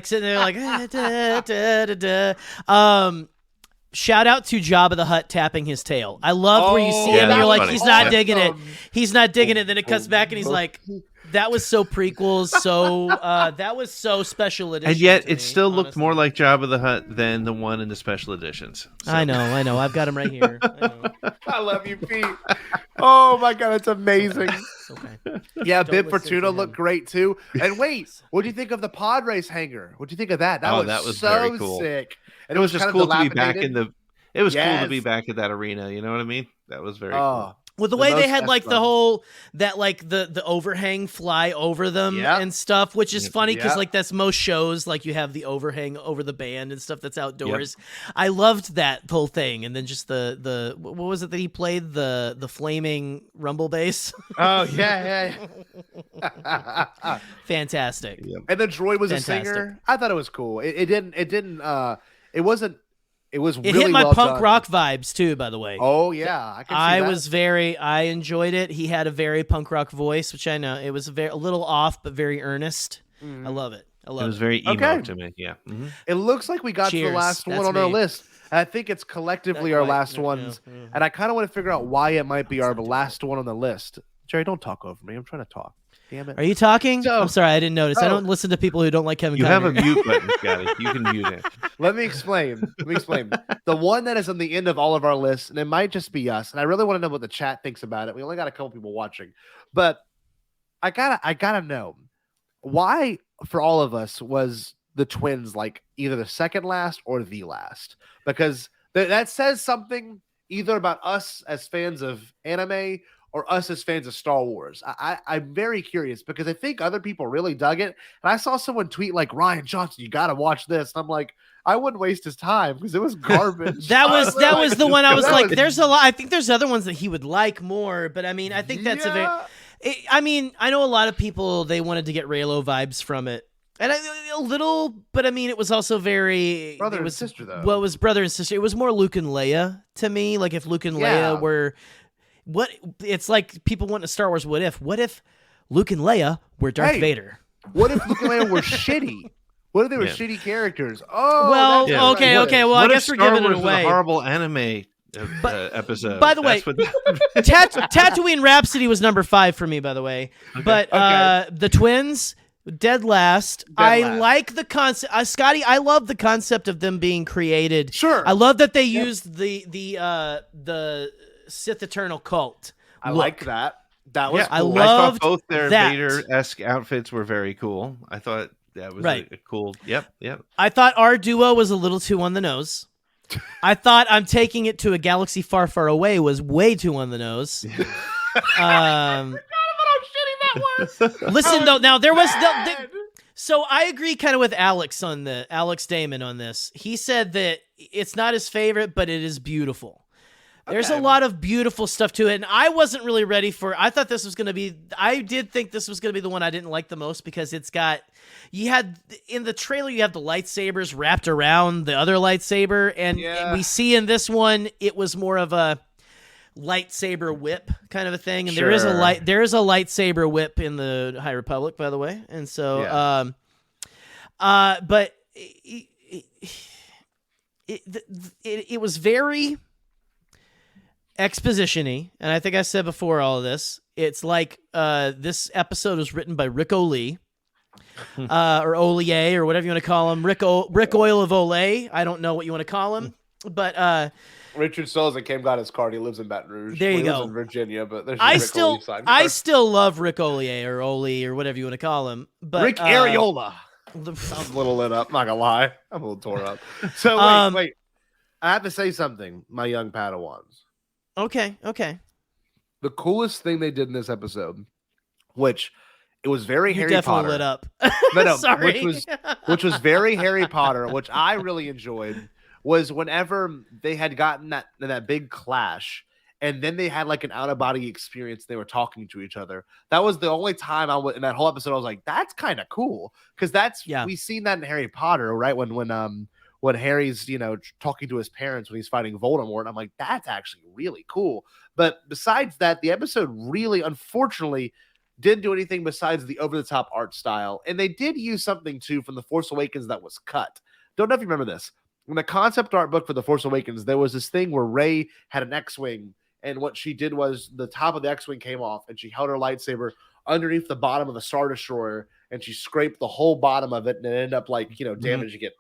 [SPEAKER 8] sitting there like da, da, da. Shout out to Jabba the Hutt tapping his tail. I love where you see him and you're like, he's not digging it. He's not digging it. Then it cuts back and he's like, that was so prequels. So that was so special edition.
[SPEAKER 9] And yet it still looked more like Jabba the Hutt than the one in the special editions. So.
[SPEAKER 8] I know. I've got him right here.
[SPEAKER 7] I love you, Pete. Oh my God, it's amazing.
[SPEAKER 8] Okay.
[SPEAKER 7] Yeah, Bib Fortuna looked great too. And wait, what do you think of the pod race hanger? What do you think of that? That was so
[SPEAKER 9] very cool.
[SPEAKER 7] sick. And
[SPEAKER 9] it was just
[SPEAKER 7] kind of
[SPEAKER 9] cool to be back
[SPEAKER 7] dilapidated.
[SPEAKER 9] cool to be back at that arena. You know what I mean? That was very cool.
[SPEAKER 8] Well, the way they had like the whole the overhang fly over them and stuff, which is funny because like that's most shows, like you have the overhang over the band and stuff that's outdoors. I loved that whole thing, and then just the what was it that he played, the flaming rumble bass?
[SPEAKER 7] Oh yeah.
[SPEAKER 8] Fantastic.
[SPEAKER 7] And then Droid was a singer. I thought it was cool. It was really
[SPEAKER 8] hit my
[SPEAKER 7] well
[SPEAKER 8] punk
[SPEAKER 7] done.
[SPEAKER 8] rock vibes too, by the way.
[SPEAKER 7] Oh yeah, I can see that.
[SPEAKER 8] I enjoyed it. He had a very punk rock voice, which I know it was a little off, but very earnest. I love it. It
[SPEAKER 9] was very emo to me. Yeah. Mm-hmm.
[SPEAKER 7] It looks like we got to the last one on our list. And I think it's collectively our last ones. And I kind of want to figure out why it might be our last one on the list. Jerry, don't talk over me. I'm trying to talk. Damn it.
[SPEAKER 8] Are you talking? I'm sorry, I didn't notice. I don't listen to people who don't like Kevin Conner.
[SPEAKER 9] You have a mute button, Scotty. You can mute it.
[SPEAKER 7] Let me explain. The one that is on the end of all of our lists, and it might just be us, and I really want to know what the chat thinks about it. We only got a couple people watching, but I gotta know why for all of us was the twins like either the second last or the last, because that says something either about us as fans of anime or us as fans of Star Wars. I'm very curious because I think other people really dug it. And I saw someone tweet like, Ryan Johnson, you got to watch this. And I'm like, I wouldn't waste his time because it was garbage.
[SPEAKER 8] that was the one I was like, there's a lot. I think there's other ones that he would like more, but I mean, I think that's I know a lot of people, they wanted to get Raylo vibes from it. And a little, but I mean, it was also very
[SPEAKER 7] brother and sister though.
[SPEAKER 8] Well, it was brother and sister. It was more Luke and Leia to me. Like if Luke and Leia were it's like people want a Star Wars what if Luke and Leia were Darth Vader?
[SPEAKER 7] What if Luke and Leia were shitty? What if they were shitty characters? Oh,
[SPEAKER 8] well, okay. Well, I guess we're giving it away.
[SPEAKER 9] A horrible anime episode.
[SPEAKER 8] By the way, Tatooine Rhapsody was number 5 for me. By the way, but the twins. Dead last. Like the concept, Scotty. I love the concept of them being created.
[SPEAKER 7] Sure.
[SPEAKER 8] I love that they used the Sith Eternal cult.
[SPEAKER 7] I like that. That was.
[SPEAKER 8] Cool.
[SPEAKER 9] I thought both their Vader-esque outfits were very cool. I thought that was a cool. Yep.
[SPEAKER 8] I thought our duo was a little too on the nose. I thought I'm taking it to a galaxy far, far away was way too on the nose. Listen though, now there was so I agree kind of with Alex Damon on this. He said that it's not his favorite, but it is beautiful. There's a lot of beautiful stuff to it, and I wasn't really ready for. I did think this was going to be the one I didn't like the most because it's got. You had in the trailer, you have the lightsabers wrapped around the other lightsaber, and we see in this one it was more of a lightsaber whip kind of a thing, and there is a lightsaber whip in the High Republic, by the way, and so but it was very exposition-y, and I think I said before all of this, it's like this episode was written by Rick Oley, or Olier, or whatever you want to call him, Rick Oil of Olay. I don't know what you want to call him, but
[SPEAKER 7] Richard Souza got his card. He lives in Baton Rouge.
[SPEAKER 8] There you go.
[SPEAKER 7] Lives in Virginia, but there's
[SPEAKER 8] I still love Rick Olier or Oli or whatever you want to call him. But
[SPEAKER 7] Rick Areola. I'm a little lit up. Not gonna lie, I'm a little tore up. So wait. I have to say something, my young Padawans.
[SPEAKER 8] Okay.
[SPEAKER 7] The coolest thing they did in this episode, which it was very Harry
[SPEAKER 8] definitely
[SPEAKER 7] Potter.
[SPEAKER 8] Lit up.
[SPEAKER 7] No,
[SPEAKER 8] sorry.
[SPEAKER 7] which was very Harry Potter, which I really enjoyed. Was whenever they had gotten that big clash, and then they had like an out of body experience. They were talking to each other. That was the only time in that whole episode I was like, that's kind of cool because we've seen that in Harry Potter, right? When Harry's talking to his parents when he's fighting Voldemort, and I'm like, that's actually really cool. But besides that, the episode really, unfortunately, didn't do anything besides the over the top art style, and they did use something too from The Force Awakens that was cut. Don't know if you remember this. In the concept art book for The Force Awakens, there was this thing where Rey had an X-Wing, and what she did was the top of the X-Wing came off, and she held her lightsaber underneath the bottom of the Star Destroyer, and she scraped the whole bottom of it, and it ended up damaging it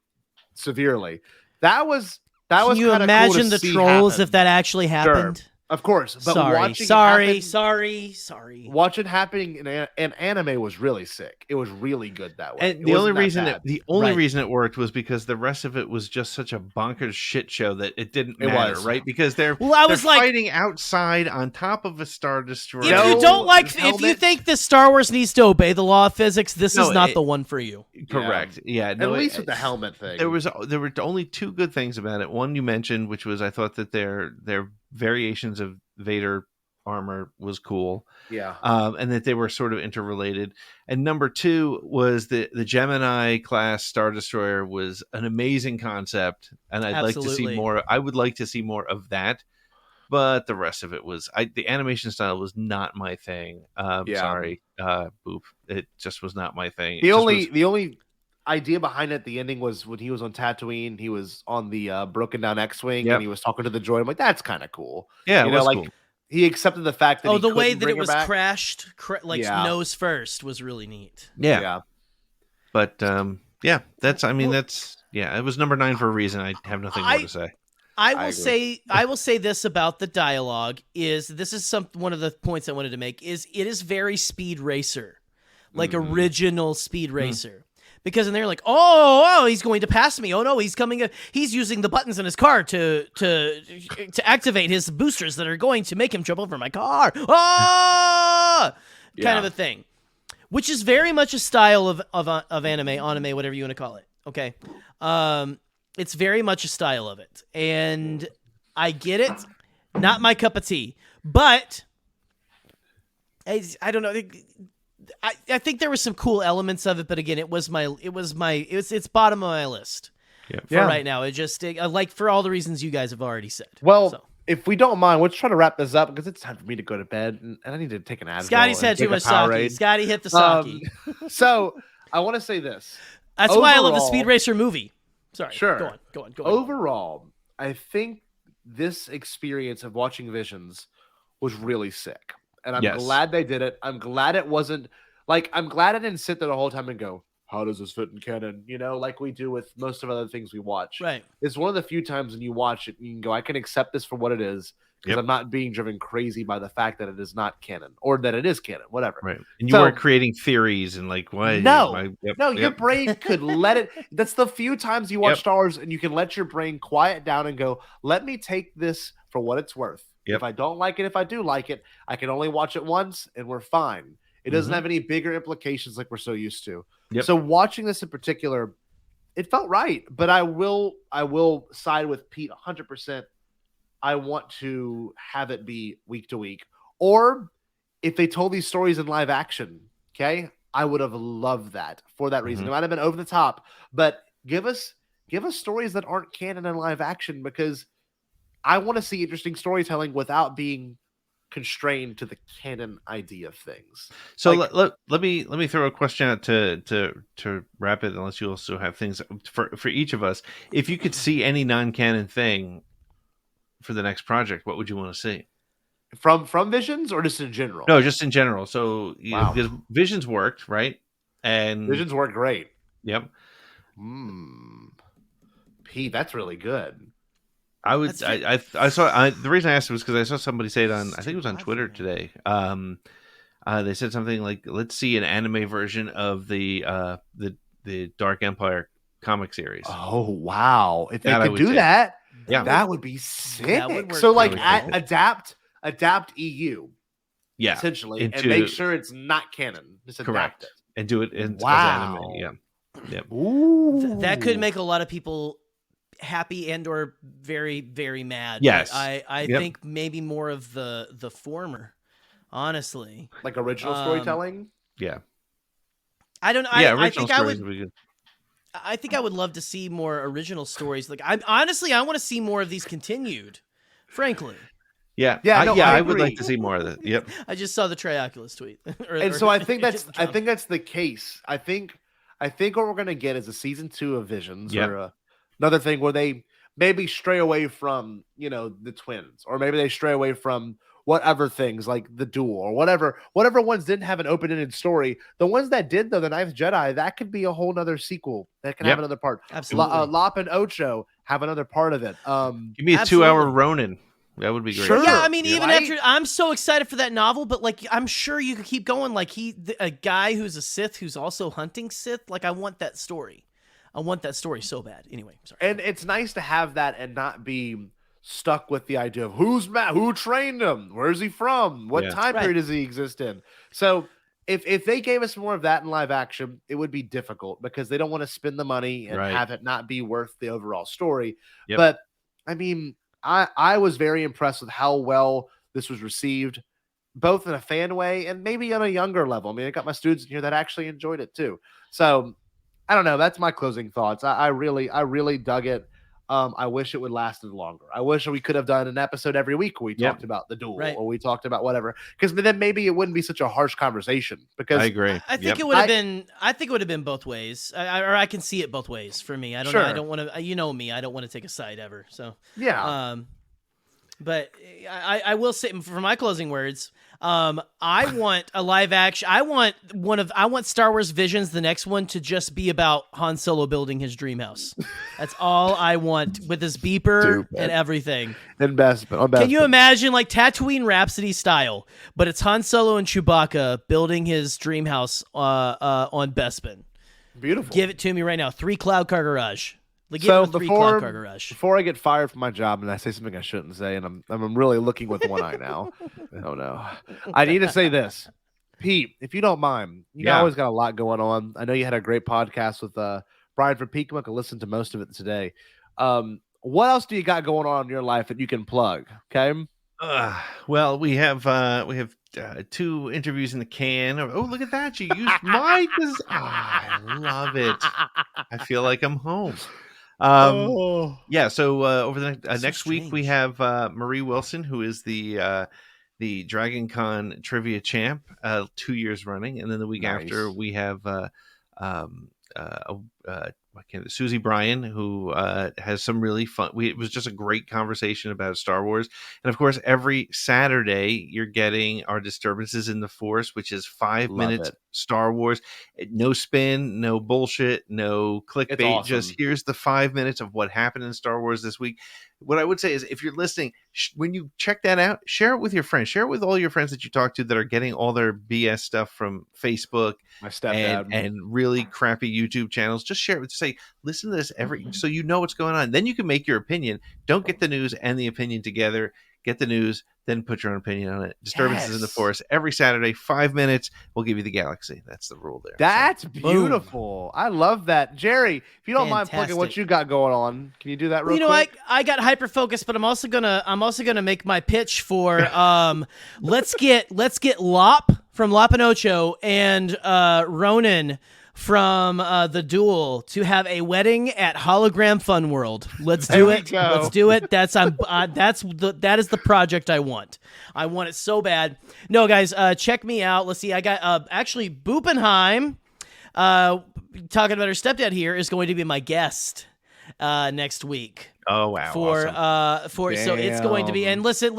[SPEAKER 7] severely. That was.
[SPEAKER 8] Can you imagine the trolls if that actually happened?
[SPEAKER 7] Sure. Of course, but
[SPEAKER 8] Sorry, sorry.
[SPEAKER 7] Watching happening in anime was really sick. It was really good that way.
[SPEAKER 9] And the only
[SPEAKER 8] Right.
[SPEAKER 9] reason it worked was because the rest of it was just such a bonkers shit show that it didn't matter,
[SPEAKER 7] was.
[SPEAKER 9] right? Because they're
[SPEAKER 8] was like-
[SPEAKER 9] fighting outside on top of a Star Destroyer.
[SPEAKER 8] If you don't like, if you think that Star Wars needs to obey the law of physics, this
[SPEAKER 9] No,
[SPEAKER 8] is not the one for you.
[SPEAKER 9] Correct. Yeah.
[SPEAKER 7] At least with the helmet thing.
[SPEAKER 9] There were only two good things about it. One you mentioned, which was I thought that their variations of Vader armor was cool.
[SPEAKER 7] Yeah.
[SPEAKER 9] And that they were sort of interrelated. And number two was the Gemini class Star Destroyer was an amazing concept, and I'd like to see
[SPEAKER 8] Absolutely.
[SPEAKER 9] more. I would like to see more of that. But the rest of it was the animation style was not my thing. Sorry, Boop. It just was not my thing.
[SPEAKER 7] The only idea behind it, the ending, was when he was on Tatooine. He was on the broken down X-wing,
[SPEAKER 9] Yep.
[SPEAKER 7] and he was talking to the droid. I'm like, that's kind of cool.
[SPEAKER 9] Yeah, it
[SPEAKER 7] you know,
[SPEAKER 9] was
[SPEAKER 7] like
[SPEAKER 9] cool.
[SPEAKER 7] he accepted the fact that
[SPEAKER 8] The way
[SPEAKER 7] couldn't
[SPEAKER 8] that
[SPEAKER 7] bring
[SPEAKER 8] it
[SPEAKER 7] her
[SPEAKER 8] was
[SPEAKER 7] back.
[SPEAKER 8] crashed,
[SPEAKER 7] Yeah.
[SPEAKER 8] nose first, was really neat.
[SPEAKER 9] Yeah. But that's. I mean, that's. Yeah, it was number 9 for a reason. I have nothing more to say.
[SPEAKER 8] I
[SPEAKER 7] agree.
[SPEAKER 8] will say this about the dialogue is one of the points I wanted to make is it is very Speed Racer, like original Speed Racer. Because they're like, oh, he's going to pass me. Oh no, he's coming. He's using the buttons in his car to activate his boosters that are going to make him jump over my car. Ah, kind of a thing, which is very much a style of anime, whatever you want to call it. Okay, it's very much a style of it, and I get it. Not my cup of tea, but I don't know. I think there were some cool elements of it, but again, it's bottom of my list for right now. It just like for all the reasons you guys have already said.
[SPEAKER 7] Well, if we don't mind, let's try to wrap this up because it's time for me to go to bed and I need to take an Advil.
[SPEAKER 8] Scotty's had too much sake. Scotty hit the sake.
[SPEAKER 7] So I want to say this.
[SPEAKER 8] That's why I love the Speed Racer movie. Sorry.
[SPEAKER 7] Sure.
[SPEAKER 8] Go on.
[SPEAKER 7] Overall, I think this experience of watching Visions was really sick. And I'm glad they did it. I'm glad it wasn't like, I'm glad I didn't sit there the whole time and go, how does this fit in canon? You know, like we do with most of other things we watch.
[SPEAKER 8] Right.
[SPEAKER 7] It's one of the few times when you watch it, you can go, I can accept this for what it is because I'm not being driven crazy by the fact that it is not canon or that it is canon, whatever.
[SPEAKER 9] Right. And you weren't creating theories and like, why?
[SPEAKER 7] Your brain could let it. That's the few times you watch Star Wars and you can let your brain quiet down and go, let me take this for what it's worth. If I don't like it, if I do like it, I can only watch it once and we're fine. It doesn't have any bigger implications like we're so used to. So watching this in particular, it felt right. But I will side with Pete 100%. I want to have it be week to week. Or if they told these stories in live action, okay, I would have loved that for that reason. It might have been over the top, but give us stories that aren't canon in live action because I want to see interesting storytelling without being constrained to the canon idea of things.
[SPEAKER 9] So let me throw a question out to wrap it, unless you also have things for each of us. If you could see any non-canon thing for the next project, what would you want to see?
[SPEAKER 7] From Visions or just in general?
[SPEAKER 9] No, just in general. So because Visions worked, right? And
[SPEAKER 7] Visions worked great.
[SPEAKER 9] Yep.
[SPEAKER 7] Pete, that's really good.
[SPEAKER 9] I saw the reason I asked was because I saw somebody say it on, I think it was on Twitter today. They said something like, let's see an anime version of the Dark Empire comic series.
[SPEAKER 7] Oh wow. If they could do that, that would be sick. So like adapt EU.
[SPEAKER 9] Yeah.
[SPEAKER 7] Essentially. And make sure it's not canon. Just adapt it.
[SPEAKER 9] And do it as anime. Yeah. Yep.
[SPEAKER 7] Ooh.
[SPEAKER 8] That could make a lot of people happy and or very, very mad.
[SPEAKER 9] Yes.
[SPEAKER 8] I think maybe more of the former, honestly.
[SPEAKER 7] Like original storytelling?
[SPEAKER 9] Yeah.
[SPEAKER 8] I don't know.
[SPEAKER 9] Yeah,
[SPEAKER 8] I think I would.
[SPEAKER 9] Would be good.
[SPEAKER 8] I think I would love to see more original stories. Like, I want to see more of these continued. Frankly.
[SPEAKER 9] Yeah. I would like to see more of that. Yep.
[SPEAKER 8] I just saw the Trioculus tweet.
[SPEAKER 7] So I think that's the case. I think what we're gonna get is a season 2 of Visions or another thing where they maybe stray away from the twins, or maybe they stray away from whatever things like the duel or whatever ones didn't have an open-ended story. The ones that did, though, the Ninth Jedi, that could be a whole nother sequel that can have another part.
[SPEAKER 8] Absolutely.
[SPEAKER 7] Lop and Ocho have another part of it.
[SPEAKER 9] Give me a 2-hour Ronin. That would be great.
[SPEAKER 7] Sure.
[SPEAKER 8] Yeah, I mean,
[SPEAKER 7] You're
[SPEAKER 8] even
[SPEAKER 7] right.
[SPEAKER 8] after, I'm so excited for that novel, but like, I'm sure you could keep going. Like, a guy who's a Sith who's also hunting Sith. Like, I want that story. I want that story so bad. Anyway, sorry.
[SPEAKER 7] And it's nice to have that and not be stuck with the idea of who trained him, where's he from, what
[SPEAKER 9] Yeah.
[SPEAKER 7] time
[SPEAKER 8] Right.
[SPEAKER 7] period does he exist in. So if they gave us more of that in live action, it would be difficult because they don't want to spend the money and
[SPEAKER 9] Right.
[SPEAKER 7] have it not be worth the overall story.
[SPEAKER 9] Yep.
[SPEAKER 7] But I mean, I was very impressed with how well this was received, both in a fan way and maybe on a younger level. I mean, I got my students in here that actually enjoyed it too. So I don't know. That's my closing thoughts. I really dug it. I wish it would lasted longer. I wish we could have done an episode every week where we
[SPEAKER 9] Yep.
[SPEAKER 7] talked about the duel
[SPEAKER 8] Right.
[SPEAKER 7] or we talked about whatever. Because then maybe it wouldn't be such a harsh conversation. Because
[SPEAKER 9] I agree.
[SPEAKER 8] I think
[SPEAKER 9] Yep.
[SPEAKER 8] it would have been. I think it would have been both ways, or I can see it both ways for me. I don't know. I
[SPEAKER 7] Sure.
[SPEAKER 8] don't want to. You know me. I don't want to take a side ever. So
[SPEAKER 7] yeah,
[SPEAKER 8] but I will say for my closing words, I want a live action. I want Star Wars Visions, the next one, to just be about Han Solo building his dream house. That's all I want, with his beeper and everything.
[SPEAKER 7] investment.
[SPEAKER 8] Can you imagine, like, Tatooine Rhapsody style, but it's Han Solo and Chewbacca building his dream house on Bespin?
[SPEAKER 7] Beautiful.
[SPEAKER 8] Give it to me right now. 3 cloud car garage. Like, give
[SPEAKER 7] So
[SPEAKER 8] him a 3 cloud car garage.
[SPEAKER 7] before I get fired from my job and I say something I shouldn't say, and I'm really looking with one eye now. Oh no, I need to say this, Pete, if you don't mind. You always got a lot going on. I know you had a great podcast with Brian from Peekma. I listened to most of it today. What else do you got going on in your life that you can plug? Okay.
[SPEAKER 9] Well, we have 2 interviews in the can. Oh, look at that! You used my. I love it. I feel like I'm home. Yeah. So over the next week we have Marie Wilson, who is the Dragon Con trivia champ, 2 years running, and then the week after we have Susie Bryan, who has some really fun. It was just a great conversation about Star Wars, and of course, every Saturday you're getting our Disturbances in the Force, which is 5 minutes Star Wars, no spin, no bullshit, no clickbait.
[SPEAKER 7] Awesome.
[SPEAKER 9] Just here's the 5 minutes of what happened in Star Wars this week. What I would say is, if you're listening, when you check that out, share it with your friends. Share it with all your friends that you talk to that are getting all their BS stuff from Facebook,
[SPEAKER 7] my stepdad,
[SPEAKER 9] and really crappy YouTube channels. Just share it. Say, listen to this so you know what's going on. Then you can make your opinion. Don't get the news and the opinion together. Get the news, then put your own opinion on it. Disturbances in the Force every Saturday, 5 minutes. We'll give you the galaxy. That's the rule there.
[SPEAKER 7] That's beautiful. I love that, Jerry. If you don't mind plugging what you got going on, can you do that real quick?
[SPEAKER 8] I got Hyperfocus, but I'm also gonna make my pitch for let's get Lop from Lop and Ocho and Ronan from the Duel to have a wedding at Hologram Fun World. Let's do it. Let's do it. That is the project I want. I want it so bad. No, guys, check me out. Let's see. I got actually Bupenheim, talking about her stepdad here, is going to be my guest next week.
[SPEAKER 9] Oh wow.
[SPEAKER 8] So it's going to be, and listen.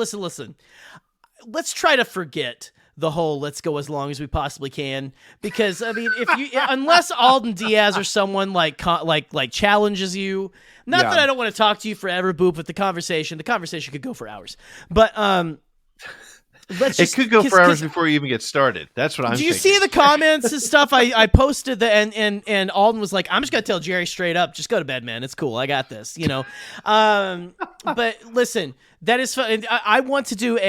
[SPEAKER 8] Let's try to forget the whole "let's go as long as we possibly can," because I mean, unless Alden Diaz or someone like challenges you, not that I don't want to talk to you forever, Boop, but the conversation could go for hours. But
[SPEAKER 9] it could go for hours before you even get started. That's what I'm
[SPEAKER 8] thinking. Do you
[SPEAKER 9] thinking.
[SPEAKER 8] see the comments and stuff? I posted and Alden was like, "I'm just gonna tell Jerry straight up, just go to bed, man. It's cool. I got this." You know. But listen, that is fun. I want to do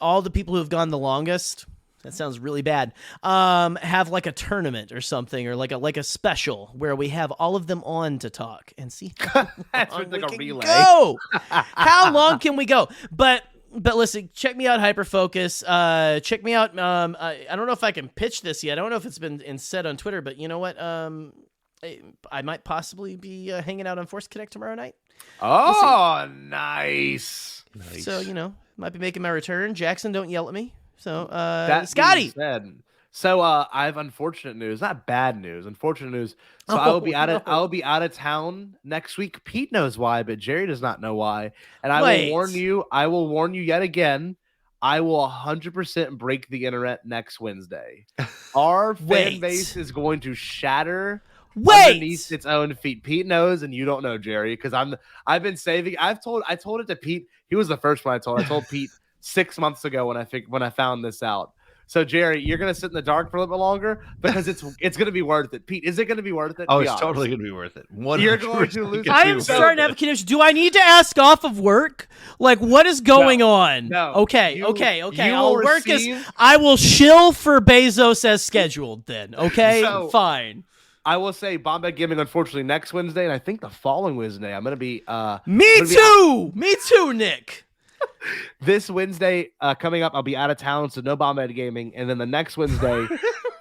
[SPEAKER 8] all the people who have gone the longest. That sounds really bad. Have like a tournament or something, or like a special where we have all of them on to talk and see how long we can go. How long can we go? But listen, check me out, Hyperfocus. Check me out. I don't know if I can pitch this yet. I don't know if it's been said on Twitter, but you know what? I might possibly be hanging out on Force Connect tomorrow night.
[SPEAKER 7] Oh, nice.
[SPEAKER 8] So, might be making my return. Jackson, don't yell at me. So,
[SPEAKER 7] that
[SPEAKER 8] Scotty.
[SPEAKER 7] So, I have unfortunate news, not bad news, unfortunate news. So I will be out of town next week. Pete knows why, but Jerry does not know why. And I will warn you yet again. I will 100% break the internet next Wednesday. Our fan base is going to shatter underneath its own feet. Pete knows, and you don't know, Jerry, because I've been saving. I told it to Pete. He was the first one I told. I told Pete 6 months ago when I found this out. So Jerry, you're gonna sit in the dark for a little bit longer because it's gonna be worth it. Pete, is it gonna be worth it?
[SPEAKER 9] Oh, it's totally gonna be worth it.
[SPEAKER 7] You're going to lose.
[SPEAKER 8] I am starting to have conditions. Do I need to ask off of work? Like, what is going on?
[SPEAKER 7] No.
[SPEAKER 8] Okay.
[SPEAKER 7] You
[SPEAKER 8] I'll
[SPEAKER 7] will
[SPEAKER 8] work
[SPEAKER 7] receive-
[SPEAKER 8] I will shill for Bezos as scheduled then. Okay, fine.
[SPEAKER 7] I will say Bombad Gaming, unfortunately, next Wednesday, and I think the following Wednesday, I'm gonna be.
[SPEAKER 8] Me too, Nick.
[SPEAKER 7] This Wednesday coming up, I'll be out of town, so no Bombad Gaming. And then the next Wednesday,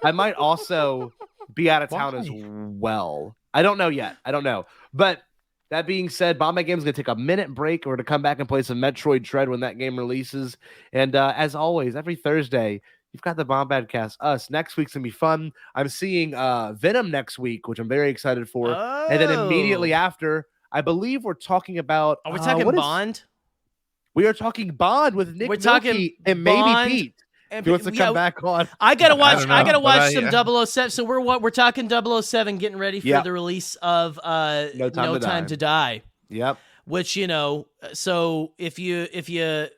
[SPEAKER 7] I might also be out of town as well. I don't know yet. I don't know. But that being said, Bombad Gaming is going to take a minute break. We're going to come back and play some Metroid Dread when that game releases. And as always, every Thursday, you've got the Bombadcast. Us. Next week's going to be fun. I'm seeing Venom next week, which I'm very excited for. And then immediately after, I believe we're talking about...
[SPEAKER 8] Are we talking Bond?
[SPEAKER 7] We are talking Bond with Nick
[SPEAKER 8] talking
[SPEAKER 7] and
[SPEAKER 8] Bond,
[SPEAKER 7] maybe Pete. If he wants to come back on.
[SPEAKER 8] I gotta watch. I gotta watch some 007. So we're talking 007, getting ready for the release of No Time to Die.
[SPEAKER 7] Yep.
[SPEAKER 8] Which so if you're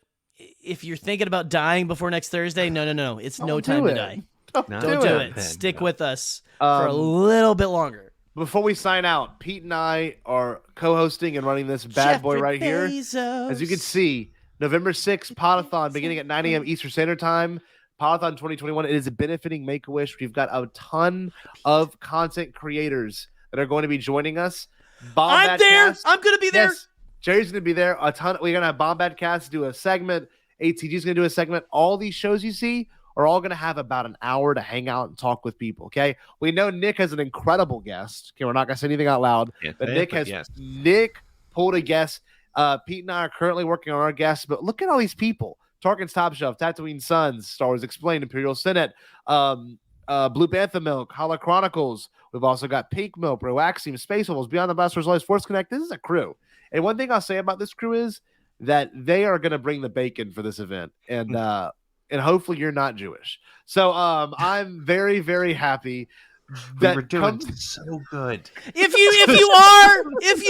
[SPEAKER 8] thinking about dying before next Thursday, no, it's No Time to Die. Don't do it. Stick with us for a little bit longer.
[SPEAKER 7] Before we sign out, Pete and I are co-hosting and running this bad boy right here. As you can see, November 6th, Podathon, beginning at 9 a.m. Eastern Standard Time. Podathon 2021. It is benefiting Make-A-Wish. We've got a ton of content creators that are going to be joining us.
[SPEAKER 8] I'm there. I'm going to be there.
[SPEAKER 7] Yes, Jerry's going to be there. A ton. We're going to have Bombadcast do a segment. ATG's going to do a segment. All these shows you see are all going to have about an hour to hang out and talk with people, okay? We know Nick has an incredible guest. Okay, we're not going to say anything out loud. But Nick pulled a guest. Pete and I are currently working on our guests, but look at all these people. Tarkin's Top Shelf, Tatooine Sons, Star Wars Explained, Imperial Senate, Blue Bantha Milk, Hollow Chronicles. We've also got Pink Milk, Proaxium, Space Wolves, Beyond the Blasters, Lives, Force Connect. This is a crew. And one thing I'll say about this crew is that they are going to bring the bacon for this event. And hopefully you're not Jewish. So I'm very, very happy that
[SPEAKER 9] we're doing so good.
[SPEAKER 8] If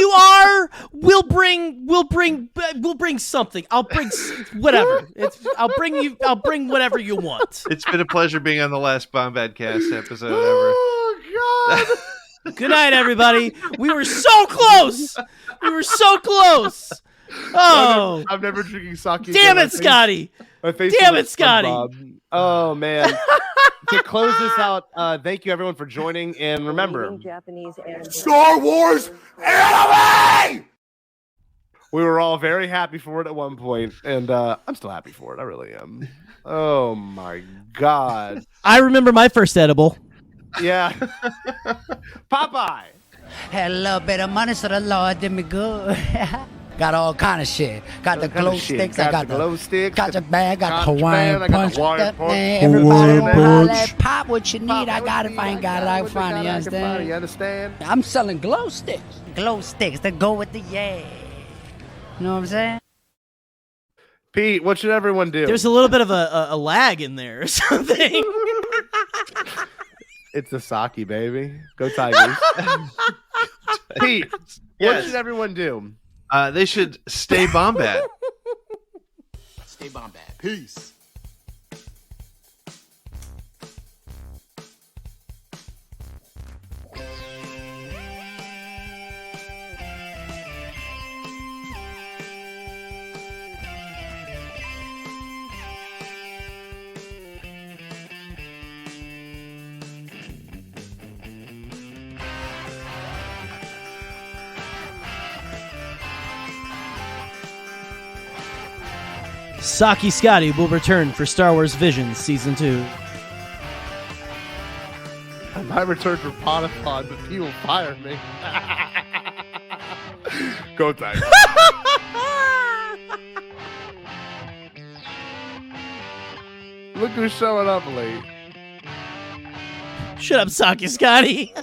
[SPEAKER 8] you are, we'll bring something. I'll bring whatever. I'll bring whatever you want.
[SPEAKER 9] It's been a pleasure being on the last Bombadcast episode ever.
[SPEAKER 7] Oh God.
[SPEAKER 8] Good night, everybody. We were so close. Oh,
[SPEAKER 7] I'm never drinking sake.
[SPEAKER 8] Damn it, Scotty. Damn it, Scotty.
[SPEAKER 7] Oh, man. To close this out, thank you, everyone, for joining. And remember,
[SPEAKER 5] Japanese
[SPEAKER 3] Star Wars anime!
[SPEAKER 7] we were all very happy for it at one point, and I'm still happy for it. I really am. Oh, my God.
[SPEAKER 8] I remember my first edible.
[SPEAKER 7] Yeah. Popeye.
[SPEAKER 10] Had a little bit of money, so the Lord did me good. Got all kind of shit. Got the glow sticks. I got the
[SPEAKER 7] glow sticks.
[SPEAKER 10] Got the bag. Got the Hawaiian punch.
[SPEAKER 7] Man,
[SPEAKER 10] everybody want to holler at Pop what you need. I got it. If I ain't got it, I can find it. You understand? I'm selling glow sticks. Glow sticks that go with the You know what I'm saying?
[SPEAKER 7] Pete, what should everyone do?
[SPEAKER 8] There's a little bit of a lag in there or something.
[SPEAKER 7] It's the sake, baby. Go Tigers. Pete, what should everyone do?
[SPEAKER 9] They should stay Bombad.
[SPEAKER 6] Stay Bombad. Peace.
[SPEAKER 8] Saki Scotty will return for Star Wars Visions Season 2.
[SPEAKER 7] I might return for Podathon, but he will fire me. Go Tigers. Look who's showing up late.
[SPEAKER 8] Shut up, Saki Scotty.